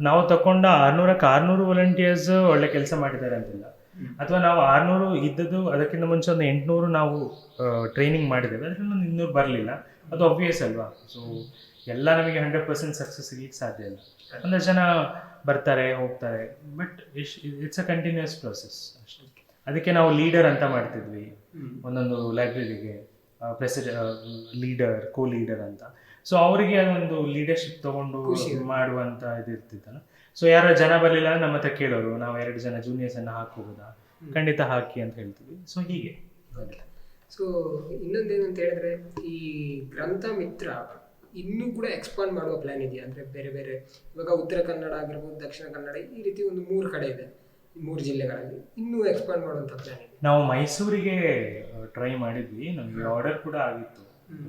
ನಾವು ತಗೊಂಡ 600 ವಾಲಂಟಿಯರ್ಸ್ ಒಳ್ಳೆ ಕೆಲಸ ಮಾಡಿದ್ದಾರೆ ಅಂತಿಲ್ಲ. ಅಥವಾ ನಾವು 600 ಇದ್ದದ್ದು, ಅದಕ್ಕಿಂತ ಮುಂಚೆ ಒಂದು 800 ನಾವು ಟ್ರೈನಿಂಗ್ ಮಾಡಿದ್ದೇವೆ, ಅದರಲ್ಲಿ ಒಂದು 200 ಬರಲಿಲ್ಲ. ಅದು ಆಬ್ವಿಯಸ್ ಅಲ್ವಾ. ಸೊ ಎಲ್ಲ ನಮಗೆ 100% ಸಕ್ಸಸ್ ಸಿಗ್ಲಿಕ್ಕೆ ಸಾಧ್ಯ ಇಲ್ಲ. ಒಂದಷ್ಟು ಜನ ಬರ್ತಾರೆ, ಹೋಗ್ತಾರೆ, but it's a continuous process ಅಷ್ಟೇ. ಅದಕ್ಕೆ ನಾವು ಲೀಡರ್ ಅಂತ ಮಾಡ್ತಿದ್ವಿ ಒಂದೊಂದು ಲೈಬ್ರರಿಗೆ, ಲೀಡರ್, ಕೋ ಲೀಡರ್ ಅಂತ. ಸೊ ಅವರಿಗೆ ಅದೊಂದು ಲೀಡರ್ಶಿಪ್ ತಗೊಂಡು ಮಾಡುವಂಥ ಇದು ಇರ್ತಿತ್ತಲ್ಲ. ಸೊ ಯಾರೋ ಜನ ಬರಲಿಲ್ಲ ನಮ್ಮ ಹತ್ರ ಕೇಳೋರು, ನಾವು 2 ಜನ ಜೂನಿಯರ್ಸನ್ನು ಹಾಕೋಬೋದಾ, ಖಂಡಿತ ಹಾಕಿ ಅಂತ ಹೇಳ್ತೀವಿ. ಸೊ ಹೀಗೆ. ಸೊ ಇನ್ನೊಂದೇನಂತ ಹೇಳಿದ್ರೆ, ಈ ಗ್ರಂಥ ಮಿತ್ರ ಇನ್ನೂ ಕೂಡ ಎಕ್ಸ್ಪಾಂಡ್ ಮಾಡುವ ಪ್ಲಾನ್ ಇದೆಯಾ? ಅಂದರೆ ಬೇರೆ ಬೇರೆ, ಇವಾಗ ಉತ್ತರ ಕನ್ನಡ ಆಗಿರ್ಬೋದು, ದಕ್ಷಿಣ ಕನ್ನಡ, ಈ ರೀತಿ ಒಂದು 3 ಕಡೆ ಇದೆ, 3 ಜಿಲ್ಲೆಗಳಲ್ಲಿ ಇನ್ನೂ ಎಕ್ಸ್ಪಾಂಡ್ ಮಾಡುವಂಥ ಪ್ಲಾನ್ ಇದೆ. ನಾವು ಮೈಸೂರಿಗೆ ಟ್ರೈ ಮಾಡಿದ್ವಿ, ನಮಗೆ ಆರ್ಡರ್ ಕೂಡ ಆಗಿತ್ತು,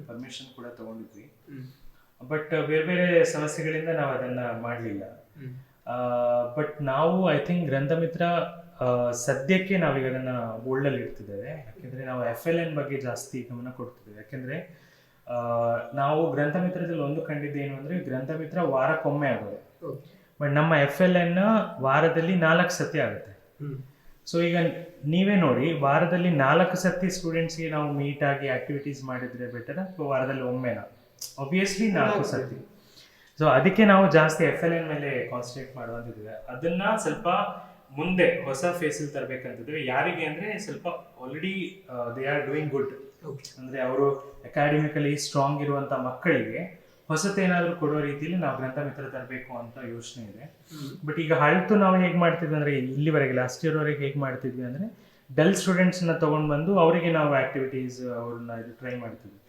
ಪರ್ಮಿಷನ್ ಕೂಡ ತಗೊಂಡಿದ್ವಿ. ಬಟ್ ಬೇರೆ ಬೇರೆ ಸಮಸ್ಯೆಗಳಿಂದ ನಾವು ಅದನ್ನು ಮಾಡಲಿಲ್ಲ. ಬಟ್ ನಾವು ಐ ಥಿಂಕ್ ಗ್ರಂಥ ಮಿತ್ರ ಸದ್ಯಕ್ಕೆ ನಾವೀಗ ಅದನ್ನು ಬೋಲ್ಡಲ್ಲಿ ಇಡ್ತಿದ್ದೇವೆ. ಯಾಕೆಂದರೆ ನಾವು FLN ಬಗ್ಗೆ ಜಾಸ್ತಿ ಗಮನ ಕೊಡ್ತಿದ್ದೇವೆ. ಯಾಕೆಂದರೆ ನಾವು ಗ್ರಂಥ ಮಿತ್ರದಲ್ಲಿ ಒಂದು ಕಂಡಿದ್ದು ಏನು ಅಂದರೆ, ಗ್ರಂಥ ಮಿತ್ರ ವಾರಕ್ಕೊಮ್ಮೆ ಆಗೋದು, ಬಟ್ ನಮ್ಮ FLN ವಾರದಲ್ಲಿ 4 ಸತಿ ಆಗುತ್ತೆ. ಸೊ ಈಗ ನೀವೇ ನೋಡಿ, ವಾರದಲ್ಲಿ 4 ಸತಿ ಸ್ಟೂಡೆಂಟ್ಸ್ಗೆ ನಾವು ಮೀಟ್ ಆಗಿ ಆಕ್ಟಿವಿಟೀಸ್ ಮಾಡಿದರೆ ಬೆಟರ್, ಅಥವಾ ವಾರದಲ್ಲಿ ಒಮ್ಮೆನಾ? ಆಬ್ವಿಯಸ್ಲಿ 4 ಸತಿ. ಸೊ ಅದಕ್ಕೆ ನಾವು ಜಾಸ್ತಿ FLN ಮೇಲೆ ಕಾನ್ಸಂಟ್ರೇಟ್ ಮಾಡುವಂತಿದ್ದೇವೆ. ಅದನ್ನ ಸ್ವಲ್ಪ ಮುಂದೆ ಹೊಸ ಫೇಸಲ್ಲಿ ತರಬೇಕಂತಿದ್ದೇವೆ. ಯಾರಿಗೆ ಅಂದರೆ, ಸ್ವಲ್ಪ already they are doing good, ಅಂದರೆ ಅವರು ಅಕಾಡೆಮಿಕಲಿ ಸ್ಟ್ರಾಂಗ್ ಇರುವಂಥ ಮಕ್ಕಳಿಗೆ ಹೊಸತೇನಾದರೂ ಕೊಡೋ ರೀತಿಯಲ್ಲಿ ನಾವು ಗ್ರಂಥ ಮಿತ್ರ ತರಬೇಕು ಅಂತ ಯೋಚನೆ ಇದೆ. ಬಟ್ ಈಗ ಹಳ್ತು ನಾವು ಹೇಗೆ ಮಾಡ್ತಿದ್ವಿ ಅಂದರೆ, ಇಲ್ಲಿವರೆಗೆ ಲಾಸ್ಟ್ ಇಯರ್ವರೆಗೆ ಹೇಗೆ ಮಾಡ್ತಿದ್ವಿ ಅಂದರೆ, ಡಲ್ ಸ್ಟೂಡೆಂಟ್ಸ್ನ ತೊಗೊಂಡು ಬಂದು ಅವರಿಗೆ ನಾವು ಆ್ಯಕ್ಟಿವಿಟೀಸ್ ಅವ್ರನ್ನ ಇದು ಟ್ರೈ ಮಾಡ್ತಿದ್ವಿ.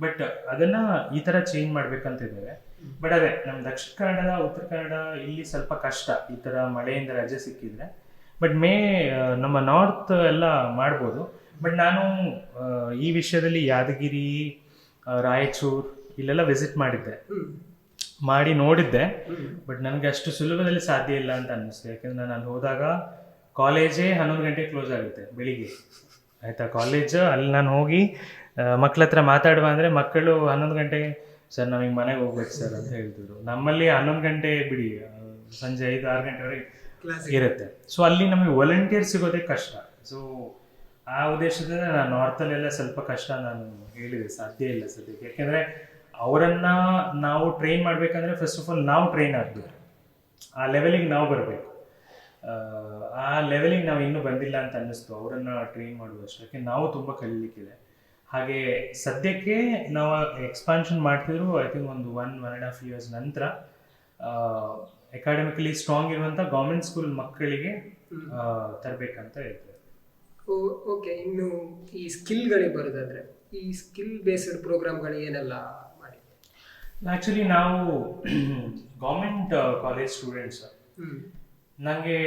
ಬಟ್ ಅದನ್ನು ಈ ಥರ ಚೇಂಜ್ ಮಾಡ್ಬೇಕಂತಿದ್ದೇವೆ. ಬಟ್ ಅದೇ ನಮ್ಮ ದಕ್ಷಿಣ ಕನ್ನಡ, ಉತ್ತರ ಕನ್ನಡ ಇಲ್ಲಿ ಸ್ವಲ್ಪ ಕಷ್ಟ, ಈ ಥರ ಮಳೆಯಿಂದ ರಜೆ ಸಿಕ್ಕಿದ್ರೆ. ಬಟ್ ನಮ್ಮ ನಾರ್ತ್ ಎಲ್ಲ ಮಾಡ್ಬೋದು. ಬಟ್ ನಾನು ಈ ವಿಷಯದಲ್ಲಿ ಯಾದಗಿರಿ, ರಾಯಚೂರು ಇಲ್ಲೆಲ್ಲ ವಿಸಿಟ್ ಮಾಡಿ ನೋಡಿದ್ದೆ. ಬಟ್ ನನಗೆ ಅಷ್ಟು ಸುಲಭದಲ್ಲಿ ಸಾಧ್ಯ ಇಲ್ಲ ಅಂತ ಅನ್ನಿಸ್ತು. ಯಾಕೆಂದರೆ ನಾನು ಹೋದಾಗ ಕಾಲೇಜೇ 11 ಗಂಟೆಗೆ ಕ್ಲೋಸ್ ಆಗುತ್ತೆ ಬೆಳಿಗ್ಗೆ, ಆಯಿತಾ. ಕಾಲೇಜ್ ಅಲ್ಲಿ ನಾನು ಹೋಗಿ ಮಕ್ಕಳ ಹತ್ರ ಮಾತಾಡುವ ಅಂದರೆ, ಮಕ್ಕಳು 11 ಗಂಟೆಗೆ ಸರ್ ನಾವೀಗ ಮನೆಗೆ ಹೋಗ್ಬೇಕು ಸರ್ ಅಂತ ಹೇಳ್ತಿದ್ರು. ನಮ್ಮಲ್ಲಿ 11 ಗಂಟೆ ಬಿಡಿ, ಸಂಜೆ 5-6 ಗಂಟೆವರೆಗೆ ಇರುತ್ತೆ. ಸೊ ಅಲ್ಲಿ ನಮಗೆ ವಾಲಂಟಿಯರ್ ಸಿಗೋದೇ ಕಷ್ಟ. ಸೊ ಆ ಉದ್ದೇಶದಿಂದ ನಾನು ನಾರ್ತಲ್ಲೆಲ್ಲ ಸ್ವಲ್ಪ ಕಷ್ಟ ನಾನು ಹೇಳಿದೆ, ಸಾಧ್ಯ ಇಲ್ಲ ಸದ್ಯಕ್ಕೆ. ಯಾಕೆಂದರೆ ಅವರನ್ನು ನಾವು ಟ್ರೈನ್ ಮಾಡಬೇಕಂದ್ರೆ ಫಸ್ಟ್ ಆಫ್ ಆಲ್ ನಾವು ಟ್ರೈನ್ ಆಗಬೇಕು, ಆ ಲೆವೆಲಿಗೆ ನಾವು ಬರಬೇಕು. ಆ ಲೆವೆಲಿಗೆ ನಾವು ಇನ್ನೂ ಬಂದಿಲ್ಲ ಅಂತ ಅನ್ನಿಸ್ತು ಅವರನ್ನು ಟ್ರೈನ್ ಮಾಡುವಷ್ಟು. ಯಾಕೆ ನಾವು ತುಂಬ ಕಲೀಲಿಕ್ಕಿದೆ. ಹಾಗೆ ಸದ್ಯಕ್ಕೆ ನಾವು ಎಕ್ಸ್ಪಾನ್ಷನ್ ಮಾಡ್ತಿದ್ರು ಐ ಥಿಂಕ್ ಒಂದು 1.5 years ನಂತರ ಅಕಾಡೆಮಿಕಲಿ ಸ್ಟ್ರಾಂಗ್ ಇರುವಂಥ ಗೌರ್ಮೆಂಟ್ ಸ್ಕೂಲ್ ಮಕ್ಕಳಿಗೆ ತರಬೇಕಂತ ಹೇಳ್ತಾರೆ. ಓಕೆ, ಇನ್ನು ಈ ಸ್ಕಿಲ್ಗಳಿಗೆ ಬರೋದಾದ್ರೆ ಈ ಸ್ಕಿಲ್ ಬೇಸ್ಡ್ ಪ್ರೋಗ್ರಾಮ್ಗಳು ಏನೆಲ್ಲ ಮಾಡಿ? ಆ್ಯಕ್ಚುಲಿ ನಾವು ಗೌರ್ಮೆಂಟ್ ಕಾಲೇಜ್ ಸ್ಟೂಡೆಂಟ್ಸ್, ನನಗೆ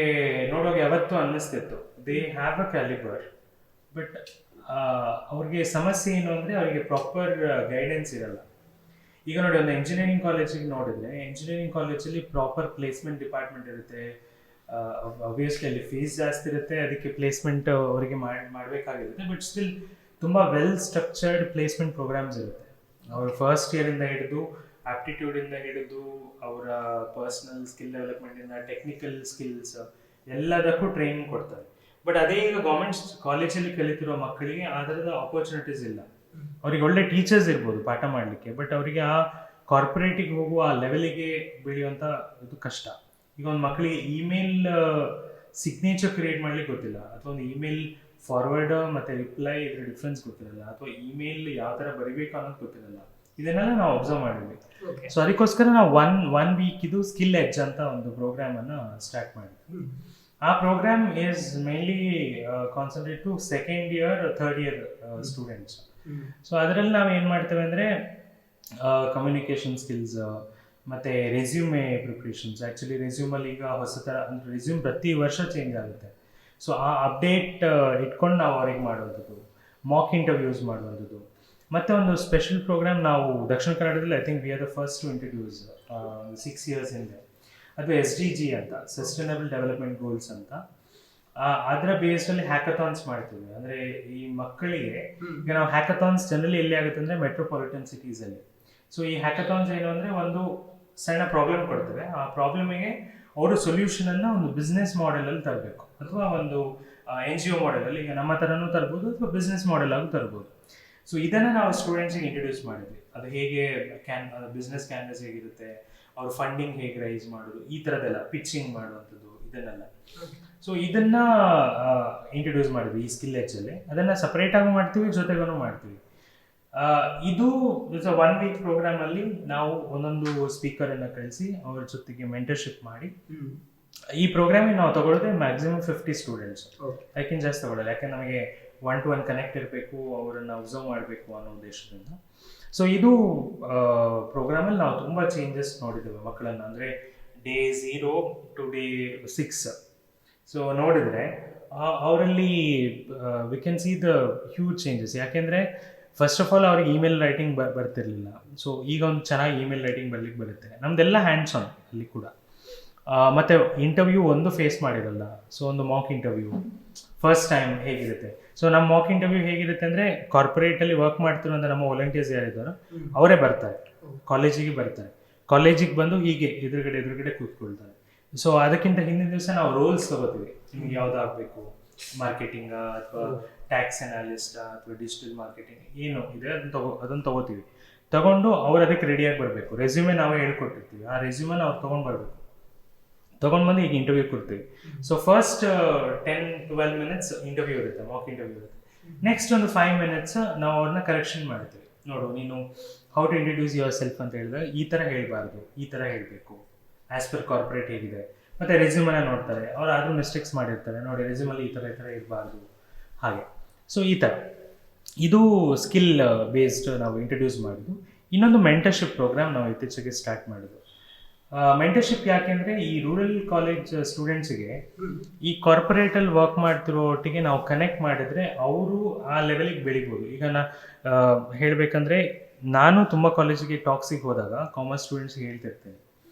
ನೋಡುವಾಗ ಯಾವತ್ತೂ ಅನ್ನಿಸ್ತಿತ್ತು they have a calibre, but ಅವ್ರಿಗೆ ಸಮಸ್ಯೆ ಏನು ಅಂದರೆ ಅವರಿಗೆ ಪ್ರಾಪರ್ ಗೈಡೆನ್ಸ್ ಇರಲ್ಲ. ಈಗ ನೋಡಿ, ಒಂದು ಇಂಜಿನಿಯರಿಂಗ್ ಕಾಲೇಜಿಗೆ ನೋಡಿದ್ರೆ ಇಂಜಿನಿಯರಿಂಗ್ ಕಾಲೇಜಲ್ಲಿ ಪ್ರಾಪರ್ ಪ್ಲೇಸ್ಮೆಂಟ್ ಡಿಪಾರ್ಟ್ಮೆಂಟ್ ಇರುತ್ತೆ. ಅಬ್ವಿಯಸ್ಲಿ ಅಲ್ಲಿ ಫೀಸ್ ಜಾಸ್ತಿ ಇರುತ್ತೆ, ಅದಕ್ಕೆ ಪ್ಲೇಸ್ಮೆಂಟ್ ಅವರಿಗೆ ಮಾಡಬೇಕಾಗಿರುತ್ತೆ. ಬಟ್ ಸ್ಟಿಲ್ ತುಂಬ ವೆಲ್ ಸ್ಟ್ರಕ್ಚರ್ಡ್ ಪ್ಲೇಸ್ಮೆಂಟ್ ಪ್ರೋಗ್ರಾಮ್ಸ್ ಇರುತ್ತೆ. ಅವರು ಫಸ್ಟ್ ಇಯರಿಂದ ಹಿಡಿದು ಆಪ್ಟಿಟ್ಯೂಡಿಂದ ಹಿಡಿದು ಅವರ ಪರ್ಸ್ನಲ್ ಸ್ಕಿಲ್ ಡೆವಲಪ್ಮೆಂಟಿಂದ ಟೆಕ್ನಿಕಲ್ ಸ್ಕಿಲ್ಸ್ ಎಲ್ಲದಕ್ಕೂ ಟ್ರೈನಿಂಗ್ ಕೊಡ್ತಾರೆ. ಬಟ್ ಅದೇ ಈಗ ಗೌರ್ಮೆಂಟ್ ಕಾಲೇಜಲ್ಲಿ ಕಲಿತಿರೋ ಮಕ್ಕಳಿಗೆ ಆ ಥರದ ಆಪರ್ಚುನಿಟೀಸ್ ಇಲ್ಲ. ಅವ್ರಿಗೆ ಒಳ್ಳೆ ಟೀಚರ್ಸ್ ಇರ್ಬೋದು ಪಾಠ ಮಾಡಲಿಕ್ಕೆ, ಬಟ್ ಅವರಿಗೆ ಆ ಕಾರ್ಪೊರೇಟಿಗೆ ಹೋಗುವ ಆ ಲೆವೆಲಿಗೆ ಬೆಳೆಯುವಂಥ ಇದು ಕಷ್ಟ. ಈಗ ಒಂದು ಮಕ್ಕಳಿಗೆ ಇಮೇಲ್ ಸಿಗ್ನೇಚರ್ ಕ್ರಿಯೇಟ್ ಮಾಡ್ಲಿಕ್ಕೆ ಗೊತ್ತಿಲ್ಲ, ಅಥವಾ ಒಂದು ಇಮೇಲ್ ಫಾರ್ವರ್ಡ್ ಮತ್ತು ರಿಪ್ಲೈ ಇದ್ರ ಡಿಫ್ರೆನ್ಸ್ ಗೊತ್ತಿರಲ್ಲ, ಅಥವಾ ಇಮೇಲ್ ಯಾವ ಥರ ಬರಿಬೇಕು ಅನ್ನೋದು ಗೊತ್ತಿರಲ್ಲ. ಇದನ್ನೆಲ್ಲ ನಾವು ಅಬ್ಸರ್ವ್ ಮಾಡಿದ್ವಿ. ಸೊ ಅದಕ್ಕೋಸ್ಕರ ನಾವು ಒನ್ ವೀಕ್ ಇದು ಸ್ಕಿಲ್ ಎಡ್ಜ್ ಅಂತ ಒಂದು ಪ್ರೋಗ್ರಾಮನ್ನು ಸ್ಟಾರ್ಟ್ ಮಾಡಿದ್ವಿ. ಆ programme is mainly concentrate to second year third year students. So ಅದರಲ್ಲಿ ನಾವು ಏನು ಮಾಡ್ತೇವೆ ಅಂದರೆ ಕಮ್ಯುನಿಕೇಷನ್ ಸ್ಕಿಲ್ಸ್ ಮತ್ತು ರೆಸ್ಯೂಮೆ ಪ್ರಿಪ್ರೇಷನ್ಸ್. ಆ್ಯಕ್ಚುಲಿ ರೆಸ್ಯೂಮಲ್ಲಿ ಈಗ ಹೊಸ ಥರ ಅಂದರೆ ರೆಸ್ಯೂಮ್ ಪ್ರತಿ ವರ್ಷ ಚೇಂಜ್ ಆಗುತ್ತೆ. ಸೊ ಆ ಅಪ್ಡೇಟ್ ಇಟ್ಕೊಂಡು ನಾವು ಅವ್ರಿಗೆ ಮಾಡುವಂಥದ್ದು, ಮಾಕ್ ಇಂಟರ್ವ್ಯೂಸ್ ಮಾಡುವಂಥದ್ದು. ಮತ್ತು ಒಂದು ಸ್ಪೆಷಲ್ ಪ್ರೋಗ್ರಾಮ್ ನಾವು ದಕ್ಷಿಣ ಕನ್ನಡದಲ್ಲಿ I think we are the first to introduce 6 years ಹಿಂದೆ. ಅದು SDG ಅಂತ, ಸಸ್ಟೈನಬಲ್ ಡೆವಲಪ್ಮೆಂಟ್ ಗೋಲ್ಸ್ ಅಂತ. ಅದರ ಬೇಸ್ಡಲ್ಲಿ ಹ್ಯಾಕಥಾನ್ಸ್ ಮಾಡ್ತೀವಿ. ಅಂದರೆ ಈ ಮಕ್ಕಳಿಗೆ ಈಗ ನಾವು ಹ್ಯಾಕಥಾನ್ಸ್ ಜನರಲಿ ಎಲ್ಲಿ ಆಗುತ್ತೆ ಅಂದರೆ ಮೆಟ್ರೋಪಾಲಿಟನ್ ಸಿಟೀಸಲ್ಲಿ. ಸೊ ಈ ಹ್ಯಾಕಥಾನ್ಸ್ ಏನು ಅಂದರೆ ಒಂದು ಸಣ್ಣ ಪ್ರಾಬ್ಲಮ್ ಕೊಡ್ತೇವೆ, ಆ ಪ್ರಾಬ್ಲಮಿಗೆ ಅವರು ಸೊಲ್ಯೂಷನನ್ನು ಒಂದು ಬಿಸ್ನೆಸ್ ಮಾಡೆಲಲ್ಲಿ ತರಬೇಕು, ಅಥವಾ ಒಂದು NGO ಮಾಡೆಲಲ್ಲಿ, ಈಗ ನಮ್ಮ ಥರನೂ ತರ್ಬೋದು ಅಥವಾ ಬಿಸ್ನೆಸ್ ಮಾಡೆಲ್ ಆಗೂ ತರ್ಬೋದು. ಸೊ ಇದನ್ನು ನಾವು ಸ್ಟೂಡೆಂಟ್ಸಿಗೆ ಇಂಟ್ರಡ್ಯೂಸ್ ಮಾಡಿದ್ವಿ. ಅದು ಹೇಗೆ ಬಿಸ್ನೆಸ್ ಕ್ಯಾನ್ವಸ್ ಹೇಗಿರುತ್ತೆ, ಅವ್ರ ಫಂಡಿಂಗ್ ಹೇಗೆ ರೈಸ್ ಮಾಡೋದು, ಈ ಥರದ್ದೆಲ್ಲ ಪಿಚ್ಚಿಂಗ್ ಮಾಡುವಂಥದ್ದು ಇದನ್ನೆಲ್ಲ. ಸೊ ಇದನ್ನು ಇಂಟ್ರಡ್ಯೂಸ್ ಮಾಡಿದ್ವಿ ಈ ಸ್ಕಿಲ್ ಎಡ್ಜಲ್ಲಿ. ಅದನ್ನು ಸಪ್ರೇಟಾಗೂ ಮಾಡ್ತೀವಿ, ಜೊತೆಗೂ ಮಾಡ್ತೀವಿ. ಇದು 1 week ಪ್ರೋಗ್ರಾಮಲ್ಲಿ ನಾವು ಒಂದೊಂದು ಸ್ಪೀಕರನ್ನು ಕಳಿಸಿ ಅವ್ರ ಜೊತೆಗೆ ಮೆಂಟರ್ಶಿಪ್ ಮಾಡಿ, ಈ ಪ್ರೋಗ್ರಾಮಿಗೆ ನಾವು ತಗೊಳ್ಳೋದೇ ಮ್ಯಾಕ್ಸಿಮಮ್ 50 ಸ್ಟೂಡೆಂಟ್ಸ್. ಅದಕ್ಕಿಂತ ಜಾಸ್ತಿ ತಗೊಳ್ಳಲ್ಲ, ಯಾಕೆಂದ್ರೆ ನಮಗೆ 1-to-1 ಕನೆಕ್ಟ್ ಇರಬೇಕು, ಅವರನ್ನು ಅಬ್ಸರ್ವ್ ಮಾಡಬೇಕು ಅನ್ನೋ ಉದ್ದೇಶದಿಂದ. ಸೊ ಇದು ಪ್ರೋಗ್ರಾಮಲ್ಲಿ ನಾವು ತುಂಬ ಚೇಂಜಸ್ ನೋಡಿದ್ದೇವೆ ಮಕ್ಕಳನ್ನು. ಅಂದರೆ ಡೇ 0 to day 6. ಸೊ ನೋಡಿದರೆ ಅವರಲ್ಲಿ we can see the huge changes. ಯಾಕೆಂದರೆ ಫಸ್ಟ್ ಆಫ್ ಆಲ್ ಅವ್ರಿಗೆ ಇಮೇಲ್ ರೈಟಿಂಗ್ ಬರ್ತಿರ್ಲಿಲ್ಲ. ಸೊ ಈಗ ಒಂದು ಚೆನ್ನಾಗಿ ಇಮೇಲ್ ರೈಟಿಂಗ್ ಬರ್ಲಿಕ್ಕೆ ಬರುತ್ತೆ. ನಮ್ದೆಲ್ಲ ಹ್ಯಾಂಡ್ಸ್ ಆನ್ ಅಲ್ಲಿ ಕೂಡ. ಮತ್ತು ಇಂಟರ್ವ್ಯೂ ಒಂದು ಫೇಸ್ ಮಾಡಿರಲ್ಲ. ಸೊ ಒಂದು ಮಾಕ್ ಇಂಟರ್ವ್ಯೂ ಫಸ್ಟ್ ಟೈಮ್ ಹೇಗಿರುತ್ತೆ. ಸೊ ನಮ್ಮ ಮಾಕ್ ಇಂಟರ್ವ್ಯೂ ಹೇಗಿರುತ್ತೆ ಅಂದರೆ, ಕಾರ್ಪೊರೇಟಲ್ಲಿ ವರ್ಕ್ ಮಾಡ್ತಿರೋಂಥ ನಮ್ಮ ವಾಲಂಟಿಯರ್ಸ್ ಯಾರಿದ್ದಾರೋ ಅವರೇ ಬರ್ತಾರೆ, ಕಾಲೇಜಿಗೆ ಬರ್ತಾರೆ. ಕಾಲೇಜಿಗೆ ಬಂದು ಹೀಗೆ ಎದುರುಗಡೆ ಕೂತ್ಕೊಳ್ತಾರೆ. ಸೊ ಅದಕ್ಕಿಂತ ಹಿಂದಿನ ದಿವಸ ನಾವು ರೋಲ್ಸ್ ತೊಗೋತೀವಿ. ನಿಮ್ಗೆ ಯಾವುದಾಗಬೇಕು, ಮಾರ್ಕೆಟಿಂಗಾ ಅಥವಾ ಟ್ಯಾಕ್ಸ್ ಅನಾಲಿಸ್ಟಾ ಅಥವಾ ಡಿಜಿಟಲ್ ಮಾರ್ಕೆಟಿಂಗ್ ಏನು ಇದೆ ಅದನ್ನು ತೊಗೋತೀವಿ. ತೊಗೊಂಡು ಅವ್ರು ಅದಕ್ಕೆ ರೆಡಿಯಾಗಿ ಬರಬೇಕು. ರೆಸ್ಯೂಮೆ ನಾವೇ ಹೇಳ್ಕೊಟ್ಟಿರ್ತೀವಿ, ಆ ರೆಸ್ಯೂಮನ್ನು ಅವ್ರು ತೊಗೊಂಡು ಬರಬೇಕು. ತೊಗೊಂಡು ಬಂದು ಈಗ ಇಂಟರ್ವ್ಯೂ ಕೊಡ್ತೀವಿ. ಸೊ ಫಸ್ಟ್ 10-12 minutes ಇಂಟರ್ವ್ಯೂ ಇರುತ್ತೆ, ಮಾಕ್ ಇಂಟರ್ವ್ಯೂ ಇರುತ್ತೆ. ನೆಕ್ಸ್ಟ್ ಒಂದು 5 minutes ನಾವು ಅವ್ರನ್ನ ಕರೆಕ್ಷನ್ ಮಾಡ್ತೀವಿ. ನೋಡು, ನೀನು how to introduce yourself ಅಂತ ಹೇಳಿದಾಗ ಈ ಥರ ಹೇಳಬಾರ್ದು, ಈ ಥರ ಹೇಳಬೇಕು, ಆ್ಯಸ್ ಪರ್ ಕಾರ್ಪೊರೇಟ್ ಹೇಗಿದೆ. ಮತ್ತು ರೆಸ್ಯೂಮನ್ನ ನೋಡ್ತಾರೆ, ಅವ್ರು ಆದರೂ ಮಿಸ್ಟೇಕ್ಸ್ ಮಾಡಿರ್ತಾರೆ, ನೋಡಿ ರೆಸ್ಯೂಮಲ್ಲಿ ಈ ಥರ ಇರಬಾರ್ದು, ಹಾಗೆ. ಸೊ ಈ ಥರ ಇದು ಸ್ಕಿಲ್ ಬೇಸ್ಡ್ ನಾವು ಇಂಟ್ರಡ್ಯೂಸ್ ಮಾಡಿದ್ದು. ಇನ್ನೊಂದು ಮೆಂಟರ್ಶಿಪ್ ಪ್ರೋಗ್ರಾಮ್ ನಾವು ಇತ್ತೀಚೆಗೆ ಸ್ಟಾರ್ಟ್ ಮಾಡಿದ್ದು. ಮೆಂಟರ್ಶಿಪ್ ಯಾಕೆಂದರೆ ಈ ರೂರಲ್ ಕಾಲೇಜ್ ಸ್ಟೂಡೆಂಟ್ಸಿಗೆ ಈ ಕಾರ್ಪೊರೇಟಲ್ಲಿ ವರ್ಕ್ ಮಾಡ್ತಿರೋ ಒಟ್ಟಿಗೆ ನಾವು ಕನೆಕ್ಟ್ ಮಾಡಿದರೆ ಅವರು ಆ ಲೆವೆಲಿಗೆ ಬೆಳಿಬೋದು. ಈಗ ಹೇಳಬೇಕಂದ್ರೆ ನಾನು ತುಂಬ ಕಾಲೇಜಿಗೆ ಟಾಕ್ಸಿಗೆ ಹೋದಾಗ ಕಾಮರ್ಸ್ ಸ್ಟೂಡೆಂಟ್ಸ್ಗೆ ಹೇಳ್ತಿರ್ತೇನೆ,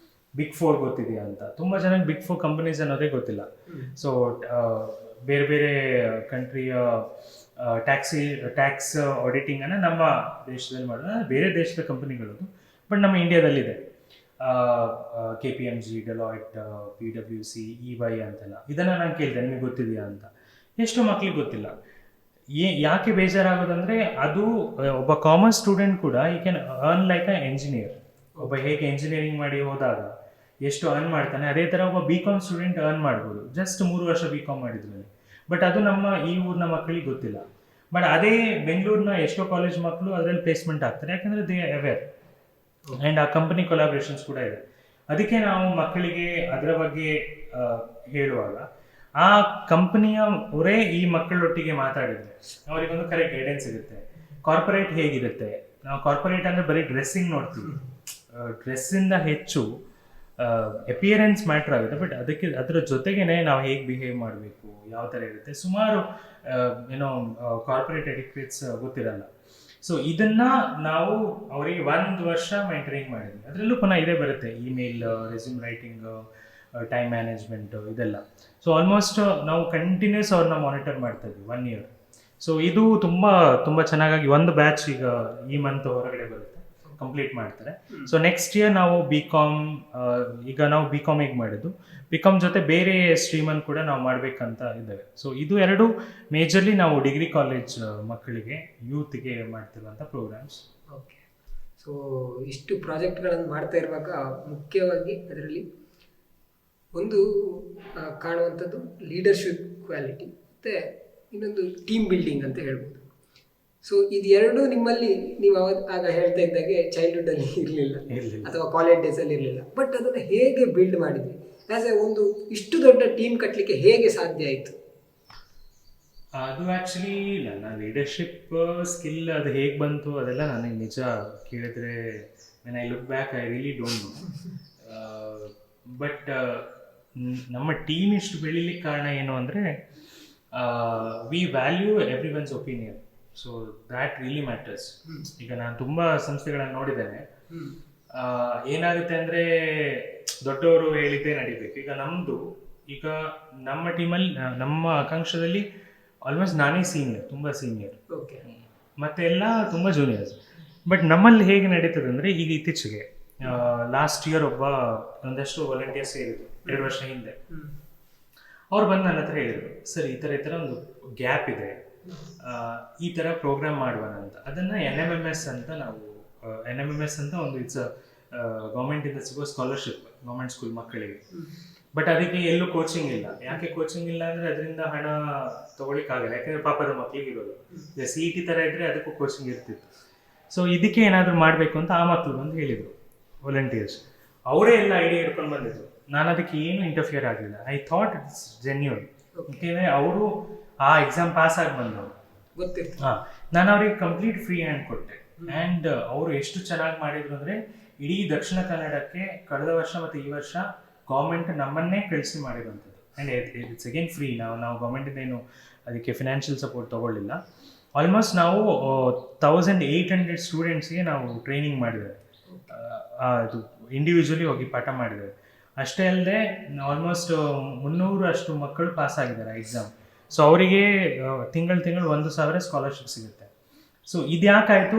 Big 4 ಗೊತ್ತಿದೆಯಾ ಅಂತ. ತುಂಬ ಜನಕ್ಕೆ Big 4 ಕಂಪನೀಸ್ ಅನ್ನೋದೇ ಗೊತ್ತಿಲ್ಲ. ಸೊ ಬೇರೆ ಬೇರೆ ಕಂಟ್ರಿಯ ಟ್ಯಾಕ್ಸ್ ಆಡಿಟಿಂಗನ್ನು ನಮ್ಮ ದೇಶದಲ್ಲಿ ಮಾಡೋದು, ಬೇರೆ ದೇಶದ ಕಂಪನಿಗಳದು, ಬಟ್ ನಮ್ಮ ಇಂಡಿಯಾದಲ್ಲಿದೆ. KPMG, ಡೆಲಾಯ್ಟ್, PwC, EY ಅಂತೆಲ್ಲ. ಇದನ್ನು ನಾನು ಕೇಳಿದೆ, ನಿಮಗೆ ಗೊತ್ತಿದೆಯಾ ಅಂತ. ಎಷ್ಟೋ ಮಕ್ಳಿಗೆ ಗೊತ್ತಿಲ್ಲ. ಯಾಕೆ ಬೇಜಾರಾಗೋದಂದರೆ, ಅದು ಒಬ್ಬ ಕಾಮರ್ಸ್ ಸ್ಟೂಡೆಂಟ್ ಕೂಡ ಈ can earn like a engineer. ಒಬ್ಬ ಹೇಗೆ ಎಂಜಿನಿಯರಿಂಗ್ ಮಾಡಿ ಹೋದಾಗ ಎಷ್ಟು ಅರ್ನ್ ಮಾಡ್ತಾನೆ ಅದೇ ಥರ ಒಬ್ಬ ಬಿ ಕಾಮ್ ಸ್ಟೂಡೆಂಟ್ ಅರ್ನ್ ಮಾಡ್ಬೋದು ಜಸ್ಟ್ 3 ವರ್ಷ ಬಿ ಕಾಮ್ ಮಾಡಿದ್ಮೇಲೆ. ಬಟ್ ಅದು ನಮ್ಮ ಈ ಊರಿನ ಮಕ್ಕಳಿಗೆ ಗೊತ್ತಿಲ್ಲ. ಬಟ್ ಅದೇ ಬೆಂಗಳೂರಿನ ಎಷ್ಟೋ ಕಾಲೇಜ್ ಮಕ್ಕಳು ಅದರಲ್ಲಿ ಪ್ಲೇಸ್ಮೆಂಟ್ ಆಗ್ತಾರೆ, ಯಾಕಂದರೆ ದೇ ಅವೇರ್ ಆ್ಯಂಡ್ ಆ ಕಂಪನಿ ಕೊಲಾಬ್ರೇಷನ್ಸ್ ಕೂಡ ಇದೆ. ಅದಕ್ಕೆ ನಾವು ಮಕ್ಕಳಿಗೆ ಅದರ ಬಗ್ಗೆ ಹೇಳುವಾಗ ಆ ಕಂಪನಿಯವರೇ ಈ ಮಕ್ಕಳೊಟ್ಟಿಗೆ ಮಾತಾಡಿದ್ರೆ ಅವರಿಗೊಂದು ಕರೆಕ್ಟ್ ಗೈಡೆನ್ಸ್ ಸಿಗುತ್ತೆ. ಕಾರ್ಪೊರೇಟ್ ಹೇಗಿರುತ್ತೆ, ನಾವು ಕಾರ್ಪೊರೇಟ್ ಅಂದರೆ ಬರೀ ಡ್ರೆಸ್ಸಿಂಗ್ ನೋಡ್ತೀವಿ, ಡ್ರೆಸ್ಸಿಂದ ಹೆಚ್ಚು ಅಪಿಯರೆನ್ಸ್ ಮ್ಯಾಟ್ರ್ ಆಗುತ್ತೆ. ಬಟ್ ಅದರ ಜೊತೆಗೇನೆ ನಾವು ಹೇಗೆ ಬಿಹೇವ್ ಮಾಡಬೇಕು, ಯಾವ ಥರ ಇರುತ್ತೆ, ಸುಮಾರು ಏನೋ ಕಾರ್ಪೊರೇಟ್ ಎಟಿಕ್ವೇಟ್ಸ್ ಗೊತ್ತಿರಲ್ಲ. ಸೊ ಇದನ್ನ ನಾವು ಅವರಿಗೆ 1 ವರ್ಷ ಮೆಂಟರಿಂಗ್ ಮಾಡಿದ್ವಿ. ಅದರಲ್ಲೂ ಪುನಃ ಇದೇ ಬರುತ್ತೆ, email, resume writing, time management ಇದೆಲ್ಲ. ಸೊ ಆಲ್ಮೋಸ್ಟ್ ನಾವು ಕಂಟಿನ್ಯೂಸ್ ಅವ್ರನ್ನ ಮಾನಿಟರ್ ಮಾಡ್ತಾ ಇದ್ವಿ 1 year. ಸೊ ಇದು ತುಂಬ ತುಂಬ ಚೆನ್ನಾಗಿ ಒಂದು ಬ್ಯಾಚ್ ಈಗ ಈ ಮಂತ್ ಹೊರಗಡೆ ಬರುತ್ತೆ, ಕಂಪ್ಲೀಟ್ ಮಾಡ್ತಾರೆ. ಸೊ ನೆಕ್ಸ್ಟ್ ಇಯರ್ ನಾವು ಬಿ ಕಾಮ್, ಈಗ ನಾವು ಬಿ ಕಾಮ್ ಹೇಗೆ ಮಾಡಿದ್ದು, ಬಿ ಕಾಮ್ ಜೊತೆ ಬೇರೆ ಸ್ಟ್ರೀಮನ್ನು ಕೂಡ ನಾವು ಮಾಡಬೇಕಂತ ಇದ್ದೇವೆ. ಸೊ ಇದು 2 ಮೇಜರ್ಲಿ ನಾವು ಡಿಗ್ರಿ ಕಾಲೇಜ್ ಮಕ್ಕಳಿಗೆ, ಯೂತ್ಗೆ ಮಾಡ್ತಿರುವಂಥ ಪ್ರೋಗ್ರಾಮ್ಸ್. ಓಕೆ. ಸೊ ಇಷ್ಟು ಪ್ರಾಜೆಕ್ಟ್ಗಳನ್ನು ಮಾಡ್ತಾ ಇರುವಾಗ ಮುಖ್ಯವಾಗಿ ಅದರಲ್ಲಿ ಒಂದು ಕಾಣುವಂಥದ್ದು ಲೀಡರ್ಶಿಪ್ ಕ್ವಾಲಿಟಿ, ಮತ್ತು ಇನ್ನೊಂದು ಟೀಮ್ ಬಿಲ್ಡಿಂಗ್ ಅಂತ ಹೇಳ್ಬೋದು. ಸೊ ಇದು 2 ನಿಮ್ಮಲ್ಲಿ ನೀವು ಆಗ ಹೇಳ್ತಾ ಇದ್ದಾಗೆ ಚೈಲ್ಡ್ಹುಡ್ಡಲ್ಲಿ ಇರಲಿಲ್ಲ ಅಥವಾ ಕಾಲೇಜ್ ಡೇಸಲ್ಲಿ ಇರಲಿಲ್ಲ. ಬಟ್ ಅದನ್ನು ಹೇಗೆ ಬಿಲ್ಡ್ ಮಾಡಿದ್ವಿ, ಆ್ಯಸ್ ಎ ಒಂದು ಇಷ್ಟು ದೊಡ್ಡ ಟೀಮ್ ಕಟ್ಟಲಿಕ್ಕೆ ಹೇಗೆ ಸಾಧ್ಯ ಆಯಿತು? ಅದು ಆ್ಯಕ್ಚುಲಿ ನನ್ನ ಲೀಡರ್ಶಿಪ್ ಸ್ಕಿಲ್ ಅದು ಹೇಗೆ ಬಂತು ಅದೆಲ್ಲ ನನಗೆ ನಿಜ ಕೇಳಿದ್ರೆ when I look back I really don't know. But ನಮ್ಮ ಟೀಮ್ ಇಷ್ಟು ಬೆಳಿಲಿಕ್ಕೆ ಕಾರಣ ಏನು ಅಂದರೆ we value everyone's opinion. So that really matters. ಈಗ ನಾನು ತುಂಬ ಸಂಸ್ಥೆಗಳನ್ನು ನೋಡಿದ್ದೇನೆ, ಏನಾಗುತ್ತೆ ಅಂದರೆ ದೊಡ್ಡವರು ಹೇಳಿದ್ದೇ ನಡಿಬೇಕು. ಈಗ ನಮ್ಮದು, ಈಗ ನಮ್ಮ ಟೀಮಲ್ಲಿ, ನಮ್ಮ ಆಕಾಂಕ್ಷದಲ್ಲಿ ಆಲ್ಮೋಸ್ಟ್ ನಾನೇ ಸೀನಿಯರ್, ತುಂಬ ಸೀನಿಯರ್, ಮತ್ತು ಎಲ್ಲ ತುಂಬ ಜೂನಿಯರ್ಸ್. ಬಟ್ ನಮ್ಮಲ್ಲಿ ಹೇಗೆ ನಡೀತದೆ ಅಂದರೆ, ಈಗ ಇತ್ತೀಚೆಗೆ ಲಾಸ್ಟ್ ಇಯರ್ ಒಂದಷ್ಟು ವಾಲಂಟಿಯರ್ಸ್ ಸೇರಿದ್ರು 2 ವರ್ಷ ಹಿಂದೆ. ಅವ್ರು ಬಂದು ನನ್ನ ಹತ್ರ ಹೇಳಿದರು, ಸರ್ ಈ ಥರ ಒಂದು ಗ್ಯಾಪ್ ಇದೆ, ಈ ಥರ ಪ್ರೋಗ್ರಾಮ್ ಮಾಡುವನ ಅಂತ. ಅದನ್ನು NMMS ಅಂತ ನಾವು, NMMS ಅಂತ ಒಂದು ಇಟ್ಸ್ ಗೌರ್ಮೆಂಟಿಂದ ಸಿಗೋ ಸ್ಕಾಲರ್ಶಿಪ್ ಗೌರ್ಮೆಂಟ್ ಸ್ಕೂಲ್ ಮಕ್ಕಳಿಗೆ. ಬಟ್ ಅದಕ್ಕೆ ಎಲ್ಲೂ ಕೋಚಿಂಗ್ ಇಲ್ಲ. ಯಾಕೆ ಕೋಚಿಂಗ್ ಇಲ್ಲ ಅಂದರೆ ಅದರಿಂದ ಹಣ ತೊಗೊಳಿಕ್ಕಾಗಲ್ಲ, ಯಾಕೆಂದರೆ ಪಾಪದ ಮಕ್ಕಳಿಗೆ ಇರೋದು. ಈಗ CET ಥರ ಇದ್ದರೆ ಅದಕ್ಕೂ ಕೋಚಿಂಗ್ ಇರ್ತಿತ್ತು. ಸೊ ಇದಕ್ಕೆ ಏನಾದರೂ ಮಾಡಬೇಕು ಅಂತ ಆ ಮಕ್ಕಳು ಬಂದು ಹೇಳಿದರು, ವಾಲಂಟಿಯರ್ಸ್. ಅವರೇ ಎಲ್ಲ ಐಡಿಯಾ ಹಿಡ್ಕೊಂಡು ಬಂದಿದ್ರು. ನಾನು ಅದಕ್ಕೆ ಏನು ಇಂಟರ್ಫಿಯರ್ ಆಗಲಿಲ್ಲ. I thought it's genuine. ಯಾಕೆಂದರೆ ಅವರು ಆ ಎಕ್ಸಾಮ್ ಪಾಸ್ ಆಗಿ ಬಂದವರು ಗೊತ್ತಿತ್ತು. ನಾನು ಅವ್ರಿಗೆ ಕಂಪ್ಲೀಟ್ ಫ್ರೀ ಹ್ಯಾಂಡ್ ಕೊಟ್ಟೆ. ಆ್ಯಂಡ್ ಅವರು ಎಷ್ಟು ಚೆನ್ನಾಗಿ ಮಾಡಿದ್ರು ಅಂದರೆ, ಇಡೀ ದಕ್ಷಿಣ ಕನ್ನಡಕ್ಕೆ ಕಳೆದ ವರ್ಷ ಮತ್ತು ಈ ವರ್ಷ ಗೌರ್ಮೆಂಟ್ ನಮ್ಮನ್ನೇ ಕಳಿಸಿ ಮಾಡಿರುವಂಥದ್ದು. And it's again free. ನಾವು ಗೌರ್ಮೆಂಟಿಂದ ಏನು ಅದಕ್ಕೆ ಫಿನಾನ್ಷಿಯಲ್ ಸಪೋರ್ಟ್ ತೊಗೊಳ್ಳಿಲ್ಲ. ಆಲ್ಮೋಸ್ಟ್ ನಾವು 1800 ಸ್ಟೂಡೆಂಟ್ಸ್ಗೆ ನಾವು ಟ್ರೈನಿಂಗ್ ಮಾಡಿದ್ದೇವೆ. ಅದು ಇಂಡಿವಿಜುವಲಿ ಹೋಗಿ ಪಾಠ ಮಾಡಿದ್ದೇವೆ. ಅಷ್ಟೇ ಅಲ್ಲದೆ ಆಲ್ಮೋಸ್ಟ್ 300 ಅಷ್ಟು ಮಕ್ಕಳು ಪಾಸ್ ಆಗಿದ್ದಾರೆ ಎಕ್ಸಾಮ್. ಸೊ ಅವರಿಗೆ ತಿಂಗಳು 1,000 ಸ್ಕಾಲರ್ಶಿಪ್ ಸಿಗುತ್ತೆ. ಸೊ ಇದು ಯಾಕಾಯಿತು,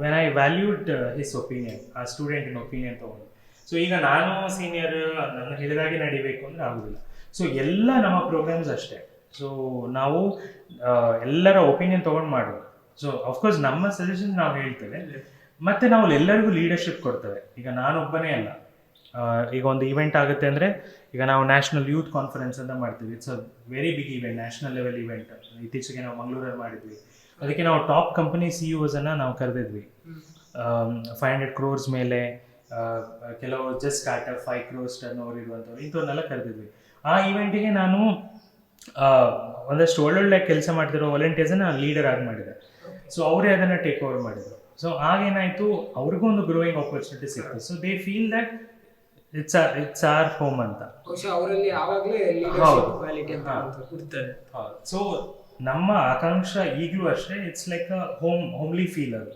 when I valued his opinion, ಆ ಸ್ಟೂಡೆಂಟಿನ ಒಪಿನಿಯನ್ ತೊಗೊಂಡು. ಸೊ ಈಗ ನಾನು ಸೀನಿಯರ್, ನನ್ನ ಹೇಳಿದಾಗೆ ನಡಿಬೇಕು ಅಂದರೆ ಆಗೋದಿಲ್ಲ. ಸೊ ಎಲ್ಲ ನಮ್ಮ ಪ್ರೋಗ್ರಾಮ್ಸ್ ಅಷ್ಟೇ. ಸೊ ನಾವು ಎಲ್ಲರ ಒಪಿನಿಯನ್ ತೊಗೊಂಡು ಮಾಡೋದು. ಸೊ ಅಫ್ಕೋರ್ಸ್ ನಮ್ಮ ಸಜೆಷನ್ ನಾವು ಹೇಳ್ತೇವೆ, ಮತ್ತು ನಾವು ಎಲ್ಲರಿಗೂ ಲೀಡರ್ಶಿಪ್ ಕೊಡ್ತೇವೆ. ಈಗ ನಾನೊಬ್ಬನೇ ಅಲ್ಲ. ಈಗ ಒಂದು ಇವೆಂಟ್ ಆಗುತ್ತೆ ಅಂದರೆ, ಈಗ ನಾವು ನ್ಯಾಷನಲ್ ಯೂತ್ ಕಾನ್ಫರೆನ್ಸ್ ಅಂತ ಮಾಡ್ತೀವಿ. It's a very big event, national level event. ಇತ್ತೀಚೆಗೆ ನಾವು ಮಂಗಳೂರಲ್ಲಿ ಮಾಡಿದ್ವಿ. ಅದಕ್ಕೆ ನಾವು ಟಾಪ್ ಕಂಪನಿ CEOಸನ್ನು ನಾವು ಕರೆದಿದ್ವಿ. 500 crores ಮೇಲೆ, ಕೆಲವು just startup 5 crores turnover ಇರುವಂಥವ್ರು, ಇಂಥವ್ರನ್ನೆಲ್ಲ ಕರೆದಿದ್ವಿ. ಆ ಇವೆಂಟಿಗೆ ನಾನು ಒಂದಷ್ಟು ಒಳ್ಳೊಳ್ಳೆ ಕೆಲಸ ಮಾಡ್ತಿರೋ ವಾಲಂಟಿಯರ್ಸನ್ನು ಲೀಡರ್ ಆಗಿ ಮಾಡಿದೆ. ಸೊ ಅವರೇ ಅದನ್ನು ಟೇಕ್ ಓವರ್ ಮಾಡಿದರು. ಸೊ ಆಗೇನಾಯಿತು, ಅವ್ರಿಗೂ ಒಂದು ಗ್ರೋಯಿಂಗ್ ಆಪರ್ಚುನಿಟಿ ಸಿಕ್ತು. So they feel that it's our home ಅಂತ. ಅವರಲ್ಲಿ ಆವಾಗಲೇ ಲೀಡರ್ಶಿಪ್ ಕ್ವಾಲಿಟಿ ಅಂತ ಇರ್ತದೆ. ಸೊ ನಮ್ಮ ಆಕಾಂಕ್ಷೆ ಈಗಲೂ ಅಷ್ಟೇ, it's like a homely feel ಅದು.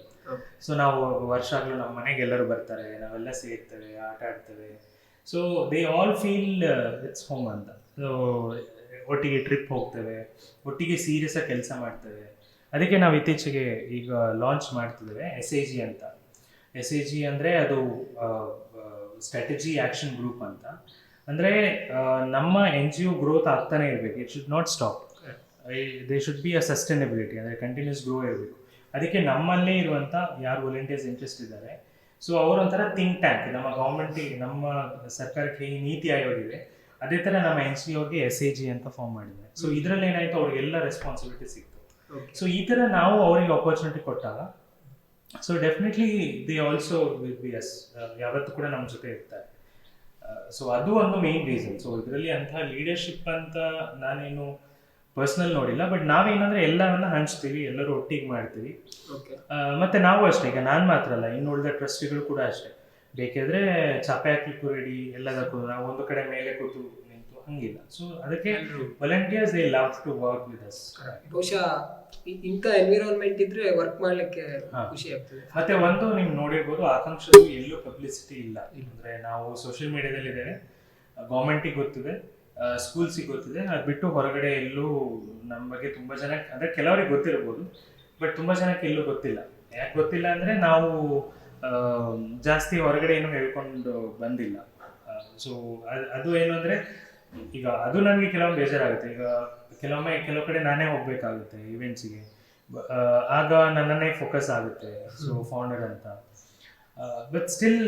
ಸೊ ನಾವು ವರ್ಷಾಗ್ಲೂ ನಮ್ಮ ಮನೆಗೆ ಎಲ್ಲರೂ ಬರ್ತಾರೆ, ನಾವೆಲ್ಲ ಸೇರ್ತೇವೆ, ಆಟ ಆಡ್ತೇವೆ. So they all feel it's home ಅಂತ. ಸೊ ಒಟ್ಟಿಗೆ ಟ್ರಿಪ್ ಹೋಗ್ತೇವೆ, ಒಟ್ಟಿಗೆ ಸೀರಿಯಸ್ ಆಗಿ ಕೆಲಸ ಮಾಡ್ತೇವೆ. ಅದಕ್ಕೆ ನಾವು ಇತ್ತೀಚೆಗೆ ಈಗ ಲಾಂಚ್ ಮಾಡ್ತಿದ್ದೇವೆ SAG ಅಂತ. SAG ಅಂದರೆ ಅದು ಸ್ಟ್ರಾಟಜಿ ಆ್ಯಕ್ಷನ್ ಗ್ರೂಪ್ ಅಂತ. ಅಂದರೆ ನಮ್ಮ NGO ಗ್ರೋತ್ ಆಗ್ತಾನೆ ಇರಬೇಕು. It should not stop. They should be a sustainability, ಅಂದರೆ ಕಂಟಿನ್ಯೂಸ್ ಗ್ರೋ ಇರಬೇಕು. ಅದಕ್ಕೆ ನಮ್ಮಲ್ಲೇ ಇರುವಂಥ ಯಾರು ವಾಲಂಟಿಯರ್ಸ್ ಇಂಟ್ರೆಸ್ಟ್ ಇದ್ದಾರೆ, ಸೊ ಅವರೊಂಥರ ಥಿಂಕ್ ಟ್ಯಾಂಕ್. ನಮ್ಮ ಗೌರ್ಮೆಂಟಿಗೆ, ನಮ್ಮ ಸರ್ಕಾರಕ್ಕೆ ಈ ನೀತಿ ಆಯೋಗ ಇದೆ, ಅದೇ ಥರ ನಮ್ಮ NGOಗೆ SAG ಅಂತ ಫಾರ್ಮ್ ಮಾಡಿದ್ದಾರೆ. ಸೊ ಇದರಲ್ಲಿ ಏನಾಯಿತು, ಅವ್ರಿಗೆಲ್ಲ ರೆಸ್ಪಾನ್ಸಿಬಿಲಿಟಿ ಸಿಕ್ತು. ಸೊ ಈ ಥರ ನಾವು ಅವರಿಗೆ ಆಪರ್ಚುನಿಟಿ ಕೊಟ್ಟಾಗ, so definitely the also will be us, ಯಾವತ್ತೂ ಕೂಡ ನಮ್ಮ ಜೊತೆ ಇರ್ತಾರೆ. ಸೊ ಅದು ಒಂದು ಮೇನ್ ರೀಸನ್. ಸೊ ಇದರಲ್ಲಿ ಅಂಥ ಲೀಡರ್ಶಿಪ್ ಅಂತ ನಾನೇನು ಪರ್ಸ್ನಲ್ ನೋಡಿಲ್ಲ, ಬಟ್ ನಾವೇನಂದ್ರೆ ಎಲ್ಲವನ್ನ ಹಂಚ್ತೀವಿ, ಎಲ್ಲರೂ ಒಟ್ಟಿಗೆ ಮಾಡ್ತೀವಿ. ಮತ್ತೆ ನಾವು ಅಷ್ಟೇ, ಈಗ ನಾನು ಮಾತ್ರ ಅಲ್ಲ, ಇನ್ನು ಉಳಿದ ಟ್ರಸ್ಟಿಗಳು ಕೂಡ ಅಷ್ಟೇ, ಬೇಕಿದ್ರೆ ಚಾಪೆ ಹಾಕ್ಲಿಕ್ಕೂ ರೆಡಿ, ಎಲ್ಲದಕ್ಕೂ ನಾವು ಒಂದು ಕಡೆ ಮೇಲೆ ಕೂತು ನಿಂತು ಹಂಗಿಲ್ಲ. ಸೊ ಅದಕ್ಕೆ volunteers they love to work with us. ಬಹುಶಃ ಇಂಥ ಎನ್ವಿರಾನ್ಮೆಂಟ್ ಇದ್ರೆ ವರ್ಕ್ ಮಾಡ್ಲಿಕ್ಕೆ ಖುಷಿ ಆಗ್ತದೆ. ಮತ್ತೆ ಒಂದು ನೀವು ನೋಡಿರ್ಬೋದು, ಆಕಾಂಕ್ಷೆಗೂ ಎಲ್ಲೂ ಪಬ್ಲಿಸಿಟಿ ಇಲ್ಲ. ಅಂದ್ರೆ ನಾವು ಸೋಷಿಯಲ್ ಮೀಡಿಯಾದಲ್ಲಿ ಇದ್ದೇವೆ, ಗೌರ್ಮೆಂಟಿಗೆ ಗೊತ್ತಿದೆ, ಸ್ಕೂಲ್ಸಿಗೆ ಗೊತ್ತಿದೆ, ಅದು ಬಿಟ್ಟು ಹೊರಗಡೆ ಎಲ್ಲೂ ನಮ್ಮ ಬಗ್ಗೆ ತುಂಬ ಜನಕ್ಕೆ, ಅಂದರೆ ಕೆಲವರಿಗೆ ಗೊತ್ತಿರ್ಬೋದು, ಬಟ್ ತುಂಬ ಜನಕ್ಕೆ ಎಲ್ಲೂ ಗೊತ್ತಿಲ್ಲ. ಯಾಕೆ ಗೊತ್ತಿಲ್ಲ ಅಂದರೆ ನಾವು ಜಾಸ್ತಿ ಹೊರಗಡೆ ಏನು ಹೇಳ್ಕೊಂಡು ಬಂದಿಲ್ಲ. ಸೊ ಅದು ಏನು ಅಂದರೆ, ಈಗ ಅದು ನನಗೆ ಕೆಲವೊಮ್ಮೆ ಬೇಜಾರಾಗುತ್ತೆ. ಈಗ ಕೆಲವು ಕಡೆ ನಾನೇ ಹೋಗ್ಬೇಕಾಗುತ್ತೆ ಇವೆಂಟ್ಸಿಗೆ, ಆಗ ನನ್ನನ್ನೇ ಫೋಕಸ್ ಆಗುತ್ತೆ, ಸೊ ಫೌಂಡರ್ ಅಂತ. ಬಟ್ ಸ್ಟಿಲ್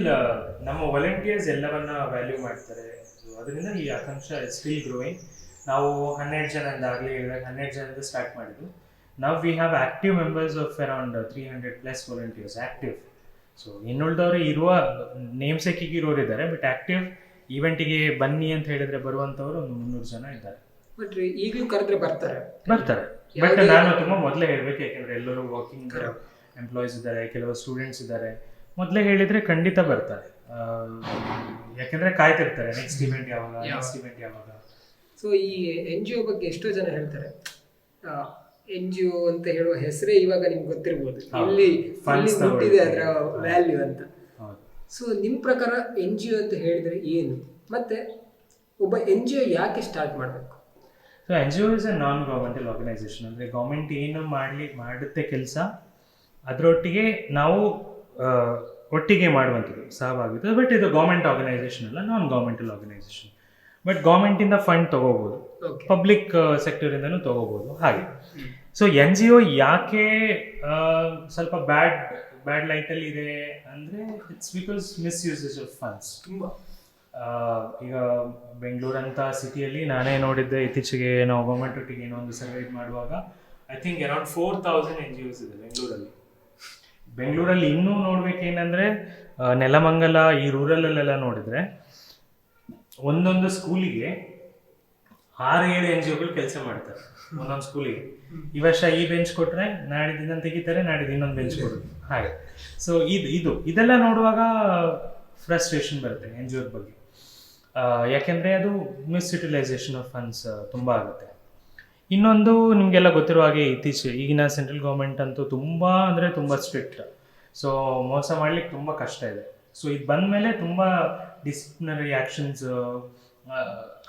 ನಮ್ಮ ವಾಲಂಟಿಯರ್ಸ್ ಎಲ್ಲವನ್ನ ವ್ಯಾಲ್ಯೂ ಮಾಡ್ತಾರೆ. ಅದರಿಂದ ಈ ಆಕಾಂಕ್ಷ ಸ್ಟಿಲ್ ಗ್ರೋಯಿಂಗ್. ನಾವು 12 ಜನದಾಗಲೇ 12 ಜನದಿಂದ ಸ್ಟಾರ್ಟ್ ಮಾಡಿದ್ದು. ನಾವು we have active members of around 300+ volunteers active. So ಇನ್ನುಳಿದವರು ಇರುವ ನೇಮ್ ಸೇಕಿಗೆ ಇರೋರು ಇದ್ದಾರೆ, ಬಟ್ ಆಕ್ಟಿವ್ ಈವೆಂಟಿಗೆ ಬನ್ನಿ ಅಂತ ಹೇಳಿದ್ರೆ ಬರುವಂಥವ್ರು ಒಂದು 300 ಜನ ಇದ್ದಾರೆ. ಬಟ್ ಈಗಲೂ ಕರೆದ್ರೆ ಬರ್ತಾರೆ. ಬಟ್ ನಾನು ತುಂಬ ಮೊದಲೇ ಹೇಳ್ಬೇಕು, ಯಾಕೆಂದ್ರೆ ಎಲ್ಲರೂ ವರ್ಕಿಂಗ್ ಎಂಪ್ಲಾಯೀಸ್ ಇದ್ದಾರೆ, ಕೆಲವು ಸ್ಟೂಡೆಂಟ್ಸ್ ಇದ್ದಾರೆ. ಮೊದಲೇ ಹೇಳಿದ್ರೆ ಖಂಡಿತ ಬರ್ತಾರೆ, ಯಾಕೆಂದ್ರೆ ಕಾಯ್ತಿರ್ತಾರೆ ನೆಕ್ಸ್ಟ್ ಇವೆಂಟ್ ಯಾವಾಗ. ಸೊ ಈ NGO ಬಗ್ಗೆ ಎಷ್ಟೋ ಜನ ಹೇಳ್ತಾರೆ, NGO ಅಂತ ಹೇಳುವ ಹೆಸರೇ ಇವಾಗ ನಿಮ್ಗೆ ಗೊತ್ತಿರ್ಬೋದು, ಇಲ್ಲಿ ಹುಟ್ಟಿದೆ ಅದರ ವ್ಯಾಲ್ಯೂ ಅಂತ. ಸೊ ನಿಮ್ಮ ಪ್ರಕಾರ NGO ಅಂತ ಹೇಳಿದ್ರೆ ಏನು, ಮತ್ತೆ ಒಬ್ಬ NGO ಯಾಕೆ ಸ್ಟಾರ್ಟ್ ಮಾಡಬೇಕು? So NGO is a non governmental organisation. ಅಂದರೆ ಗೌರ್ಮೆಂಟ್ ಏನು ಮಾಡುತ್ತೆ ಕೆಲಸ, ಅದರೊಟ್ಟಿಗೆ ನಾವು ಒಟ್ಟಿಗೆ ಮಾಡುವಂಥದ್ದು, ಸಹಭಾಗಿತ್ವ. ಬಟ್ ಇದು ಗೌರ್ಮೆಂಟ್ ಆರ್ಗನೈಸೇಷನ್ ಅಲ್ಲ, ನಾನ್ ಗೌರ್ಮೆಂಟಲ್ ಆರ್ಗನೈಸೇಷನ್. ಬಟ್ ಗೌರ್ಮೆಂಟಿಂದ ಫಂಡ್ ತಗೋಬೋದು, ಪಬ್ಲಿಕ್ ಸೆಕ್ಟರಿಂದನೂ ತಗೋಬೋದು, ಹಾಗೆ. ಸೊ NGO ಯಾಕೆ ಸ್ವಲ್ಪ ಬ್ಯಾಡ್ ಲೈಟಲ್ಲಿ ಇದೆ ಅಂದರೆ, ಇಟ್ಸ್ ಬಿಕಾಸ್ ಮಿಸ್ಯೂಸೇಜ್ ಆಫ್ ಫಂಡ್ಸ್ ತುಂಬ. ಈಗ ಬೆಂಗಳೂರಂಥ ಸಿಟಿಯಲ್ಲಿ ನಾನೇ ನೋಡಿದ್ದೆ ಇತ್ತೀಚೆಗೆ, ನಾವು ಗೌರ್ಮೆಂಟ್ ಒಟ್ಟಿಗೆ ಏನೋ ಒಂದು ಸರ್ವೆ ಮಾಡುವಾಗ, ಐ ಥಿಂಕ್ ಅರೌಂಡ್ 4000 NGOs ಇದೆ ಬೆಂಗಳೂರಲ್ಲಿ. ಇನ್ನೂ ನೋಡ್ಬೇಕೇನಂದ್ರೆ, ನೆಲಮಂಗಲ ಈ ರೂರಲ್ಲೆಲ್ಲ ನೋಡಿದ್ರೆ ಒಂದೊಂದು ಸ್ಕೂಲಿಗೆ 6-7 NGOಗಳು ಕೆಲಸ ಮಾಡ್ತಾರೆ ಒಂದೊಂದು ಸ್ಕೂಲಿಗೆ. ಈ ವರ್ಷ ಈ ಬೆಂಚ್ ಕೊಟ್ರೆ ನಾಡಿದ್ದು ಇನ್ನೊಂದು ತೆಗಿತಾರೆ, ನಾಡಿದ್ದು ಇನ್ನೊಂದು ಬೆಂಚ್ ಕೊಡೋದು, ಹಾಗೆ. ಸೊ ಇದೆಲ್ಲ ನೋಡುವಾಗ ಫ್ರಸ್ಟ್ರೇಷನ್ ಬರುತ್ತೆ NGO ಬಗ್ಗೆ, ಯಾಕೆಂದರೆ ಅದು ಮಿಸ್ಯುಟಿಲೈಸೇಷನ್ ಆಫ್ ಫಂಡ್ಸ್ ತುಂಬ ಆಗುತ್ತೆ. ಇನ್ನೊಂದು ನಿಮಗೆಲ್ಲ ಗೊತ್ತಿರುವ ಹಾಗೆ, ಈಗಿನ ಸೆಂಟ್ರಲ್ ಗೌರ್ಮೆಂಟ್ ಅಂತೂ ತುಂಬ ಅಂದರೆ ತುಂಬ ಸ್ಟ್ರಿಕ್ಟ್. ಸೊ ಮೋಸ ಮಾಡ್ಲಿಕ್ಕೆ ತುಂಬ ಕಷ್ಟ ಇದೆ. ಸೊ ಇದು ಬಂದ ಮೇಲೆ ತುಂಬ ಡಿಸಿಪ್ಲಿನರಿ ಆ್ಯಕ್ಷನ್ಸ್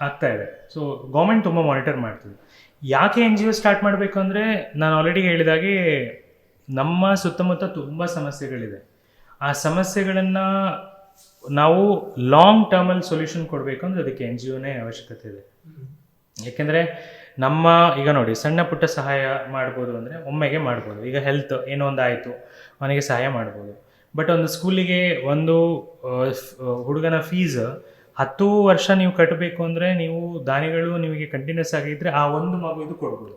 ಆಗ್ತಾ ಇದೆ. ಸೊ ಗೌರ್ಮೆಂಟ್ ತುಂಬ ಮಾನಿಟರ್ ಮಾಡ್ತದೆ. ಯಾಕೆ NGO ಸ್ಟಾರ್ಟ್ ಮಾಡಬೇಕು ಅಂದರೆ, ನಾನು ಆಲ್ರೆಡಿ ಹೇಳಿದಾಗೆ ನಮ್ಮ ಸುತ್ತಮುತ್ತ ತುಂಬ ಸಮಸ್ಯೆಗಳಿದೆ. ಆ ಸಮಸ್ಯೆಗಳನ್ನು ನಾವು ಲಾಂಗ್ ಟರ್ಮಲ್ಲಿ ಸೊಲ್ಯೂಷನ್ ಕೊಡಬೇಕು ಅಂದರೆ ಅದಕ್ಕೆ NGOನೇ ಅವಶ್ಯಕತೆ ಇದೆ. ಯಾಕೆಂದರೆ ಈಗ ನೋಡಿ, ಸಣ್ಣ ಪುಟ್ಟ ಸಹಾಯ ಮಾಡ್ಬೋದು ಅಂದರೆ ಒಮ್ಮೆಗೆ ಮಾಡ್ಬೋದು. ಈಗ ಹೆಲ್ತ್ ಏನೋ ಒಂದು ಆಯಿತು, ಅವನಿಗೆ ಸಹಾಯ ಮಾಡ್ಬೋದು. ಬಟ್ ಒಂದು ಸ್ಕೂಲಿಗೆ ಒಂದು ಹುಡುಗನ ಫೀಸ್ 10 ವರ್ಷ ನೀವು ಕಟ್ಟಬೇಕು ಅಂದರೆ, ನೀವು ದಾನಿಗಳು ನಿಮಗೆ ಕಂಟಿನ್ಯೂಸ್ ಆಗಿದ್ದರೆ ಆ ಒಂದು ಮಗು ಇದು ಕೊಡ್ಬೋದು.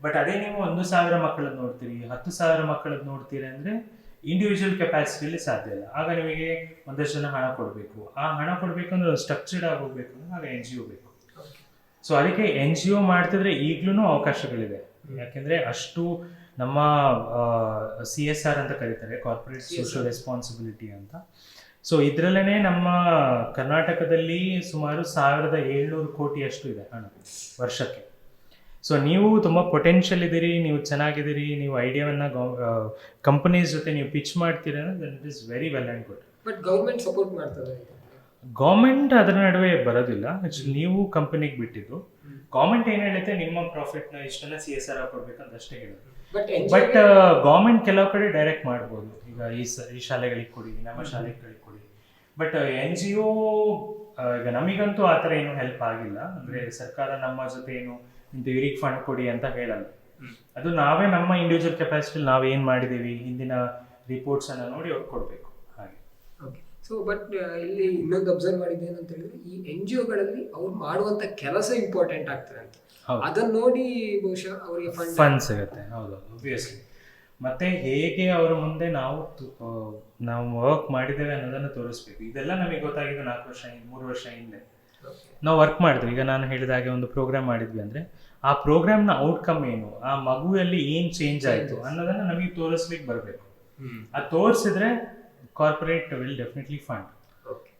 ಬಟ್ ಅದೇ ನೀವು 1,000 ಮಕ್ಕಳದ್ದು ನೋಡ್ತೀರಿ, 10,000 ಮಕ್ಕಳದ್ದು ನೋಡ್ತೀರಿ ಅಂದರೆ ಇಂಡಿವಿಜುವಲ್ ಕೆಪಾಸಿಟಿಯಲ್ಲಿ ಸಾಧ್ಯ ಇಲ್ಲ. ಆಗ ನಿಮಗೆ ಒಂದಷ್ಟು ಜನ ಹಣ ಕೊಡಬೇಕು. ಆ ಹಣ ಕೊಡಬೇಕು ಅಂದರೆ ಸ್ಟ್ರಕ್ಚರ್ಡ್ ಆಗಿ ಹೋಗ್ಬೇಕು ಅಂದರೆ ಆಗ NGO ಬೇಕು. ಸೊ ಅದಕ್ಕೆ NGO ಮಾಡ್ತಿದ್ರೆ ಈಗಲೂ ಅವಕಾಶಗಳಿದೆ. ಯಾಕೆಂದರೆ ಅಷ್ಟು ನಮ್ಮ CSR ಅಂತ ಕರೀತಾರೆ, ಕಾರ್ಪೊರೇಟ್ ಸೋಷಿಯಲ್ ರೆಸ್ಪಾನ್ಸಿಬಿಲಿಟಿ ಅಂತ. ಸೊ ಇದರಲ್ಲೇ ನಮ್ಮ ಕರ್ನಾಟಕದಲ್ಲಿ ಸುಮಾರು 1,700 ಕೋಟಿಯಷ್ಟು ಇದೆ ಹಣ ವರ್ಷಕ್ಕೆ. ಸೊ ನೀವು ತುಂಬ ಪೊಟೆನ್ಷಿಯಲ್ ಇದ್ದೀರಿ, ನೀವು ಚೆನ್ನಾಗಿದ್ದೀರಿ, ನೀವು ಐಡಿಯಾವನ್ನು ಕಂಪನೀಸ್ ಜೊತೆ ನೀವು ಪಿಚ್ ಮಾಡ್ತೀರಿ ಅಂದರೆ that is very well and good. But government support ಮಾಡ್ತದೆ. ಗೌರ್ಮೆಂಟ್ ಅದರ ನಡುವೆ ಬರೋದಿಲ್ಲ, ನೀವು ಕಂಪನಿಗೆ ಬಿಟ್ಟಿದ್ದು. ಗೌರ್ಮೆಂಟ್ ಏನು ಹೇಳುತ್ತೆ, ನಿಮ್ಮ ಪ್ರಾಫಿಟ್ನ ಇಷ್ಟೆಲ್ಲ CSR ಕೊಡ್ಬೇಕಂತ ಅಷ್ಟೇ ಹೇಳೋದು. ಬಟ್ ಗೌರ್ಮೆಂಟ್ ಕೆಲವು ಕಡೆ ಡೈರೆಕ್ಟ್ ಮಾಡ್ಬೋದು. ಈಗ ಈ ಶಾಲೆಗಳಿಗೆ ಕೊಡಿ, ನಮ್ಮ ಶಾಲೆಗಳಿಗೆ ಕೊಡಿ. ಬಟ್ NGO ಈಗ ನಮಗಂತೂ ಆ ಥರ ಏನು ಹೆಲ್ಪ್ ಆಗಿಲ್ಲ. ಅಂದರೆ ಸರ್ಕಾರ ನಮ್ಮ ಜೊತೆ ಏನು ಇಂಥ ಇವ್ರಿಗೆ ಫಂಡ್ ಕೊಡಿ ಅಂತ ಹೇಳಲ್ಲ. ಅದು ನಾವೇ ನಮ್ಮ ಇಂಡಿವಿಜುವಲ್ ಕೆಪಾಸಿಟಿಲಿ ನಾವು ಏನು ಮಾಡಿದ್ದೀವಿ, ಹಿಂದಿನ ರಿಪೋರ್ಟ್ಸನ್ನು ನೋಡಿ ಅವ್ರು ಕೊಡಬೇಕು, ಹಾಗೆ. ಓಕೆ. ಸೊ ಬಟ್ ಇಲ್ಲಿ ಇನ್ನೊಂದು ಅಬ್ಸರ್ವ್ ಮಾಡಿದ್ದು ಏನಂತ ಹೇಳಿದ್ರೆ, ಈ ಎನ್ ಜಿ ಒಗಳಲ್ಲಿ ಅವ್ರು ಮಾಡುವಂತ ಕೆಲಸ ಇಂಪಾರ್ಟೆಂಟ್ ಆಗ್ತದೆ ಅಂತ. ಹೌದು. ಅದನ್ನ ನೋಡಿ ಬಹುಶಃ ಅವರಿಗೆ ಫಂಡ್ ಸಿಗುತ್ತೆ. ಹೌದು, ಒಬ್ವಿಯಸ್ಲಿ. ಮತ್ತೆ ಹೇಗೆ ಅವರ ಮುಂದೆ ನಾವು ವರ್ಕ್ ಮಾಡಿದ್ದೇವೆ ಅನ್ನೋದನ್ನು ತೋರಿಸ್ಬೇಕು. ಇದೆಲ್ಲ ನಮಗೆ ಗೊತ್ತಾಗಿದ್ದು 3 ವರ್ಷ ಹಿಂದೆ. ನಾವು ವರ್ಕ್ ಮಾಡಿದ್ವಿ. ಈಗ ನಾನು ಹೇಳಿದ ಹಾಗೆ ಒಂದು ಪ್ರೋಗ್ರಾಮ್ ಮಾಡಿದ್ವಿ ಅಂದರೆ ಆ ಪ್ರೋಗ್ರಾಮ್ನ ಔಟ್ಕಮ್ ಏನು, ಆ ಮಗುವಲ್ಲಿ ಏನು ಚೇಂಜ್ ಆಯಿತು ಅನ್ನೋದನ್ನು ನಮಗೆ ತೋರಿಸ್ಲಿಕ್ಕೆ ಬರಬೇಕು. ಅದು ತೋರಿಸಿದ್ರೆ corporate will definitely fund.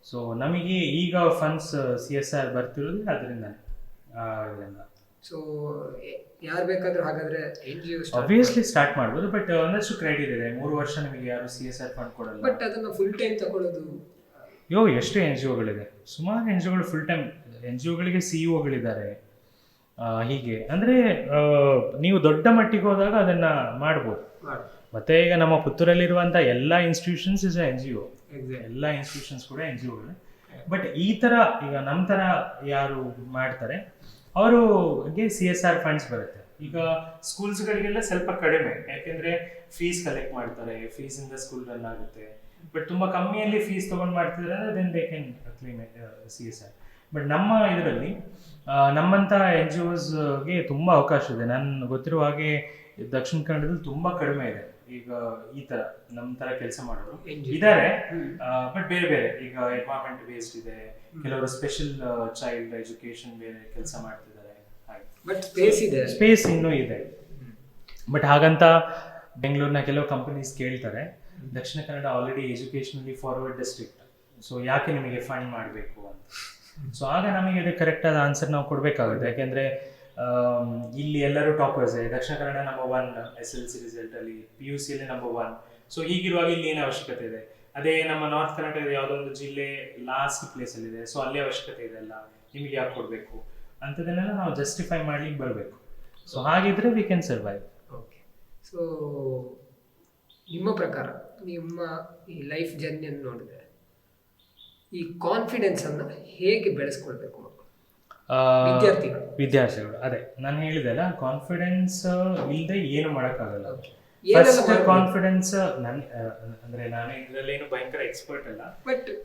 So ನಮಗೆ ಈಗ ಫಂಡ್ಸ್ CSR ಬರ್ತಿರೋದು ಅದರಿಂದನೇ. ಸೊ ಯಾರು ಬೇಕಾದ್ರೂ ಹಾಗಾದ್ರೆ ಆಬ್ವಿಯಸ್ಲಿ ಸ್ಟಾರ್ಟ್ ಮಾಡ್ಬೋದು, ಬಟ್ ಒಂದಷ್ಟು ಕ್ರೈಟೀರಿಯಾ ಇದೆ. 3 ವರ್ಷ ನಿಮಗೆ ಯಾರು CSR ಫಂಡ್ ಕೊಡಲ್ಲ. ಬಟ್ ಅದನ್ನ ಫುಲ್ ಟೈಮ್ ತಗೊಳ್ಳೋದು, ಎಷ್ಟು NGOಗಳಿದೆ, ಸುಮಾರು NGOಗಳು ಫುಲ್ ಟೈಮ್. NGOಗಳಿಗೆ CEO-ಗಳಿದ್ದಾರೆ. ಹೀಗೆ ಅಂದರೆ ನೀವು ದೊಡ್ಡ ಮಟ್ಟಿಗೆ ಹೋದಾಗ ಅದನ್ನ ಮಾಡ್ಬೋದು. ಮತ್ತೆ ಈಗ ನಮ್ಮ ಪುತ್ತೂರಲ್ಲಿರುವಂಥ ಎಲ್ಲ ಇನ್ಸ್ಟಿಟ್ಯೂಷನ್ಸ್ ಇಸ್ NGO. ಎಲ್ಲ ಇನ್ಸ್ಟಿಟ್ಯೂಷನ್ಸ್ ಕೂಡ NGOಗಳು. ಬಟ್ ಈ ಥರ ಈಗ ನಮ್ಮ ಥರ ಯಾರು ಮಾಡ್ತಾರೆ ಅವ್ರಿಗೆ CSR ಫಂಡ್ಸ್ ಬರುತ್ತೆ. ಈಗ ಸ್ಕೂಲ್ಸ್ಗಳಿಗೆಲ್ಲ ಸ್ವಲ್ಪ ಕಡಿಮೆ, ಯಾಕೆಂದರೆ ಫೀಸ್ ಕಲೆಕ್ಟ್ ಮಾಡ್ತಾರೆ, ಫೀಸಿಂದ ಸ್ಕೂಲ್ ರನ್ ಆಗುತ್ತೆ. ಬಟ್ ತುಂಬ ಕಮ್ಮಿಯಲ್ಲಿ ಫೀಸ್ ತೊಗೊಂಡು ಮಾಡ್ತಿದ್ರೆ then they can claim CSR. But ನಮ್ಮ ಇದರಲ್ಲಿ ನಮ್ಮಂಥ NGOsಗೆ ತುಂಬ ಅವಕಾಶ ಇದೆ. ನಾನು ಗೊತ್ತಿರುವ ಹಾಗೆ ದಕ್ಷಿಣ ಕನ್ನಡದಲ್ಲಿ ತುಂಬ ಕಡಿಮೆ ಇದೆ ಈಗ ಈ ಥರ ನಮ್ಮ ಥರ ಕೆಲಸ ಮಾಡೋರು ಇದ್ದಾರೆ. ಬಟ್ ಬೇರೆ ಬೇರೆ, ಈಗ ಎನ್ವೈರನ್ಮೆಂಟ್ ಬೇಸ್ಡ್ ಇದೆ, ಕೆಲವರು ಸ್ಪೆಷಲ್ ಚೈಲ್ಡ್ ಎಜುಕೇಶನ್ ಬೇರೆ ಕೆಲಸ ಮಾಡ್ತಿದ್ದಾರೆ. ಬಟ್ ಸ್ಪೇಸ್ ಇನ್ನೂ ಇದೆ. ಬಟ್ ಹಾಗಂತ ಬೆಂಗಳೂರಿನ ಕೆಲವು ಕಂಪನೀಸ್ ಕೇಳ್ತಾರೆ, Dakshina Kannada already educationally forward district, so ಯಾಕೆ ನಿಮಗೆ ಫಂಡ್ ಮಾಡಬೇಕು ಅಂತ. ಸೊ ಆಗ ನಮಗೆ ಅದು ಕರೆಕ್ಟಾದ ಆನ್ಸರ್ ನಾವು ಕೊಡಬೇಕಾಗುತ್ತೆ. ಯಾಕೆಂದರೆ ಇಲ್ಲಿ ಎಲ್ಲರೂ toppers. Dakshina Kannada number 1 SLC ರಿಸಲ್ಟಲ್ಲಿ, PUCಯಲ್ಲಿ ನಂಬರ್ 1. ಸೊ ಹೀಗಿರುವಾಗ ಇಲ್ಲಿ ಏನು ಅವಶ್ಯಕತೆ ಇದೆ? ಅದೇ ನಮ್ಮ ನಾರ್ತ್ ಕರ್ನಾಟಕದ ಯಾವುದೋ ಒಂದು ಜಿಲ್ಲೆ ಲಾಸ್ಟ್ ಪ್ಲೇಸಲ್ಲಿದೆ, ಸೊ ಅಲ್ಲೇ ಅವಶ್ಯಕತೆ ಇದೆ ಅಲ್ಲ, ನಿಮಗೆ ಯಾಕೆ ಕೊಡಬೇಕು ಅಂಥದ್ದನ್ನೆಲ್ಲ ನಾವು ಜಸ್ಟಿಫೈ ಮಾಡ್ಲಿಕ್ಕೆ ಬರಬೇಕು. ಸೊ ಹಾಗಿದ್ರೆ we can survive. Okay. So ನಿಮ್ಮ ಪ್ರಕಾರ ನಿಮ್ಮ ಈ ಲೈಫ್ ಜರ್ನಿಯನ್ನು ನೋಡಿದ್ರೆ ಈ ಕಾನ್ಫಿಡೆನ್ಸ್ ಅನ್ನು ಹೇಗೆ ಬೆಳೆಸ್ಕೊಳ್ಬೇಕು ವಿದ್ಯಾರ್ಥಿಗಳು? ಅದೇ ನಾನು ಹೇಳಿದೆಲ್ಲ, ಕಾನ್ಫಿಡೆನ್ಸ್ ಇಲ್ಲದೆ ಏನು ಮಾಡೋಕ್ಕಾಗಲ್ಲ. ಫಸ್ಟ್ ಕಾನ್ಫಿಡೆನ್ಸ್ ಅಂದ್ರೆ ನಾನು ಇದರಲ್ಲೇನು ಭಯಂಕರ ಎಕ್ಸ್ಪರ್ಟ್ ಅಲ್ಲ,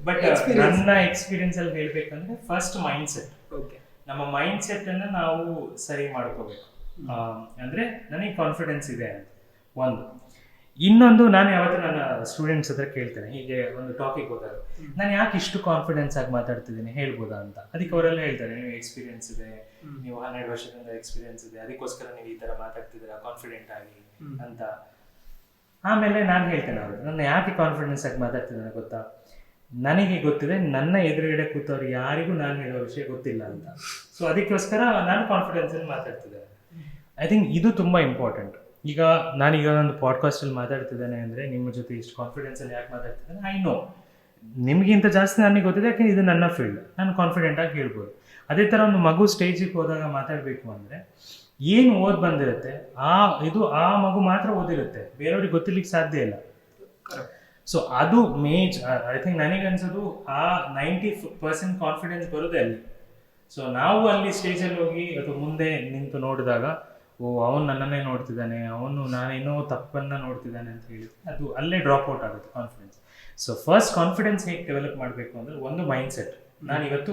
ಬಟ್ ನನ್ನ ಎಕ್ಸ್ಪೀರಿಯನ್ಸ್ ಅಲ್ಲಿ ಹೇಳ್ಬೇಕಂದ್ರೆ ಫಸ್ಟ್ ಮೈಂಡ್ ಸೆಟ್. ನಮ್ಮ ಮೈಂಡ್ ಸೆಟ್ ಅನ್ನ ನಾವು ಸರಿ ಮಾಡ್ಕೋಬೇಕು. ಅಂದ್ರೆ ನನಗೆ ಕಾನ್ಫಿಡೆನ್ಸ್ ಇದೆ ಅಂತ ಒಂದು. ಇನ್ನೊಂದು, ನಾನು ಯಾವತ್ತೂ ನನ್ನ ಸ್ಟೂಡೆಂಟ್ಸ್ ಹತ್ರ ಕೇಳ್ತೇನೆ, ಹೀಗೆ ಒಂದು ಟಾಪಿಕ್ ಹೋದಾಗ ನಾನು ಯಾಕೆ ಇಷ್ಟು ಕಾನ್ಫಿಡೆನ್ಸ್ ಆಗಿ ಮಾತಾಡ್ತಿದ್ದೀನಿ ಹೇಳ್ಬೋದಾ ಅಂತ. ಅದಕ್ಕೆ ಅವರೆಲ್ಲ ಹೇಳ್ತಾರೆ, ನೀವು ಎಕ್ಸ್ಪೀರಿಯನ್ಸ್ ಇದೆ, ನೀವು 12 ವರ್ಷದಿಂದ ಎಕ್ಸ್ಪೀರಿಯನ್ಸ್ ಇದೆ, ಅದಕ್ಕೋಸ್ಕರ ನೀವು ಈ ಥರ ಮಾತಾಡ್ತಿದ್ದೀರಾ ಕಾನ್ಫಿಡೆಂಟ್ ಆಗಿ ಅಂತ. ಆಮೇಲೆ ನಾನು ಹೇಳ್ತೇನೆ ಅವ್ರಿಗೆ, ನನ್ನ ಯಾಕೆ ಕಾನ್ಫಿಡೆನ್ಸ್ ಆಗಿ ಮಾತಾಡ್ತಿದ್ದೇನೆ ಗೊತ್ತಾ? ನನಗೆ ಗೊತ್ತಿದೆ ನನ್ನ ಎದುರುಗಡೆ ಕೂತವ್ರು ಯಾರಿಗೂ ನಾನು ಹೇಳೋ ವಿಷಯ ಗೊತ್ತಿಲ್ಲ ಅಂತ. ಸೊ ಅದಕ್ಕೋಸ್ಕರ ನಾನು ಕಾನ್ಫಿಡೆನ್ಸಲ್ಲಿ ಮಾತಾಡ್ತಿದ್ದೇನೆ. ಐ ಥಿಂಕ್ ಇದು ತುಂಬ ಇಂಪಾರ್ಟೆಂಟ್. ಈಗ ನಾನೀಗ ಒಂದು ಪಾಡ್ಕಾಸ್ಟಲ್ಲಿ ಮಾತಾಡ್ತಿದ್ದೇನೆ ಅಂದರೆ ನಿಮ್ಮ ಜೊತೆ ಇಷ್ಟು ಕಾನ್ಫಿಡೆನ್ಸಲ್ಲಿ ಯಾಕೆ ಮಾತಾಡ್ತಿದ್ದೇನೆ, ಐ ನೋ ನಿಮಗಿಂತ ಜಾಸ್ತಿ ನನಗೆ ಗೊತ್ತಿದೆ, ಯಾಕೆ ಇದು ನನ್ನ ಫೀಲ್ಡ್, ನಾನು ಕಾನ್ಫಿಡೆಂಟಾಗಿ ಹೇಳ್ಬೋದು. ಅದೇ ಥರ ಒಂದು ಮಗು ಸ್ಟೇಜಿಗೆ ಹೋದಾಗ ಮಾತಾಡಬೇಕು ಅಂದರೆ ಏನು ಓದ್ ಬಂದಿರುತ್ತೆ ಆ ಮಗು ಮಾತ್ರ ಓದಿರುತ್ತೆ, ಬೇರೆಯವ್ರಿಗೆ ಗೊತ್ತಿರ್ಲಿಕ್ಕೆ ಸಾಧ್ಯ ಇಲ್ಲ. ಸೊ ಅದು ಐ ಥಿಂಕ್ ನನಗನ್ಸೋದು ಆ 90% ಕಾನ್ಫಿಡೆನ್ಸ್ ಬರೋದೇ ಅಲ್ಲಿ. ಸೊ ನಾವು ಅಲ್ಲಿ ಸ್ಟೇಜಲ್ಲಿ ಹೋಗಿ ಅಥವಾ ಮುಂದೆ ನಿಂತು ನೋಡಿದಾಗ, ಅವನು ನನ್ನನ್ನೇ ನೋಡ್ತಿದ್ದಾನೆ, ಅವನು ನಾನೇನೋ ತಪ್ಪನ್ನು ನೋಡ್ತಿದ್ದಾನೆ ಅಂತ ಹೇಳಿ ಅದು ಅಲ್ಲೇ ಡ್ರಾಪ್ ಔಟ್ ಆಗುತ್ತೆ ಕಾನ್ಫಿಡೆನ್ಸ್. ಸೊ ಫಸ್ಟ್ ಕಾನ್ಫಿಡೆನ್ಸ್ ಹೇಗೆ ಡೆವಲಪ್ ಮಾಡಬೇಕು ಅಂದರೆ ಒಂದು ಮೈಂಡ್ ಸೆಟ್. ನಾನಿವತ್ತು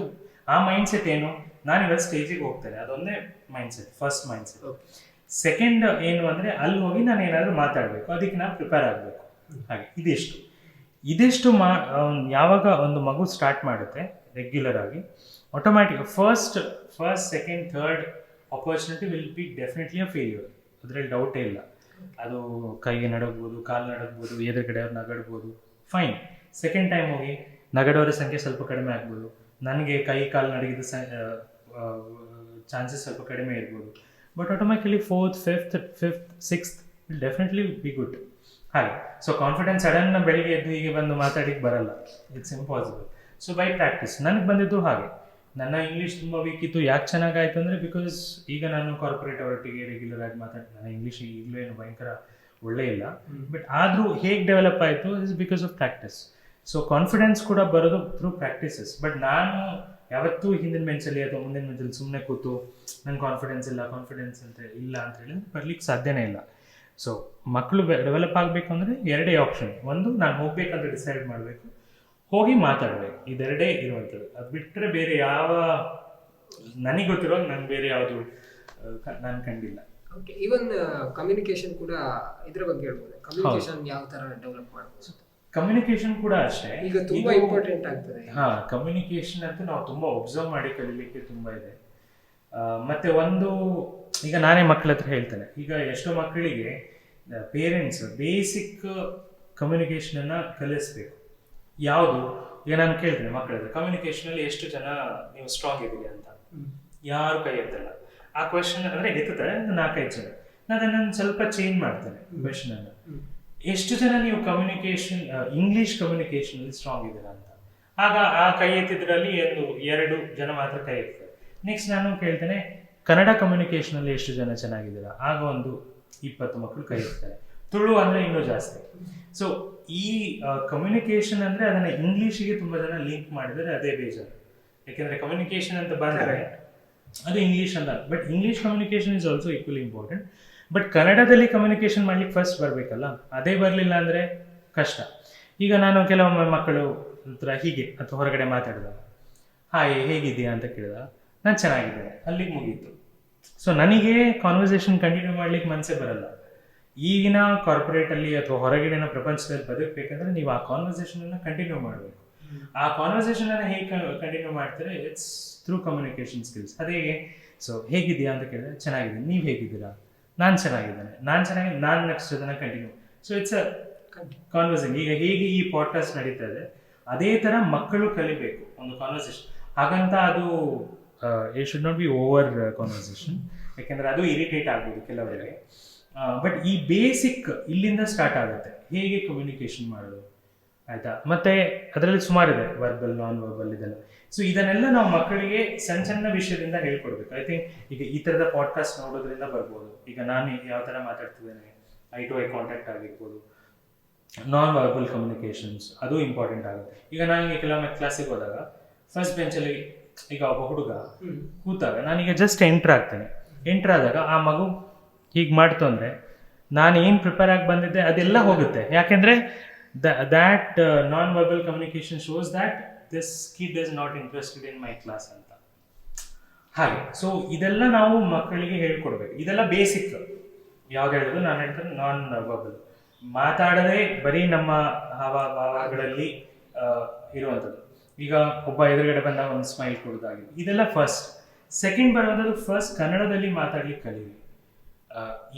ಆ ಮೈಂಡ್ ಸೆಟ್ ಏನು, ನಾನಿವತ್ತು ಸ್ಟೇಜಿಗೆ ಹೋಗ್ತೇನೆ, ಅದೊಂದೇ mind set, first mind set. Second ಏನು ಅಂದರೆ ಅಲ್ಲಿ ಹೋಗಿ ನಾನು ಏನಾದರೂ ಮಾತಾಡಬೇಕು, ಅದಕ್ಕೆ ನಾನು ಪ್ರಿಪೇರ್ ಆಗಬೇಕು. ಹಾಗೆ ಇದಿಷ್ಟು ಯಾವಾಗ ಒಂದು ಮಗು ಸ್ಟಾರ್ಟ್ ಮಾಡುತ್ತೆ ರೆಗ್ಯುಲರ್ ಆಗಿ, automatic first second third opportunity will be definitely a failure, ಅದರಲ್ಲಿ ಡೌಟೇ ಇಲ್ಲ. ಅದು ಕೈಗೆ ನಡಗ್ಬೋದು, ಕಾಲು ನಡಗ್ಬೋದು, ಎದುರುಗಡೆ ಅವ್ರು ನಗಡ್ಬೋದು, ಫೈನ್. ಸೆಕೆಂಡ್ ಟೈಮ್ ಹೋಗಿ ನಗಡೋರ ಸಂಖ್ಯೆ ಸ್ವಲ್ಪ ಕಡಿಮೆ ಆಗ್ಬೋದು, ನನಗೆ ಕೈ ಕಾಲು ನಡಗಿದ ಚಾನ್ಸಸ್ ಸ್ವಲ್ಪ ಕಡಿಮೆ ಇರ್ಬೋದು. But automatically 4th, 5th, 6th will definitely be good. ಹಾಗೆ ಸೊ ಕಾನ್ಫಿಡೆನ್ಸ್ ಸಡನ್ನ ಬೆಳಿಗ್ಗೆ ಎದ್ದು ಹೀಗೆ ಬಂದು ಮಾತಾಡಿಕ್ಕೆ ಬರಲ್ಲ, it's impossible. So by practice. ನನಗೆ ಬಂದಿದ್ದು ಹಾಗೆ. ನನ್ನ ಇಂಗ್ಲೀಷ್ ತುಂಬ ವೀಕ್ ಇತ್ತು. ಯಾಕೆ ಚೆನ್ನಾಗಾಯ್ತು ಅಂದರೆ ಬಿಕಾಸ್ ಈಗ ನಾನು ಕಾರ್ಪೊರೇಟ್ ಅವರೊಟ್ಟಿಗೆ ರೆಗ್ಯುಲರ್ ಆಗಿ ಮಾತಾಡ್ತೀನಿ. ನನ್ನ ಇಂಗ್ಲೀಷ್ ಈಗಲೂ ಏನು ಭಯಂಕರ ಒಳ್ಳೆ ಇಲ್ಲ, ಬಟ್ ಆದರೂ ಹೇಗೆ ಡೆವಲಪ್ ಆಯಿತು is because of practice. So confidence ಕೂಡ ಬರೋದು ಥ್ರೂ ಪ್ರಾಕ್ಟೀಸಸ್. ಬಟ್ ನಾನು ಯಾವತ್ತೂ ಹಿಂದಿನ ಬೆಂಚಲ್ಲಿ ಅಥವಾ ಮುಂದಿನ ಬೆಂಚಲ್ಲಿ ಸುಮ್ಮನೆ ಕೂತು ನನ್ನ ಕಾನ್ಫಿಡೆನ್ಸ್ ಅಂತ ಇಲ್ಲ ಅಂತ ಹೇಳಿ ಬರ್ಲಿಕ್ಕೆ ಸಾಧ್ಯನೇ ಇಲ್ಲ. ಸೊ ಮಕ್ಕಳು ಡೆವಲಪ್ ಆಗಬೇಕು ಅಂದರೆ ಎರಡೇ ಆಪ್ಷನ್. ಒಂದು, ನಾನು ಹೋಗ್ಬೇಕಂತ ಡಿಸೈಡ್ ಮಾಡಬೇಕು. ಹೋಗಿ ಮಾತಾಡ್ಬೇಕು, ಇದೆರಡೇ ಇರುವಂಥದ್ದು. ಅದು ಬಿಟ್ಟರೆ ಬೇರೆ ಯಾವ, ನನಗೆ ಗೊತ್ತಿರೋ ನನ್ಗೆ ಬೇರೆ ಯಾವುದು ನಾನು ಕಂಡಿಲ್ಲ. ಓಕೆ, ಈವನ್ ಕಮ್ಯುನಿಕೇಶನ್ ಕೂಡ ಇದ್ರ ಬಗ್ಗೆ ಹೇಳ್ಬೋದು. ಕಮ್ಯುನಿಕೇಶನ್ ಯಾವ ತರ ಡೆವಲಪ್ ಮಾಡ್ಬೋದು? ಕಮ್ಯುನಿಕೇಶನ್ ಕೂಡ ಅಷ್ಟೇ ಈಗ ತುಂಬಾ ಇಂಪಾರ್ಟೆಂಟ್ ಆಗ್ತದೆ. ಕಮ್ಯುನಿಕೇಶನ್ ಅಂತ ನಾವು ತುಂಬಾ ಒಬ್ಸರ್ವ್ ಮಾಡಿ ಕಲಿಲಿಕ್ಕೆ ತುಂಬಾ ಇದೆ. ಮತ್ತೆ ಒಂದು, ಈಗ ನಾನೇ ಮಕ್ಕಳ ಹತ್ರ ಹೇಳ್ತೇನೆ, ಈಗ ಎಷ್ಟೋ ಮಕ್ಕಳಿಗೆ ಪೇರೆಂಟ್ಸ್ ಬೇಸಿಕ್ ಕಮ್ಯುನಿಕೇಶನ್ ಅನ್ನ ಕಲಿಸ್ಬೇಕು. ಯಾವುದು, ಈಗ ನಾನು ಕೇಳ್ತೇನೆ ಮಕ್ಕಳ ಹತ್ರ, ಕಮ್ಯುನಿಕೇಶನ್ ಅಲ್ಲಿ ಎಷ್ಟು ಜನ ನೀವು ಸ್ಟ್ರಾಂಗ್ ಇದ್ದೀರಿ ಅಂತ, ಯಾರು ಕೈ ಎತ್ತಲ್ಲ. ಆ ಕ್ವೆಶನ್ ಅಂದ್ರೆ ಎತ್ತುತ್ತಾರೆ 4-5 ಜನ. ನಾನು ಅದನ್ನು ಸ್ವಲ್ಪ ಚೇಂಜ್ ಮಾಡ್ತೇನೆ ಕ್ವೆಶನ್ ಅನ್ನು, ಎಷ್ಟು ಜನ ನೀವು ಕಮ್ಯುನಿಕೇಶನ್ ಇಂಗ್ಲಿಷ್ ಕಮ್ಯುನಿಕೇಶನ್ ಅಲ್ಲಿ ಸ್ಟ್ರಾಂಗ್ ಇದ್ದೀರಾ ಅಂತ. ಆಗ ಆ ಕೈ ಎತ್ತಿದ್ರಲ್ಲಿ 2 ಜನ ಮಾತ್ರ ಕೈ ಎತ್ತಾರೆ. ನೆಕ್ಸ್ಟ್ ನಾನು ಕೇಳ್ತೇನೆ, ಕನ್ನಡ ಕಮ್ಯುನಿಕೇಶನ್ ಅಲ್ಲಿ ಎಷ್ಟು ಜನ ಚೆನ್ನಾಗಿದ್ದೀರಾ, ಆಗ ಒಂದು 20 ಮಕ್ಕಳು ಕೈ ಎತ್ತಾರೆ. ತುಳು ಅಂದ್ರೆ ಇನ್ನೂ ಜಾಸ್ತಿ. ಸೊ ಈ ಕಮ್ಯುನಿಕೇಶನ್ ಅಂದ್ರೆ ಅದನ್ನ ಇಂಗ್ಲಿಷಿಗೆ ತುಂಬಾ ಜನ ಲಿಂಕ್ ಮಾಡಿದರೆ ಅದೇ ಬೇಜಾರು. ಯಾಕೆಂದ್ರೆ ಕಮ್ಯುನಿಕೇಶನ್ ಅಂತ ಬಂದರೆ ಅದು ಇಂಗ್ಲಿಷ್ ಅಂತ, but English communication is also equally important. But ಕನ್ನಡದಲ್ಲಿ ಕಮ್ಯುನಿಕೇಶನ್ ಮಾಡ್ಲಿಕ್ಕೆ ಫಸ್ಟ್ ಬರಬೇಕಲ್ಲ, ಅದೇ ಬರಲಿಲ್ಲ ಅಂದರೆ ಕಷ್ಟ. ಈಗ ನಾನು ಕೆಲವೊಮ್ಮೆ ಮಕ್ಕಳು ಹತ್ರ ಹೀಗೆ ಅಥವಾ ಹೊರಗಡೆ ಮಾತಾಡಿದಾಗ, ಹಾಯ್ ಹೇಗಿದೆಯಾ ಅಂತ ಕೇಳಿದಾಗ ನಾನು ಚೆನ್ನಾಗಿದ್ದೇನೆ, ಅಲ್ಲಿಗೆ ಮುಗೀತು. ಸೊ ನನಗೆ ಕಾನ್ವರ್ಸೇಷನ್ ಕಂಟಿನ್ಯೂ ಮಾಡ್ಲಿಕ್ಕೆ ಮನಸ್ಸೇ ಬರಲ್ಲ. ಈಗಿನ ಕಾರ್ಪೊರೇಟಲ್ಲಿ ಅಥವಾ ಹೊರಗಿನ ಪ್ರಪಂಚದಲ್ಲಿ ಬದುಕಬೇಕಂದ್ರೆ ನೀವು ಆ ಕಾನ್ವರ್ಸೇಷನನ್ನು ಕಂಟಿನ್ಯೂ ಮಾಡಬೇಕು. ಆ ಕಾನ್ವರ್ಸೇಷನನ್ನು ಹೇಗೆ ಕಂಟಿನ್ಯೂ ಮಾಡ್ತಾರೆ, ಇಟ್ಸ್ ಥ್ರೂ ಕಮ್ಯುನಿಕೇಷನ್ ಸ್ಕಿಲ್ಸ್. ಅದೇ ಸೊ ಹೇಗಿದೆಯಾ ಅಂತ ಕೇಳಿದ್ರೆ ಚೆನ್ನಾಗಿದ್ದೀನಿ, ನೀವು ಹೇಗಿದ್ದೀರಾ, ನಾನು ಚೆನ್ನಾಗಿದ್ದೇನೆ, ನಾನು ನೆಕ್ಸ್ಟ್ ಅದನ್ನು continue. So it's a conversation. ಈಗ ಹೇಗೆ ಈ ಪಾಡ್ಕಾಸ್ಟ್ ನಡೀತಾ ಇದೆ ಅದೇ ಥರ ಮಕ್ಕಳು ಕಲಿಬೇಕು ಒಂದು ಕಾನ್ವರ್ಸೇಷನ್. ಹಾಗಂತ ಅದು it should not be over conversation, ಯಾಕೆಂದರೆ ಅದು ಇರಿಟೇಟ್ ಆಗ್ಬೋದು ಕೆಲವರಿಗೆ. ಬಟ್ ಈ ಬೇಸಿಕ್ ಇಲ್ಲಿಂದ ಸ್ಟಾರ್ಟ್ ಆಗುತ್ತೆ, ಹೇಗೆ ಕಮ್ಯುನಿಕೇಷನ್ ಮಾಡೋದು, ಆಯ್ತಾ. ಮತ್ತೆ ಅದರಲ್ಲಿ ಸುಮಾರಿದೆ, ವರ್ಬಲ್, ನಾನ್ ವರ್ಬಲ್, ಇದೆಲ್ಲ. ಸೊ ಇದನ್ನೆಲ್ಲ ನಾವು ಮಕ್ಕಳಿಗೆ ಸಣ್ಣ ವಿಷಯದಿಂದ ಹೇಳ್ಕೊಡ್ಬೇಕು. ಐ ಥಿಂಕ್ ಈಗ ಈ ಥರದ ಪಾಡ್ಕಾಸ್ಟ್ ನೋಡೋದ್ರಿಂದ ಬರ್ಬೋದು. ಈಗ ನಾನು ಯಾವ ಥರ ಮಾತಾಡ್ತಿದ್ದೇನೆ, ಐ ಟು ಐ ಕಾಂಟ್ಯಾಕ್ಟ್ ಆಗಿರ್ಬೋದು, ನಾನ್ ವರ್ಬಲ್ ಕಮ್ಯುನಿಕೇಷನ್ಸ್, ಅದು ಇಂಪಾರ್ಟೆಂಟ್ ಆಗುತ್ತೆ. ಈಗ ನನಗೆ ಕೆಲವೊಮ್ಮೆ ಕ್ಲಾಸಿಗೆ ಹೋದಾಗ ಫಸ್ಟ್ ಬೆಂಚಲ್ಲಿ ಈಗ ಒಬ್ಬ ಹುಡುಗ ಕೂತಾಗ ನಾನೀಗ ಜಸ್ಟ್ ಎಂಟ್ರ್ ಆದಾಗ ಆ ಮಗು ಹೀಗೆ ಮಾಡ್ತು ಅಂದರೆ ನಾನು ಏನು ಪ್ರಿಪೇರ್ ಆಗಿ ಬಂದಿದ್ದೆ ಅದೆಲ್ಲ ಹೋಗುತ್ತೆ. ಯಾಕೆಂದರೆ that non verbal communication shows that this kid is not interested in my class ಅಂತ. ಹಾಗೆ ಸೊ ಇದೆಲ್ಲ ನಾವು ಮಕ್ಕಳಿಗೆ ಹೇಳ್ಕೊಡ್ಬೇಕು. ಇದೆಲ್ಲ ಬೇಸಿಕ್. ಯಾವ್ದು ಹೇಳೋದು, ನಾನು ಹೇಳ್ತೇನೆ ನಾನ್ ವರ್ಬಲ್, ಮಾತಾಡದೆ ಬರೀ ನಮ್ಮ ಹಾವಭಾವಗಳಲ್ಲಿ ಇರುವಂಥದ್ದು. ಈಗ ಒಬ್ಬ ಎದುರುಗಡೆ ಬಂದಾಗ ಒಂದು ಸ್ಮೈಲ್ ಕೊಡೋದಾಗಿದೆ, ಇದೆಲ್ಲ ಫಸ್ಟ್. ಸೆಕೆಂಡ್ ಬರುವಂಥದ್ದು, ಫಸ್ಟ್ ಕನ್ನಡದಲ್ಲಿ ಮಾತಾಡ್ಲಿಕ್ಕೆ ಕಲೀರಿ.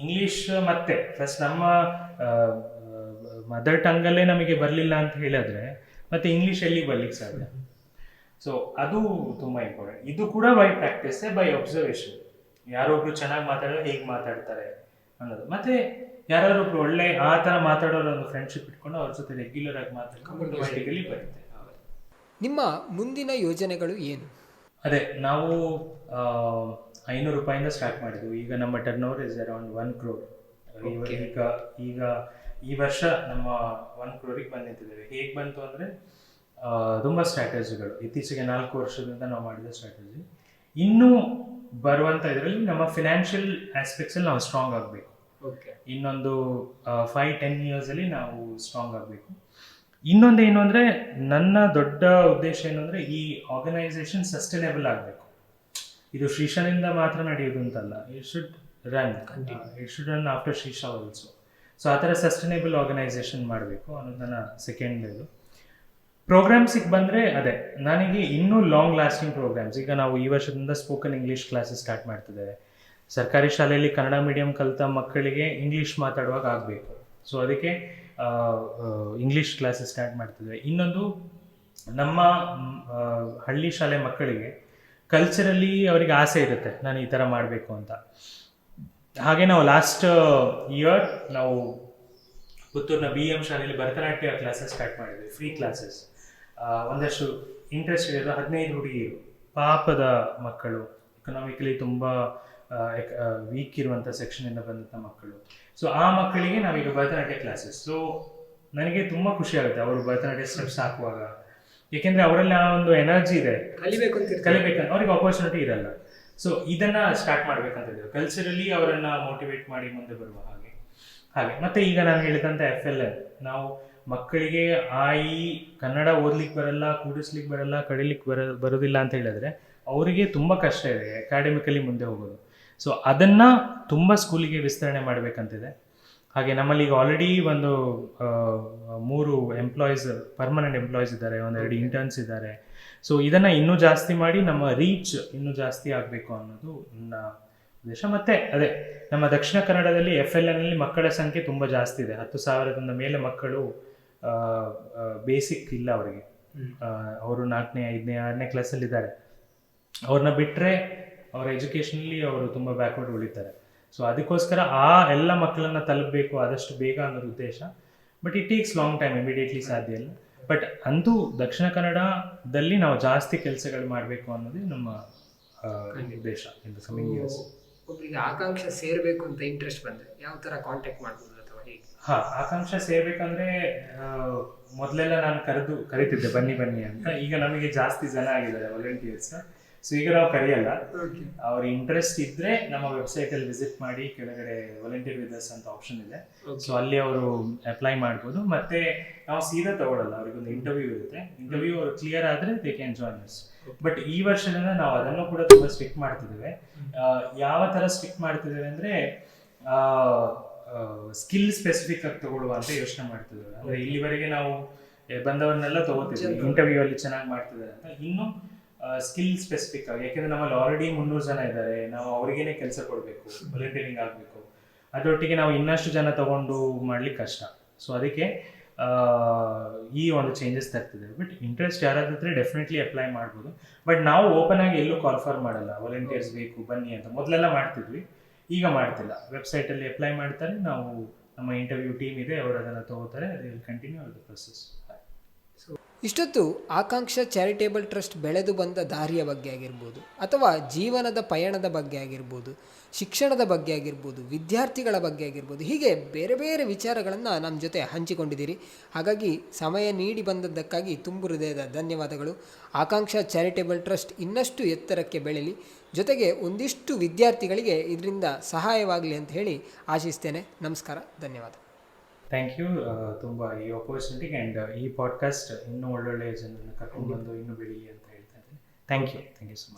ಇಂಗ್ಲೀಷ್ ಮತ್ತೆ ಫಸ್ಟ್ ನಮ್ಮ ಮದರ್ ಟಂಗಲ್ಲೇ ನಮಗೆ ಬರಲಿಲ್ಲ ಅಂತ ಹೇಳಿದ್ರೆ ಮತ್ತೆ ಇಂಗ್ಲೀಷ್ ಎಲ್ಲಿ ಬರ್ಲಿಕ್ಕೆ ಸಾಧ್ಯ? ಸೊ ಅದು ತುಂಬ ಇಂಪಾರ್ಟೆಂಟ್. ಇದು ಕೂಡ ಬೈ ಪ್ರಾಕ್ಟೀಸ್, ಬೈ ಅಬ್ಸರ್ವೇಷನ್. ಯಾರೊಬ್ರು ಚೆನ್ನಾಗಿ ಮಾತಾಡೋರು ಹೇಗೆ ಮಾತಾಡ್ತಾರೆ ಅನ್ನೋದು, ಮತ್ತೆ ಯಾರೊಬ್ರು ಒಳ್ಳೆ ಆ ಥರ ಮಾತಾಡೋರು ಒಂದು ಫ್ರೆಂಡ್ಶಿಪ್ ಇಟ್ಕೊಂಡು ಅವ್ರ ಜೊತೆ ರೆಗ್ಯುಲರ್ ಆಗಿ ಮಾತಾಡ್ಕೊಂಡು ಆಟೋಮೆಟಿಕಲಿ ಬರುತ್ತೆ. ನಿಮ್ಮ ಮುಂದಿನ ಯೋಜನೆಗಳು ಏನು? ಅದೇ ನಾವು 500 ರೂಪಾಯಿಂದ ಸ್ಟಾರ್ಟ್ ಮಾಡಿದ್ವಿ. ಈಗ ನಮ್ಮ turn over is around 1 crore. ಈಗ ಈ ವರ್ಷ ನಮ್ಮ 1 crore ಬಂದು ನಿಂತಿದ್ದೇವೆ. ಹೇಗೆ ಬಂತು ಅಂದರೆ ತುಂಬ ಸ್ಟ್ರಾಟಜಿಗಳು ಇತ್ತೀಚೆಗೆ 4 ವರ್ಷದಿಂದ ನಾವು ಮಾಡಿದ ಸ್ಟ್ರಾಟಜಿ. ಇನ್ನೂ ಬರುವಂಥ ಇದರಲ್ಲಿ ನಮ್ಮ ಫಿನಾನ್ಷಿಯಲ್ ಆಸ್ಪೆಕ್ಟ್ಸಲ್ಲಿ ನಾವು ಸ್ಟ್ರಾಂಗ್ ಆಗಬೇಕು. ಇನ್ನೊಂದು 5-10 ಇಯರ್ಸಲ್ಲಿ ನಾವು ಸ್ಟ್ರಾಂಗ್ ಆಗಬೇಕು. ಇನ್ನೊಂದು ಏನು ಅಂದರೆ, ನನ್ನ ದೊಡ್ಡ ಉದ್ದೇಶ ಏನು ಅಂದರೆ, ಈ ಆರ್ಗನೈಸೇಷನ್ ಸಸ್ಟೈನೇಬಲ್ ಆಗಬೇಕು. ಇದು ಶ್ರೀಶಾನಿಂದ ಮಾತ್ರ ನಡೆಯೋದು ಅಂತಲ್ಲ, it should run after Shreesha also. So ಆ ಥರ ಸಸ್ಟೈನೇಬಲ್ ಆರ್ಗನೈಸೇಷನ್ ಮಾಡಬೇಕು ಅನ್ನೋದು ನನ್ನ ಸೆಕೆಂಡ್ ಇದು. ಪ್ರೋಗ್ರಾಮ್ಸಿಗೆ ಬಂದರೆ ಅದೇ ನನಗೆ ಇನ್ನೂ ಲಾಂಗ್ ಲಾಸ್ಟಿಂಗ್ ಪ್ರೋಗ್ರಾಮ್ಸ್. ಈಗ ನಾವು ಈ ವರ್ಷದಿಂದ ಸ್ಪೋಕನ್ ಇಂಗ್ಲೀಷ್ ಕ್ಲಾಸಸ್ ಸ್ಟಾರ್ಟ್ ಮಾಡ್ತಿದ್ದೇವೆ. ಸರ್ಕಾರಿ ಶಾಲೆಯಲ್ಲಿ ಕನ್ನಡ ಮೀಡಿಯಂ ಕಲಿತ ಮಕ್ಕಳಿಗೆ ಇಂಗ್ಲೀಷ್ ಮಾತಾಡುವಾಗ ಆಗಬೇಕು. ಸೊ ಅದಕ್ಕೆ ಇಂಗ್ಲೀಷ್ ಕ್ಲಾಸಸ್ ಸ್ಟಾರ್ಟ್ ಮಾಡ್ತಿದ್ದೇವೆ. ಇನ್ನೊಂದು, ನಮ್ಮ ಹಳ್ಳಿ ಶಾಲೆ ಮಕ್ಕಳಿಗೆ ಕಲ್ಚರಲ್ಲಿ ಅವರಿಗೆ ಆಸೆ ಇರುತ್ತೆ, ನಾನು ಈ ಥರ ಮಾಡಬೇಕು ಅಂತ. ಹಾಗೆ ನಾವು ಲಾಸ್ಟ್ ಇಯರ್ ನಾವು ಪುತ್ತೂರಿನ BM ಶಾಲೆಯಲ್ಲಿ ಭರತನಾಟ್ಯ ಕ್ಲಾಸಸ್ ಸ್ಟಾರ್ಟ್ ಮಾಡಿದ್ವಿ, ಫ್ರೀ ಕ್ಲಾಸಸ್. ಒಂದಷ್ಟು ಇಂಟ್ರೆಸ್ಟ್ ಇರೋದು 15 ಹುಡುಗಿಯರು, ಪಾಪದ ಮಕ್ಕಳು, ಎಕನಾಮಿಕಲಿ ತುಂಬ ವೀಕ್ ಇರುವಂಥ ಸೆಕ್ಷನಿಂದ ಬಂದಂಥ ಮಕ್ಕಳು. ಸೊ ಆ ಮಕ್ಕಳಿಗೆ ನಾವೀಗ ಭರತನಾಟ್ಯ ಕ್ಲಾಸಸ್. ಸೊ ನನಗೆ ತುಂಬ ಖುಷಿ ಆಗುತ್ತೆ ಅವರು ಭರತನಾಟ್ಯ ಸ್ಟೆಪ್ಸ್ ಹಾಕುವಾಗ, ಏಕೆಂದರೆ ಅವರಲ್ಲಿ ಆ ಒಂದು ಎನರ್ಜಿ ಇದೆ, ಕಲಿಬೇಕಂತ ಅವ್ರಿಗೆ ಆಪರ್ಚುನಿಟಿ ಇರಲ್ಲ. ಸೊ ಇದನ್ನು ಸ್ಟಾರ್ಟ್ ಮಾಡ್ಬೇಕಂತ ಇದ್ದೇವೆ, ಕಲ್ಚರಲಿ ಅವರನ್ನು ಮೋಟಿವೇಟ್ ಮಾಡಿ ಮುಂದೆ ಬರುವ ಹಾಗೆ. ಮತ್ತೆ ಈಗ ನಾನು ಹೇಳಿದಂಥ FLN, ನಾವು ಮಕ್ಕಳಿಗೆ ಈ ಕನ್ನಡ ಓದ್ಲಿಕ್ಕೆ ಬರಲ್ಲ, ಕೂಡಿಸ್ಲಿಕ್ಕೆ ಬರಲ್ಲ, ಕಡಿಲಿಕ್ಕೆ ಬರೋದಿಲ್ಲ ಅಂತ ಹೇಳಿದ್ರೆ ಅವರಿಗೆ ತುಂಬ ಕಷ್ಟ ಇದೆ ಅಕಾಡೆಮಿಕಲಿ ಮುಂದೆ ಹೋಗೋದು. ಸೊ ಅದನ್ನು ತುಂಬ ಸ್ಕೂಲಿಗೆ ವಿಸ್ತರಣೆ ಮಾಡಬೇಕಂತಿದೆ. ಹಾಗೆ ನಮ್ಮಲ್ಲಿ ಈಗ ಆಲ್ರೆಡಿ ಒಂದು 3 ಎಂಪ್ಲಾಯೀಸ್, ಪರ್ಮನೆಂಟ್ ಎಂಪ್ಲಾಯೀಸ್ ಇದ್ದಾರೆ, 1-2 ಇಂಟರ್ನ್ಸ್ ಇದ್ದಾರೆ. ಸೊ ಇದನ್ನು ಇನ್ನೂ ಜಾಸ್ತಿ ಮಾಡಿ ನಮ್ಮ ರೀಚ್ ಇನ್ನೂ ಜಾಸ್ತಿ ಆಗಬೇಕು ಅನ್ನೋದು ನನ್ನ ಉದ್ದೇಶ. ಮತ್ತು ಅದೇ ನಮ್ಮ ದಕ್ಷಿಣ ಕನ್ನಡದಲ್ಲಿ FLNನಲ್ಲಿ ಮಕ್ಕಳ ಸಂಖ್ಯೆ ತುಂಬ ಜಾಸ್ತಿ ಇದೆ. 10,000ದಿಂದ ಮೇಲೆ ಮಕ್ಕಳು ಬೇಸಿಕ್ ಇಲ್ಲ ಅವರಿಗೆ. ಅವರು 4ನೇ 5ನೇ 6ನೇ ಕ್ಲಾಸಲ್ಲಿದ್ದಾರೆ. ಅವ್ರನ್ನ ಬಿಟ್ಟರೆ ಅವರ ಎಜುಕೇಷನಲ್ಲಿ ಅವರು ತುಂಬ ಬ್ಯಾಕ್ವರ್ಡ್ ಉಳಿತಾರೆ. ಸೊ ಅದಕ್ಕೋಸ್ಕರ ಎಲ್ಲ ಮಕ್ಕಳನ್ನು ತಲುಪಬೇಕು ಆದಷ್ಟು ಬೇಗ ಅನ್ನೋದು ಉದ್ದೇಶ. But it takes long time, immediately ಸಾಧ್ಯ ಇಲ್ಲ. ಬಟ್ ಅಂತೂ ದಕ್ಷಿಣ ಕನ್ನಡದಲ್ಲಿ ನಾವು ಜಾಸ್ತಿ ಕೆಲಸಗಳು ಮಾಡಬೇಕು ಅನ್ನೋದೇ ನಮ್ಮ ಉದ್ದೇಶ ಇನ್ ದ ಕಮಿಂಗ್ ಇಯರ್ಸ್. ಒಬ್ಬರಿಗೆ ಆಕಾಂಕ್ಷೆ ಸೇರಬೇಕು ಅಂತ ಇಂಟ್ರೆಸ್ಟ್ ಬಂದರೆ ಯಾವ ಥರ ಕಾಂಟ್ಯಾಕ್ಟ್ ಮಾಡ್ಬೋದು ಅಥವಾ ಹೇಗೆ? ಆಕಾಂಕ್ಷೆ ಸೇರ್ಬೇಕಂದ್ರೆ ಮೊದಲೆಲ್ಲ ನಾನು ಕರಿತಿದ್ದೆ ಬನ್ನಿ ಅಂತ. ಈಗ ನಮಗೆ ಜಾಸ್ತಿ ಜನ ಆಗಿದ್ದಾರೆ ವಾಲಂಟಿಯರ್ಸ್. ಸೊ ಈಗ ನಾವು ಕರೆಯಲ್ಲ. ಅವ್ರ ಇಂಟ್ರೆಸ್ಟ್ ಇದ್ರೆ ನಮ್ಮ ವೆಬ್ಸೈಟಲ್ಲಿ ವಿಸಿಟ್ ಮಾಡಿ, ಕೆಳಗಡೆ ವಾಲಂಟಿಯರ್ ವಿತ್ ಅಸ್ ಅಂತ ಆಪ್ಷನ್ ಇದೆ. ಸೊ ಅಲ್ಲಿ ಅವರು ಅಪ್ಲೈ ಮಾಡ್ಬೋದು. ಮತ್ತೆ ನಾವು ಸೀದಾ ತಗೊಳ್ಳಲ್ಲ, ಅವ್ರಿಗೊಂದು ಇಂಟರ್ವ್ಯೂ ಇರುತ್ತೆ. ಇಂಟರ್ವ್ಯೂ ಅವರು ಕ್ಲಿಯರ್ ಆದರೆ they can join us. But ಈ ವರ್ಷದಿಂದ ನಾವು ಅದನ್ನು ಕೂಡ ತುಂಬ ಸ್ಟ್ರಿಕ್ಟ್ ಮಾಡ್ತಿದ್ದೇವೆ. ಯಾವ ಥರ ಸ್ಟ್ರಿಕ್ಟ್ ಮಾಡ್ತಿದ್ದೇವೆ ಅಂದರೆ ಸ್ಕಿಲ್ ಸ್ಪೆಸಿಫಿಕ್ ಆಗಿ ತಗೊಳ್ಳುವ ಅಂತ ಯೋಚನೆ ಮಾಡ್ತಿದ್ದೇವೆ. ಅಂದರೆ ಇಲ್ಲಿವರೆಗೆ ನಾವು ಬಂದವರನ್ನೆಲ್ಲ ತಗೋತಿದ್ವಿ, ಇಂಟರ್ವ್ಯೂ ಅಲ್ಲಿ ಚೆನ್ನಾಗಿ ಮಾಡ್ತಿದ್ದಾರೆ ಅಂತ. ಇನ್ನು ಸ್ಕಿಲ್ ಸ್ಪೆಸಿಫಿಕ್ ಆಗಿ, ಯಾಕೆಂದರೆ ನಮ್ಮಲ್ಲಿ ಆಲ್ರೆಡಿ 300 ಜನ ಇದ್ದಾರೆ, ನಾವು ಅವ್ರಿಗೇನೆ ಕೆಲಸ ಕೊಡಬೇಕು, ವಾಲಂಟಿಯರಿಂಗ್ ಆಗಬೇಕು. ಅದರೊಟ್ಟಿಗೆ ನಾವು ಇನ್ನಷ್ಟು ಜನ ತಗೊಂಡು ಮಾಡ್ಲಿಕ್ಕೆ ಕಷ್ಟ. ಸೊ ಅದಕ್ಕೆ ಈ ಒಂದು ಚೇಂಜಸ್ ತರ್ತಿದ್ದೇವೆ. ಬಟ್ ಇಂಟ್ರೆಸ್ಟ್ ಯಾರಾದಿದ್ರೆ ಡೆಫಿನೆಟ್ಲಿ ಅಪ್ಲೈ ಮಾಡ್ಬೋದು. ಬಟ್ ನಾವು ಓಪನ್ ಆಗಿ ಎಲ್ಲೂ ಕಾಲ್ ಫಾರ್ ಮಾಡಲ್ಲ, ವಾಲಂಟಿಯರ್ಸ್ ಬೇಕು ಬನ್ನಿ ಅಂತ. ಮೊದಲೆಲ್ಲ ಮಾಡ್ತಿದ್ವಿ, ಈಗ ಮಾಡ್ತಿಲ್ಲ. ವೆಬ್ಸೈಟಲ್ಲಿ ಅಪ್ಲೈ ಮಾಡ್ತಾರೆ, ನಾವು ನಮ್ಮ ಇಂಟರ್ವ್ಯೂ ಟೀಮ್ ಇದೆ, ಅವರು ಅದನ್ನು ತಗೋತಾರೆ. ಅದೇ ಕಂಟಿನ್ಯೂ ದ ಪ್ರೊಸೆಸ್. ಇಷ್ಟೊತ್ತು ಆಕಾಂಕ್ಷ ಚಾರಿಟೇಬಲ್ ಟ್ರಸ್ಟ್ ಬೆಳೆದು ಬಂದ ದಾರಿಯ ಬಗ್ಗೆ ಆಗಿರ್ಬೋದು, ಅಥವಾ ಜೀವನದ ಪಯಣದ ಬಗ್ಗೆ ಆಗಿರ್ಬೋದು, ಶಿಕ್ಷಣದ ಬಗ್ಗೆ ಆಗಿರ್ಬೋದು, ವಿದ್ಯಾರ್ಥಿಗಳ ಬಗ್ಗೆ ಆಗಿರ್ಬೋದು, ಹೀಗೆ ಬೇರೆ ಬೇರೆ ವಿಚಾರಗಳನ್ನು ನಮ್ಮ ಜೊತೆ ಹಂಚಿಕೊಂಡಿದ್ದೀರಿ. ಹಾಗಾಗಿ ಸಮಯ ನೀಡಿ ಬಂದದ್ದಕ್ಕಾಗಿ ತುಂಬು ಹೃದಯದ ಧನ್ಯವಾದಗಳು. ಆಕಾಂಕ್ಷ ಚಾರಿಟೇಬಲ್ ಟ್ರಸ್ಟ್ ಇನ್ನಷ್ಟು ಎತ್ತರಕ್ಕೆ ಬೆಳೀಲಿ, ಜೊತೆಗೆ ಒಂದಿಷ್ಟು ವಿದ್ಯಾರ್ಥಿಗಳಿಗೆ ಇದರಿಂದ ಸಹಾಯವಾಗಲಿ ಅಂತ ಹೇಳಿ ಆಶಿಸ್ತೇನೆ. ನಮಸ್ಕಾರ, ಧನ್ಯವಾದ. ಥ್ಯಾಂಕ್ ಯು ತುಂಬ ಈ ಆಪರ್ಚುನಿಟಿಗೆ. ಆ್ಯಂಡ್ ಈ ಪಾಡ್ಕಾಸ್ಟ್ ಇನ್ನೂ ಒಳ್ಳೊಳ್ಳೆ ಜನರನ್ನು ಕರ್ಕೊಂಡು ಬಂದು ಇನ್ನೂ ಬೆಳೀಲಿ ಅಂತ ಹೇಳ್ತಾ ಇದ್ದೀನಿ. Thank you so much.